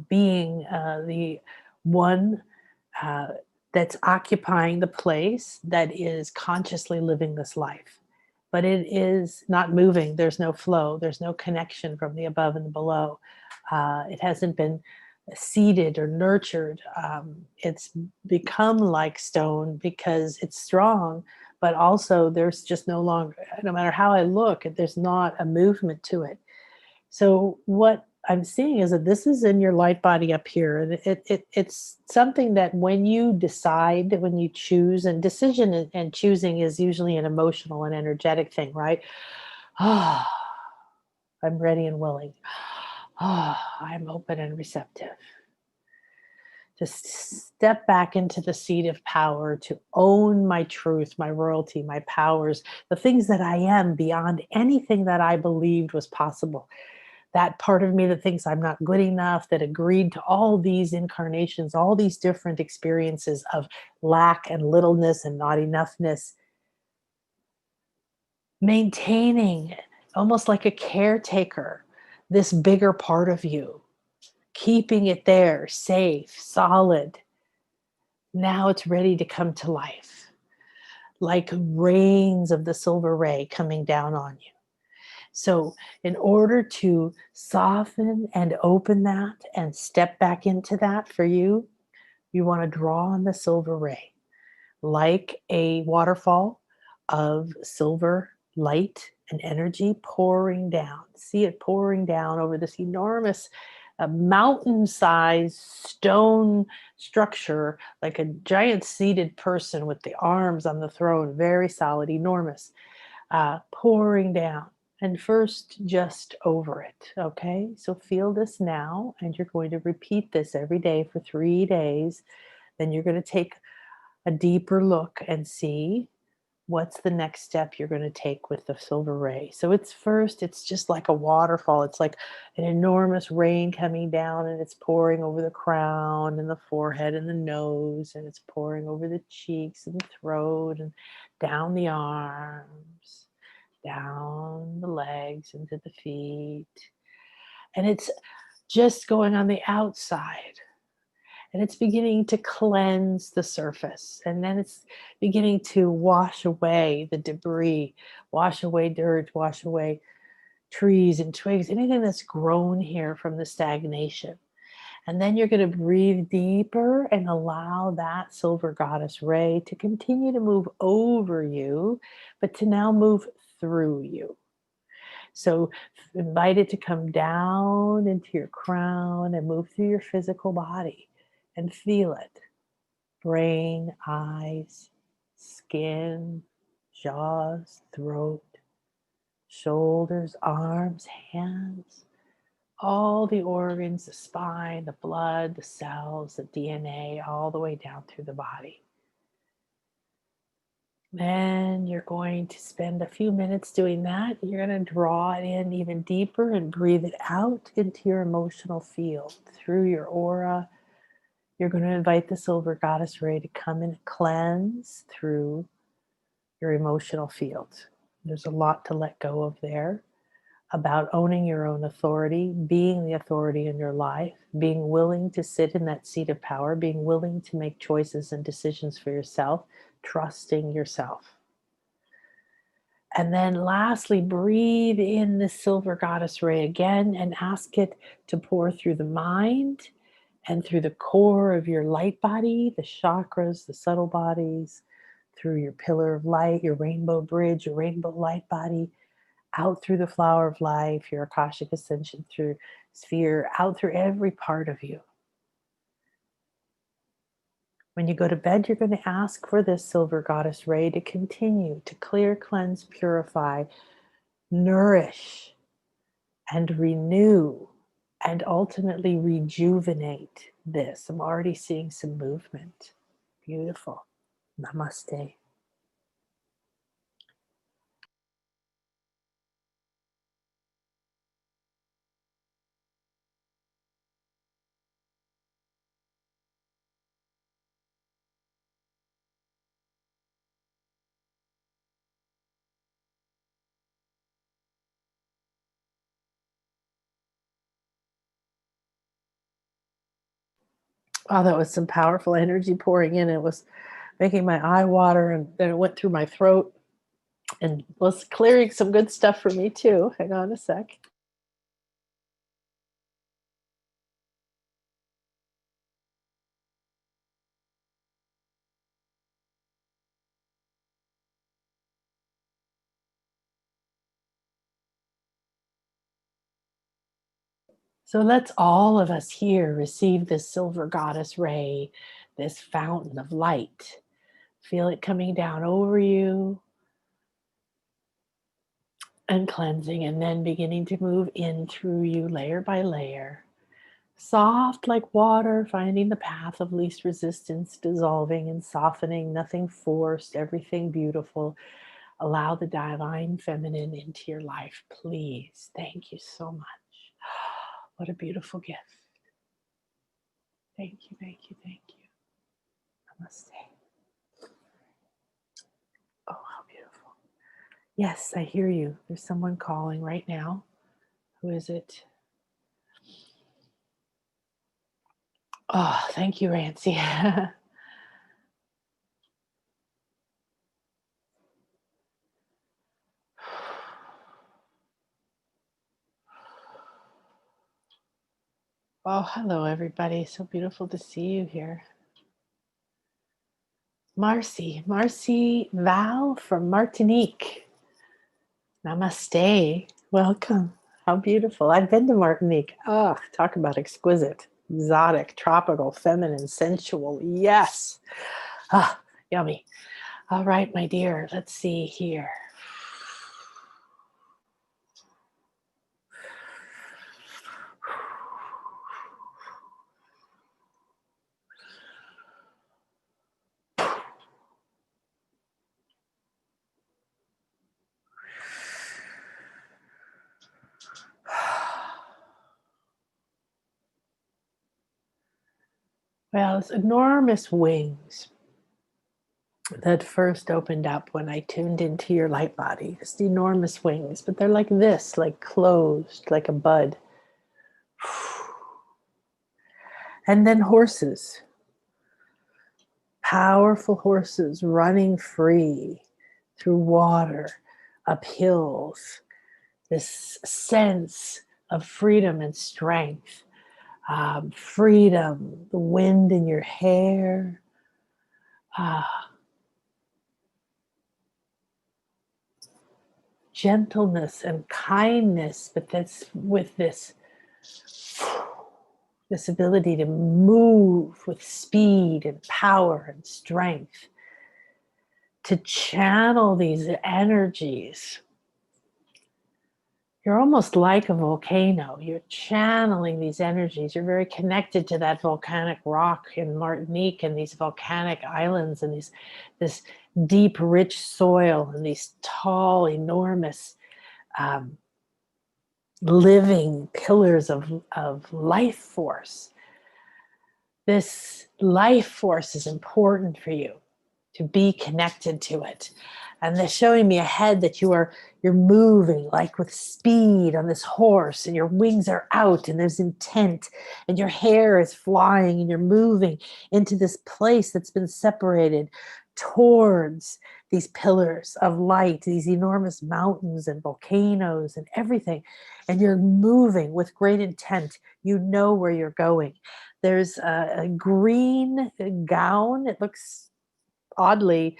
being the one uh, that's occupying the place that is consciously living this life. But it is not moving. There's no flow. There's no connection from the above and the below. It hasn't been seeded or nurtured. It's become like stone because it's strong, but also there's just no longer, no matter how I look, there's not a movement to it. So what I'm seeing is that this is in your light body up here. And it's something that when you decide, when you choose, and decision and choosing is usually an emotional and energetic thing, right? Ah, I'm ready and willing. Ah, I'm open and receptive. Just step back into the seat of power to own my truth, my royalty, my powers, the things that I am beyond anything that I believed was possible. That part of me that thinks I'm not good enough, that agreed to all these incarnations, all these different experiences of lack and littleness and not enoughness, maintaining almost like a caretaker, this bigger part of you, keeping it there, safe, solid. Now it's ready to come to life, like rains of the silver ray coming down on you. So, in order to soften and open that and step back into that for you, you want to draw on the silver ray like a waterfall of silver light and energy pouring down. See it pouring down over this enormous mountain-sized stone structure, like a giant seated person with the arms on the throne, very solid, enormous, pouring down. And first, just over it. Okay, so feel this now, and you're going to repeat this every day for 3 days. Then you're going to take a deeper look and see what's the next step you're going to take with the silver ray. So it's first, it's just like a waterfall. It's like an enormous rain coming down, and it's pouring over the crown and the forehead and the nose, and it's pouring over the cheeks and the throat and down the arms, down the legs into the feet. And it's just going on the outside, and it's beginning to cleanse the surface, and then it's beginning to wash away the debris, wash away dirt, wash away trees and twigs, anything that's grown here from the stagnation. And then you're going to breathe deeper and allow that silver goddess ray to continue to move over you, but to now move through you. So invite it to come down into your crown and move through your physical body and feel it. Brain, eyes, skin, jaws, throat, shoulders, arms, hands, all the organs, the spine, the blood, the cells, the DNA, all the way down through the body. Then you're going to spend a few minutes doing that. You're going to draw it in even deeper and breathe it out into your emotional field through your aura. You're going to invite the silver goddess ray to come and cleanse through your emotional field. There's a lot to let go of there. about owning your own authority, being the authority in your life, being willing to sit in that seat of power, being willing to make choices and decisions for yourself, trusting yourself. And then lastly, breathe in the silver goddess ray again and ask it to pour through the mind and through the core of your light body, the chakras, the subtle bodies, through your pillar of light, your rainbow bridge, your rainbow light body, out through the flower of life, your Akashic ascension through sphere, out through every part of you. When you go to bed, you're going to ask for this silver goddess ray to continue to clear, cleanse, purify, nourish, and renew, and ultimately rejuvenate this. I'm already seeing some movement. Beautiful. Namaste. Oh, that was some powerful energy pouring in. It was making my eye water, and then it went through my throat and was clearing some good stuff for me too. Hang on a sec. So let's all of us here receive this silver goddess ray, this fountain of light. Feel it coming down over you and cleansing, and then beginning to move in through you layer by layer. Soft like water, finding the path of least resistance, dissolving and softening, nothing forced, everything beautiful. Allow the divine feminine into your life, please. Thank you so much. What a beautiful gift. Thank you, thank you, thank you. Namaste. Oh, how beautiful. Yes, I hear you. There's someone calling right now. Who is it? Oh, thank you, Rancy. Oh, hello, everybody. So beautiful to see you here. Marcy Val from Martinique. Namaste. Welcome. How beautiful. I've been to Martinique. Oh, talk about exquisite, exotic, tropical, feminine, sensual. Yes. Ah, yummy. All right, my dear. Let's see here. Well, it's enormous wings that first opened up when I tuned into your light body. Just enormous wings, but they're like this, like closed, like a bud. And then horses, powerful horses running free through water, up hills, this sense of freedom and strength. Freedom, the wind in your hair. Gentleness and kindness, but that's with this ability to move with speed and power and strength, to channel these energies. You're almost like a volcano. You're channeling these energies. You're very connected to that volcanic rock in Martinique and these volcanic islands and this deep, rich soil and these tall, enormous, living pillars of life force. This life force is important for you, to be connected to it. And they're showing me ahead that you're moving like with speed on this horse, and your wings are out and there's intent, and your hair is flying, and you're moving into this place that's been separated towards these pillars of light, these enormous mountains and volcanoes and everything. And you're moving with great intent. You know where you're going. There's a green gown. It looks oddly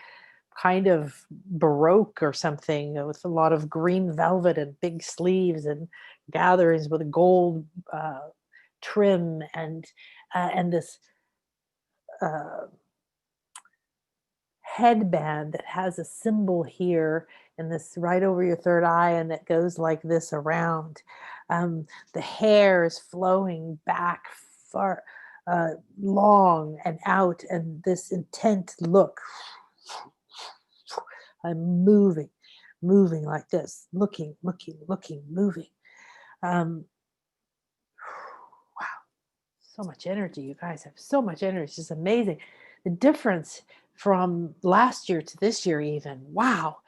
kind of Baroque or something, with a lot of green velvet and big sleeves and gatherings with a gold trim, and this uh, headband that has a symbol here and this right over your third eye, and that goes like this around. The hair is flowing back far, long and out, and this intent look. I'm moving like this, looking, moving. Um, wow, so much energy. You guys have so much energy. It's just amazing. The difference from last year to this year, even. Wow.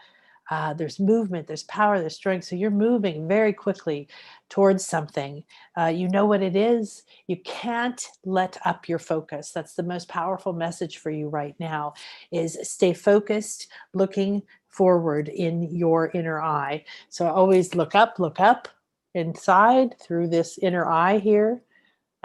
There's movement, there's power, there's strength. So you're moving very quickly towards something. You know what it is. You can't let up your focus. That's the most powerful message for you right now, is stay focused, looking forward in your inner eye. So always look up inside through this inner eye here.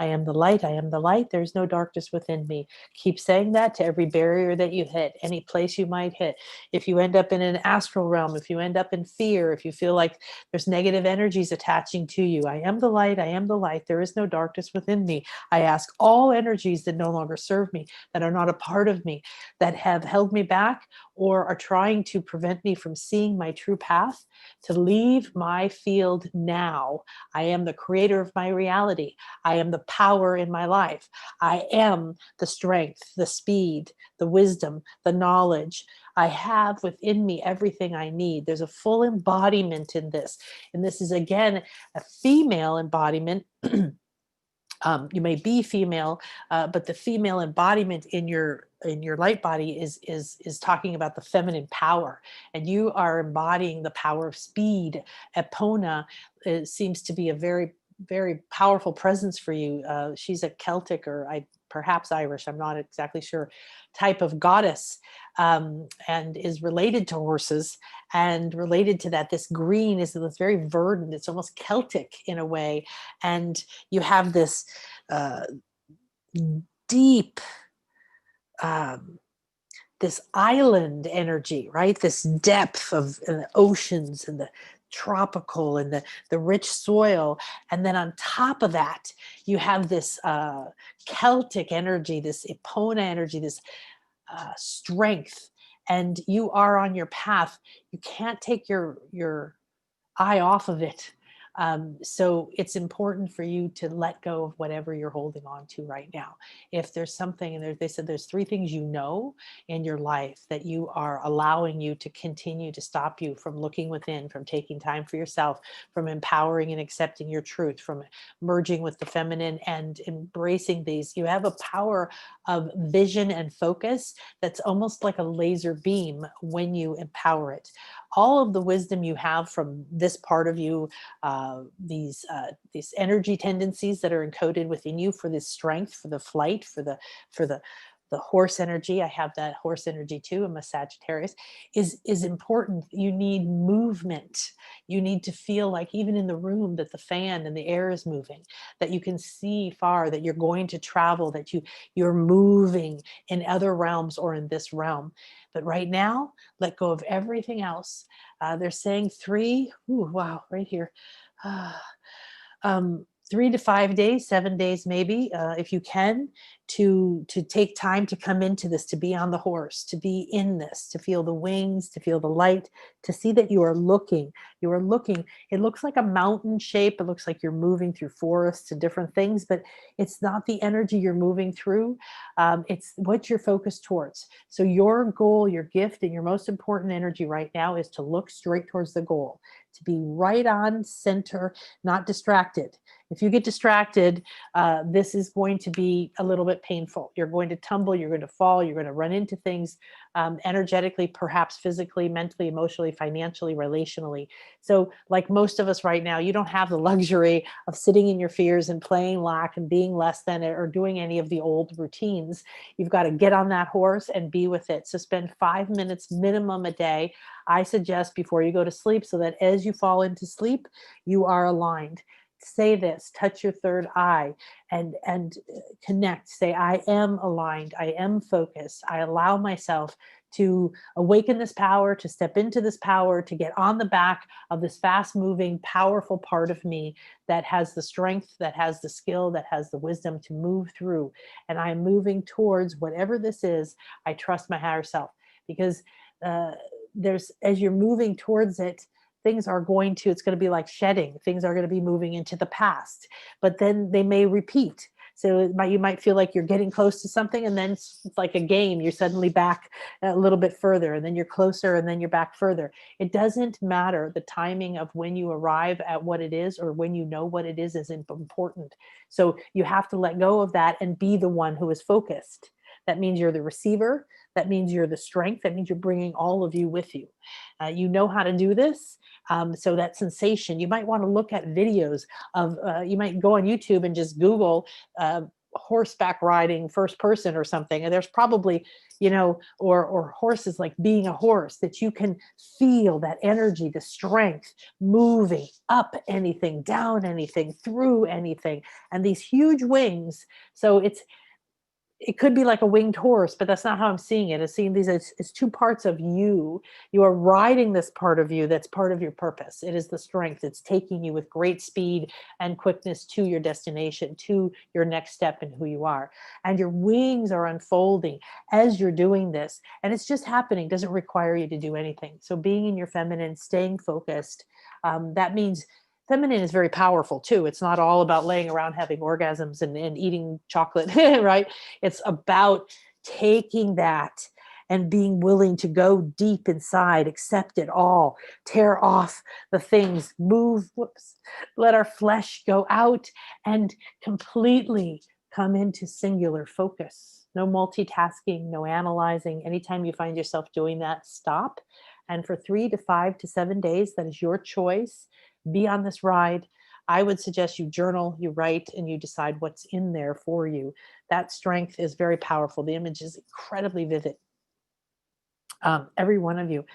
I am the light. I am the light. There's no darkness within me. Keep saying that to every barrier that you hit, any place you might hit. If you end up in an astral realm, if you end up in fear, if you feel like there's negative energies attaching to you, I am the light. I am the light. There is no darkness within me. I ask all energies that no longer serve me, that are not a part of me, that have held me back or are trying to prevent me from seeing my true path, to leave my field now. I am the creator of my reality. I am the power in my life. I am the strength, the speed, the wisdom, the knowledge. I have within me everything I need. There's a full embodiment in this. And this is, again, a female embodiment. You may be female, but the female embodiment in your light body is talking about the feminine power, and you are embodying the power of speed. Epona seems to be a very, very powerful presence for you. She's a Celtic, or perhaps Irish, I'm not exactly sure, type of goddess, and is related to horses. And related to that, this green is this very verdant, it's almost Celtic in a way. And you have this deep, this island energy, right? This depth of the oceans and the tropical and the rich soil. And then on top of that, you have this Celtic energy, this Epona energy, this strength. And you are on your path. You can't take your eye off of it. So it's important for you to let go of whatever you're holding on to right now. If there's something, and they said there's 3 things you know in your life that you are allowing you to continue to stop you from looking within, from taking time for yourself, from empowering and accepting your truth, from merging with the feminine and embracing these. You have a power of vision and focus that's almost like a laser beam when you empower it. All of the wisdom you have from this part of you, these energy tendencies that are encoded within you for this strength, for the flight, for the horse energy. I have that horse energy too. I'm a Sagittarius. Is important. You need movement. You need to feel like, even in the room, that the fan and the air is moving, that you can see far, that you're going to travel, that you're moving in other realms or in this realm. But right now, let go of everything else. They're saying 3, wow, right here. 3 to 5 days, 7 days, maybe, if you can, to take time to come into this, to be on the horse, to be in this, to feel the wings, to feel the light, to see that you are looking. It looks like a mountain shape. It looks like you're moving through forests and different things, but it's not the energy you're moving through. It's what you're focused towards. So your goal, your gift, and your most important energy right now is to look straight towards the goal, to be right on center, not distracted. If you get distracted, this is going to be a little bit it painful. You're going to tumble, you're going to fall, you're going to run into things energetically, perhaps physically, mentally, emotionally, financially, relationally. So like most of us right now, you don't have the luxury of sitting in your fears and playing lack and being less than it or doing any of the old routines. You've got to get on that horse and be with it. So spend 5 minutes minimum a day, I suggest, before you go to sleep, so that as you fall into sleep, you are aligned. Say this, touch your third eye and connect. Say, I am aligned. I am focused. I allow myself to awaken this power, to step into this power, to get on the back of this fast moving, powerful part of me that has the strength, that has the skill, that has the wisdom to move through. And I am moving towards whatever this is. I trust my higher self, because as you're moving towards it, things are going to, it's going to be like shedding. Things are going to be moving into the past, but then they may repeat. So you might feel like you're getting close to something, and then it's like a game. You're suddenly back a little bit further, and then you're closer, and then you're back further. It doesn't matter. The timing of when you arrive at what it is, or when you know what it is important. So you have to let go of that and be the one who is focused. That means you're the receiver. That means you're the strength. That means you're bringing all of you with you. You know how to do this. So that sensation, you might want to look at videos of, you might go on YouTube and just Google horseback riding first person or something. And there's probably, or horses, like being a horse, that you can feel that energy, the strength moving up anything, down anything, through anything, and these huge wings. So it could be like a winged horse, but that's not how I'm seeing it. I'm seeing these as two parts of you. You are riding this part of you that's part of your purpose. It is the strength. It's taking you with great speed and quickness to your destination, to your next step in who you are. And your wings are unfolding as you're doing this. And it's just happening. Doesn't require you to do anything. So being in your feminine, staying focused, that means feminine is very powerful too. It's not all about laying around having orgasms and eating chocolate, right? It's about taking that and being willing to go deep inside, accept it all, tear off the things, let our flesh go out and completely come into singular focus. No multitasking, no analyzing. Anytime you find yourself doing that, stop. And for 3 to 5 to 7 days, that is your choice. Be on this ride. I would suggest you journal, you write, and you decide what's in there for you. That strength is very powerful. The image is incredibly vivid. Every one of you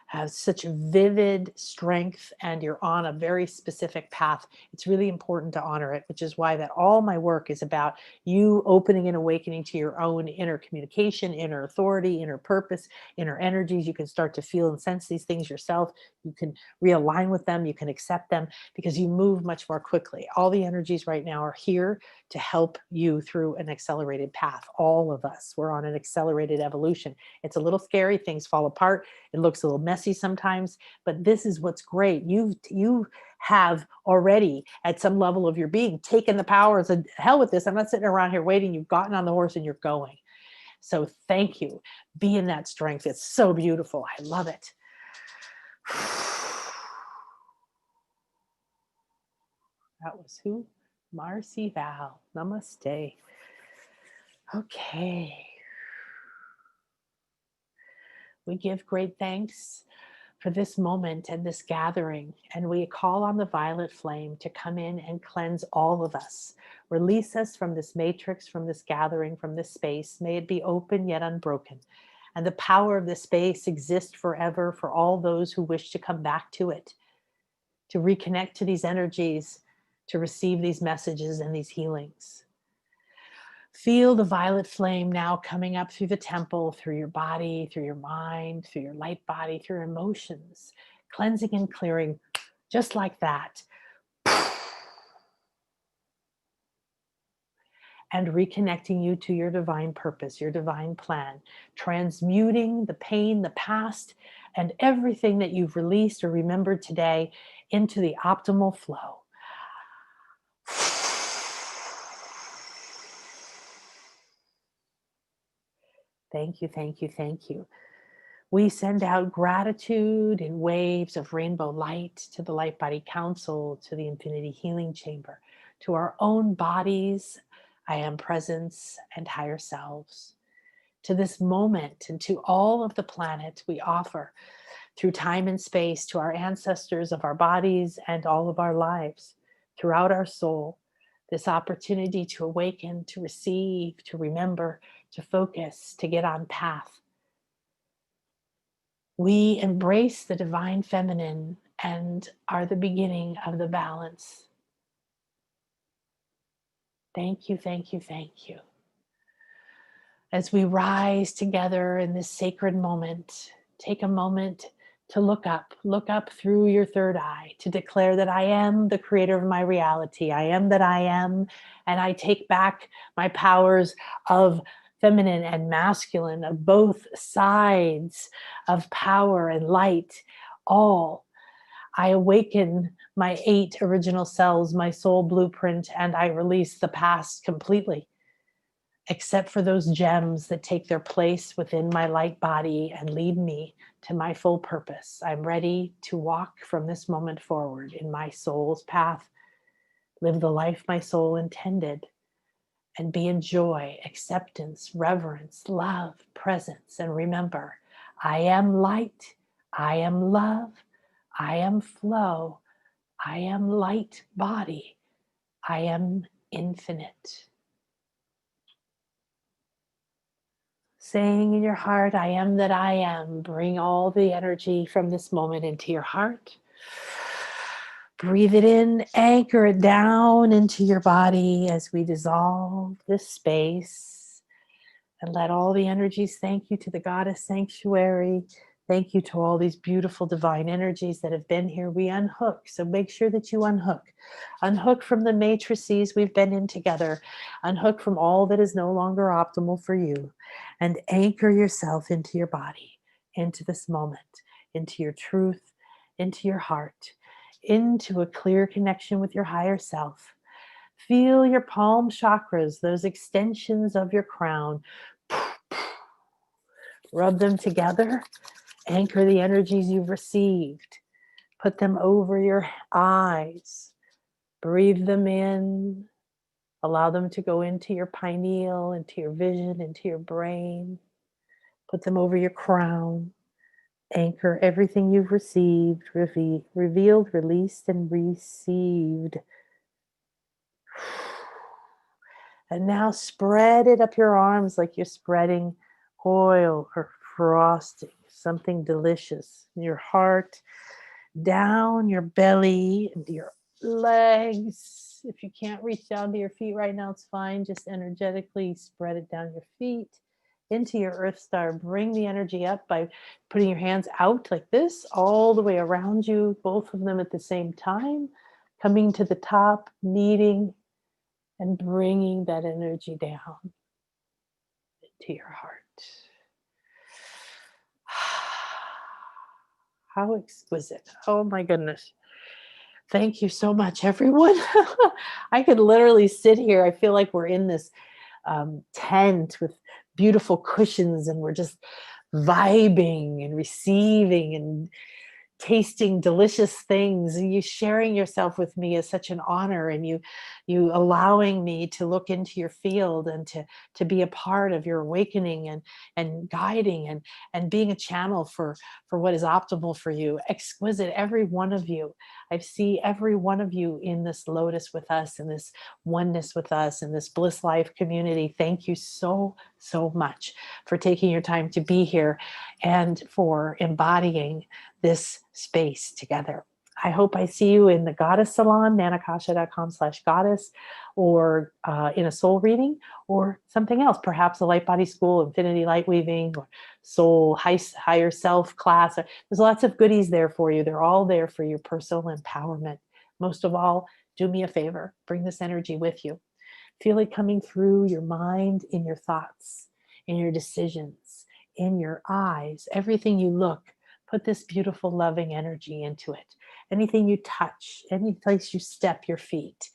has such vivid strength, and you're on a very specific path. It's really important to honor it, which is why that all my work is about you opening and awakening to your own inner communication, inner authority, inner purpose, inner energies. You can start to feel and sense these things yourself. You can realign with them. You can accept them, because you move much more quickly. All the energies right now are here to help you through an accelerated path. All of us, we're on an accelerated evolution. It's a little scary. Things fall apart. It looks a little messy sometimes, but this is what's great. You have already, at some level of your being, taken the power and said, hell with this. I'm not sitting around here waiting. You've gotten on the horse and you're going. So thank you. Be in that strength. It's so beautiful. I love it. That was who? Marcy Val. Namaste. Okay. We give great thanks for this moment and this gathering, and we call on the violet flame to come in and cleanse all of us. Release us from this matrix, from this gathering, from this space. May it be open yet unbroken. And the power of this space exist forever for all those who wish to come back to it, to reconnect to these energies, to receive these messages and these healings. Feel the violet flame now coming up through the temple, through your body, through your mind, through your light body, through your emotions, cleansing and clearing just like that. And reconnecting you to your divine purpose, your divine plan, transmuting the pain, the past, and everything that you've released or remembered today into the optimal flow. Thank you, thank you, thank you. We send out gratitude in waves of rainbow light to the LightBody Council, to the Infinity Healing Chamber, to our own bodies, I am presence and higher selves. To this moment and to all of the planet, we offer through time and space to our ancestors of our bodies and all of our lives, throughout our soul, this opportunity to awaken, to receive, to remember, to focus, to get on path. We embrace the divine feminine and are the beginning of the balance. Thank you, thank you, thank you. As we rise together in this sacred moment, take a moment to look up through your third eye, to declare that I am the creator of my reality. I am that I am, and I take back my powers of feminine and masculine, of both sides of power and light, all. I awaken my 8 original selves, my soul blueprint, and I release the past completely, except for those gems that take their place within my light body and lead me to my full purpose. I'm ready to walk from this moment forward in my soul's path, live the life my soul intended, and be in joy, acceptance, reverence, love, presence. And remember, I am light, I am love, I am flow, I am light body, I am infinite. Saying in your heart, I am that I am. Bring all the energy from this moment into your heart. Breathe it in, anchor it down into your body as we dissolve this space. And let all the energies, thank you to the Goddess Sanctuary. Thank you to all these beautiful divine energies that have been here. We unhook, so make sure that you unhook. Unhook from the matrices we've been in together. Unhook from all that is no longer optimal for you. And anchor yourself into your body, into this moment, into your truth, into your heart, into a clear connection with your higher self. Feel your palm chakras, those extensions of your crown. Rub them together. Anchor the energies you've received. Put them over your eyes. Breathe them in. Allow them to go into your pineal, into your vision, into your brain. Put them over your crown. Anchor everything you've received, revealed, released, and received. And now spread it up your arms like you're spreading oil or frosting, something delicious in your heart, down your belly, into your legs. If you can't reach down to your feet right now, it's fine. Just energetically spread it down your feet into your earth star. Bring the energy up by putting your hands out like this, all the way around you, both of them at the same time, coming to the top, meeting, and bringing that energy down into your heart. How exquisite. Oh my goodness. Thank you so much, everyone. I could literally sit here. I feel like we're in this tent with beautiful cushions and we're just vibing and receiving and tasting delicious things, and you sharing yourself with me is such an honor, and you allowing me to look into your field and to be a part of your awakening and guiding and being a channel for what is optimal for you. Exquisite, every one of you. I see every one of you in this lotus with us, in this oneness with us, in this Bliss Life community. Thank you so much for taking your time to be here and for embodying this space together. I hope I see you in the Goddess Salon, nanakasha.com/goddess, or in a soul reading or something else, perhaps a LightBody School, Infinity Light Weaving, or Soul Higher Self class. There's lots of goodies there for you. They're all there for your personal empowerment. Most of all, do me a favor, bring this energy with you. Feel it coming through your mind, in your thoughts, in your decisions, in your eyes, everything you look. Put this beautiful, loving energy into it. Anything you touch, any place you step your feet,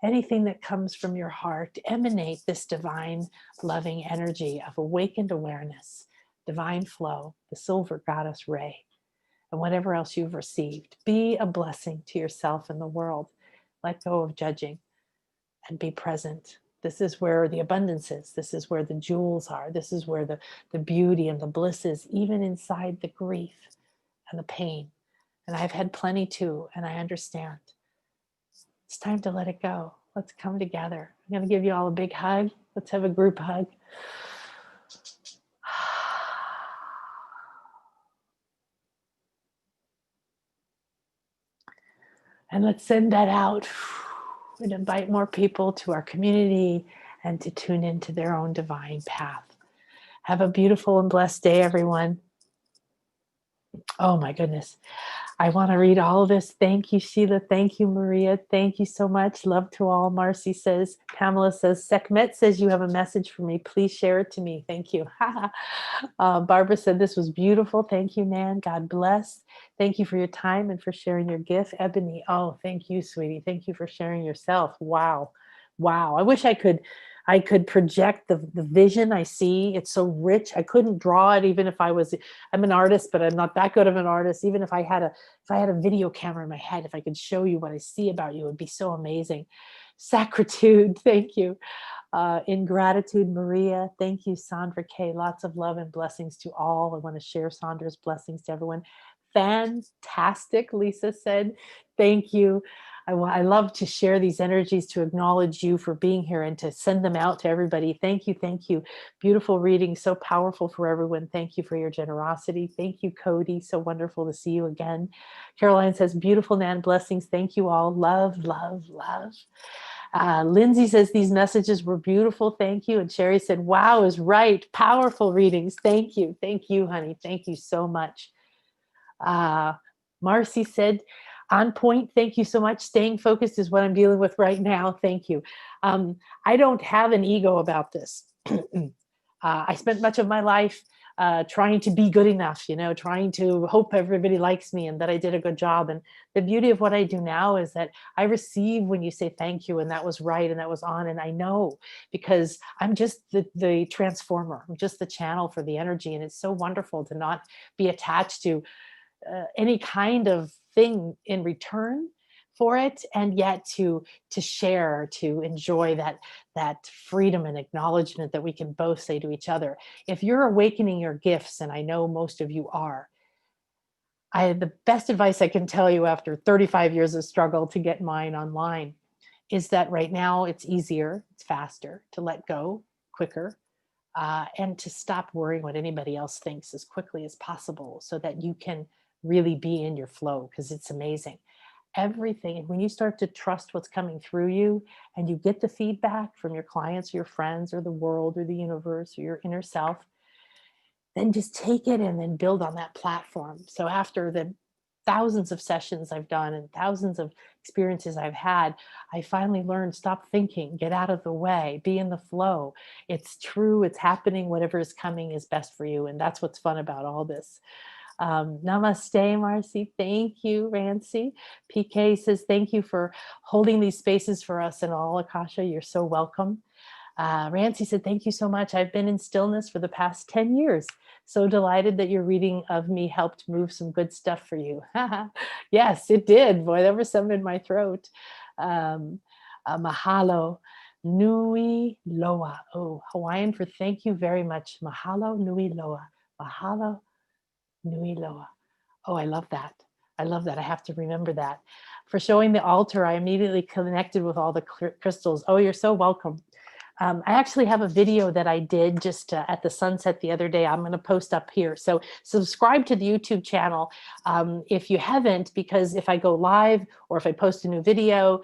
anything that comes from your heart, emanate this divine, loving energy of awakened awareness, divine flow, the silver goddess ray, and whatever else you've received. Be a blessing to yourself and the world. Let go of judging and be present. This is where the abundance is. This is where the jewels are. This is where the beauty and the bliss is, even inside the grief and the pain. And I've had plenty too, and I understand. It's time to let it go. Let's come together. I'm going to give you all a big hug. Let's have a group hug. And let's send that out and invite more people to our community and to tune into their own divine path. Have a beautiful and blessed day, everyone. Oh my goodness. I want to read all of this. Thank you, Sheila. Thank you, Maria. Thank you so much. Love to all. Marcy says, Pamela says, Sekhmet says you have a message for me. Please share it to me. Thank you. Barbara said this was beautiful. Thank you, Nan. God bless. Thank you for your time and for sharing your gift. Ebony, oh, thank you, sweetie. Thank you for sharing yourself. Wow. Wow. I wish I could project the vision I see. It's so rich. I couldn't draw it even if I'm an artist, but I'm not that good of an artist. Even if I had a video camera in my head, if I could show you what I see about you, it would be so amazing. Sacritude, thank you. Ingratitude, Maria, thank you. Sandra K, lots of love and blessings to all. I want to share Sandra's blessings to everyone. Fantastic, Lisa said. Thank you. I love to share these energies, to acknowledge you for being here and to send them out to everybody. Thank you. Thank you. Beautiful reading. So powerful for everyone. Thank you for your generosity. Thank you, Cody. So wonderful to see you again. Caroline says, beautiful, Nan, blessings. Thank you all. Love, love, love. Lindsay says these messages were beautiful. Thank you. And Sherry said, wow, is right. Powerful readings. Thank you. Thank you, honey. Thank you so much. Marcy said, on point. Thank you so much. Staying focused is what I'm dealing with right now. Thank you. I don't have an ego about this. I spent much of my life trying to be good enough, trying to hope everybody likes me and that I did a good job. And the beauty of what I do now is that I receive when you say thank you, and that was right and that was on. And I know, because I'm just the transformer. I'm just the channel for the energy. And it's so wonderful to not be attached to any kind of thing in return for it, and yet to share, to enjoy that freedom and acknowledgement that we can both say to each other. If you're awakening your gifts, and I know most of you are, the best advice I can tell you after 35 years of struggle to get mine online is that right now it's easier, it's faster to let go quicker, and to stop worrying what anybody else thinks as quickly as possible, so that you can really be in your flow, because it's amazing. Everything, and when you start to trust what's coming through you, and you get the feedback from your clients or your friends or the world or the universe or your inner self, then just take it and then build on that platform. So after the thousands of sessions I've done and thousands of experiences I've had, I finally learned, stop thinking, get out of the way, be in the flow. It's true, it's happening, whatever is coming is best for you. And that's what's fun about all this. Namaste, Marcy. Thank you, Rancy. PK says, thank you for holding these spaces for us and all. Akasha, you're so welcome. Rancy said, thank you so much. I've been in stillness for the past 10 years. So delighted that your reading of me helped move some good stuff for you. Yes, it did. Boy, there was some in my throat. Mahalo. Nui loa. Oh, Hawaiian for thank you very much. Mahalo nui loa. Mahalo nui loa. Oh, I love that. I love that. I have to remember that. For showing the altar, I immediately connected with all the crystals. Oh, you're so welcome. I actually have a video that I did just at the sunset the other day. I'm going to post up here. So subscribe to the YouTube channel if you haven't, because if I go live or if I post a new video,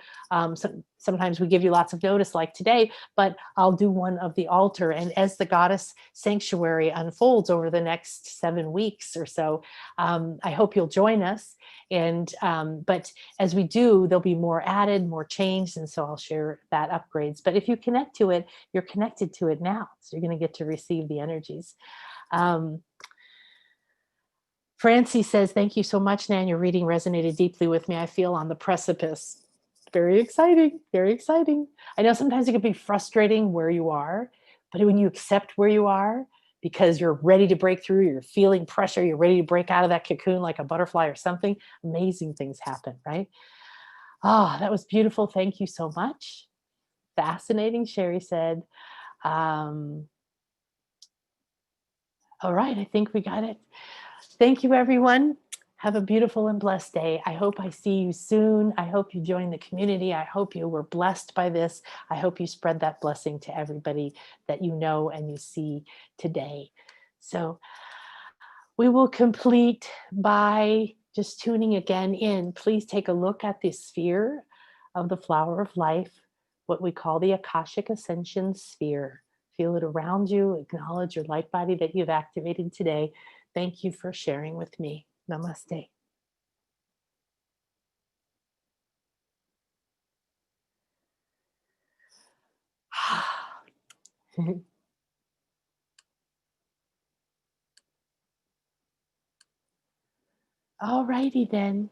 sometimes we give you lots of notice like today, but I'll do one of the altar. And as the goddess sanctuary unfolds over the next 7 weeks or so, I hope you'll join us. And but as we do, there'll be more added, more changed. And so I'll share that upgrades. But if you connect to it, you're connected to it now. So you're going to get to receive the energies. Francie says, thank you so much, Nan. Your reading resonated deeply with me. I feel on the precipice. Very exciting, very exciting. I know sometimes it can be frustrating where you are, but when you accept where you are, because you're ready to break through, you're feeling pressure, you're ready to break out of that cocoon like a butterfly or something, amazing things happen, right? Oh, that was beautiful. Thank you so much. fascinating, Sherry said. All right, I think we got it. Thank you, everyone. Have a beautiful and blessed day. I hope I see you soon. I hope you join the community. I hope you were blessed by this. I hope you spread that blessing to everybody that you know and you see today. So we will complete by just tuning again in. Please take a look at the sphere of the flower of life, what we call the Akashic Ascension sphere. Feel it around you. Acknowledge your light body that you've activated today. Thank you for sharing with me. Namaste. All righty then.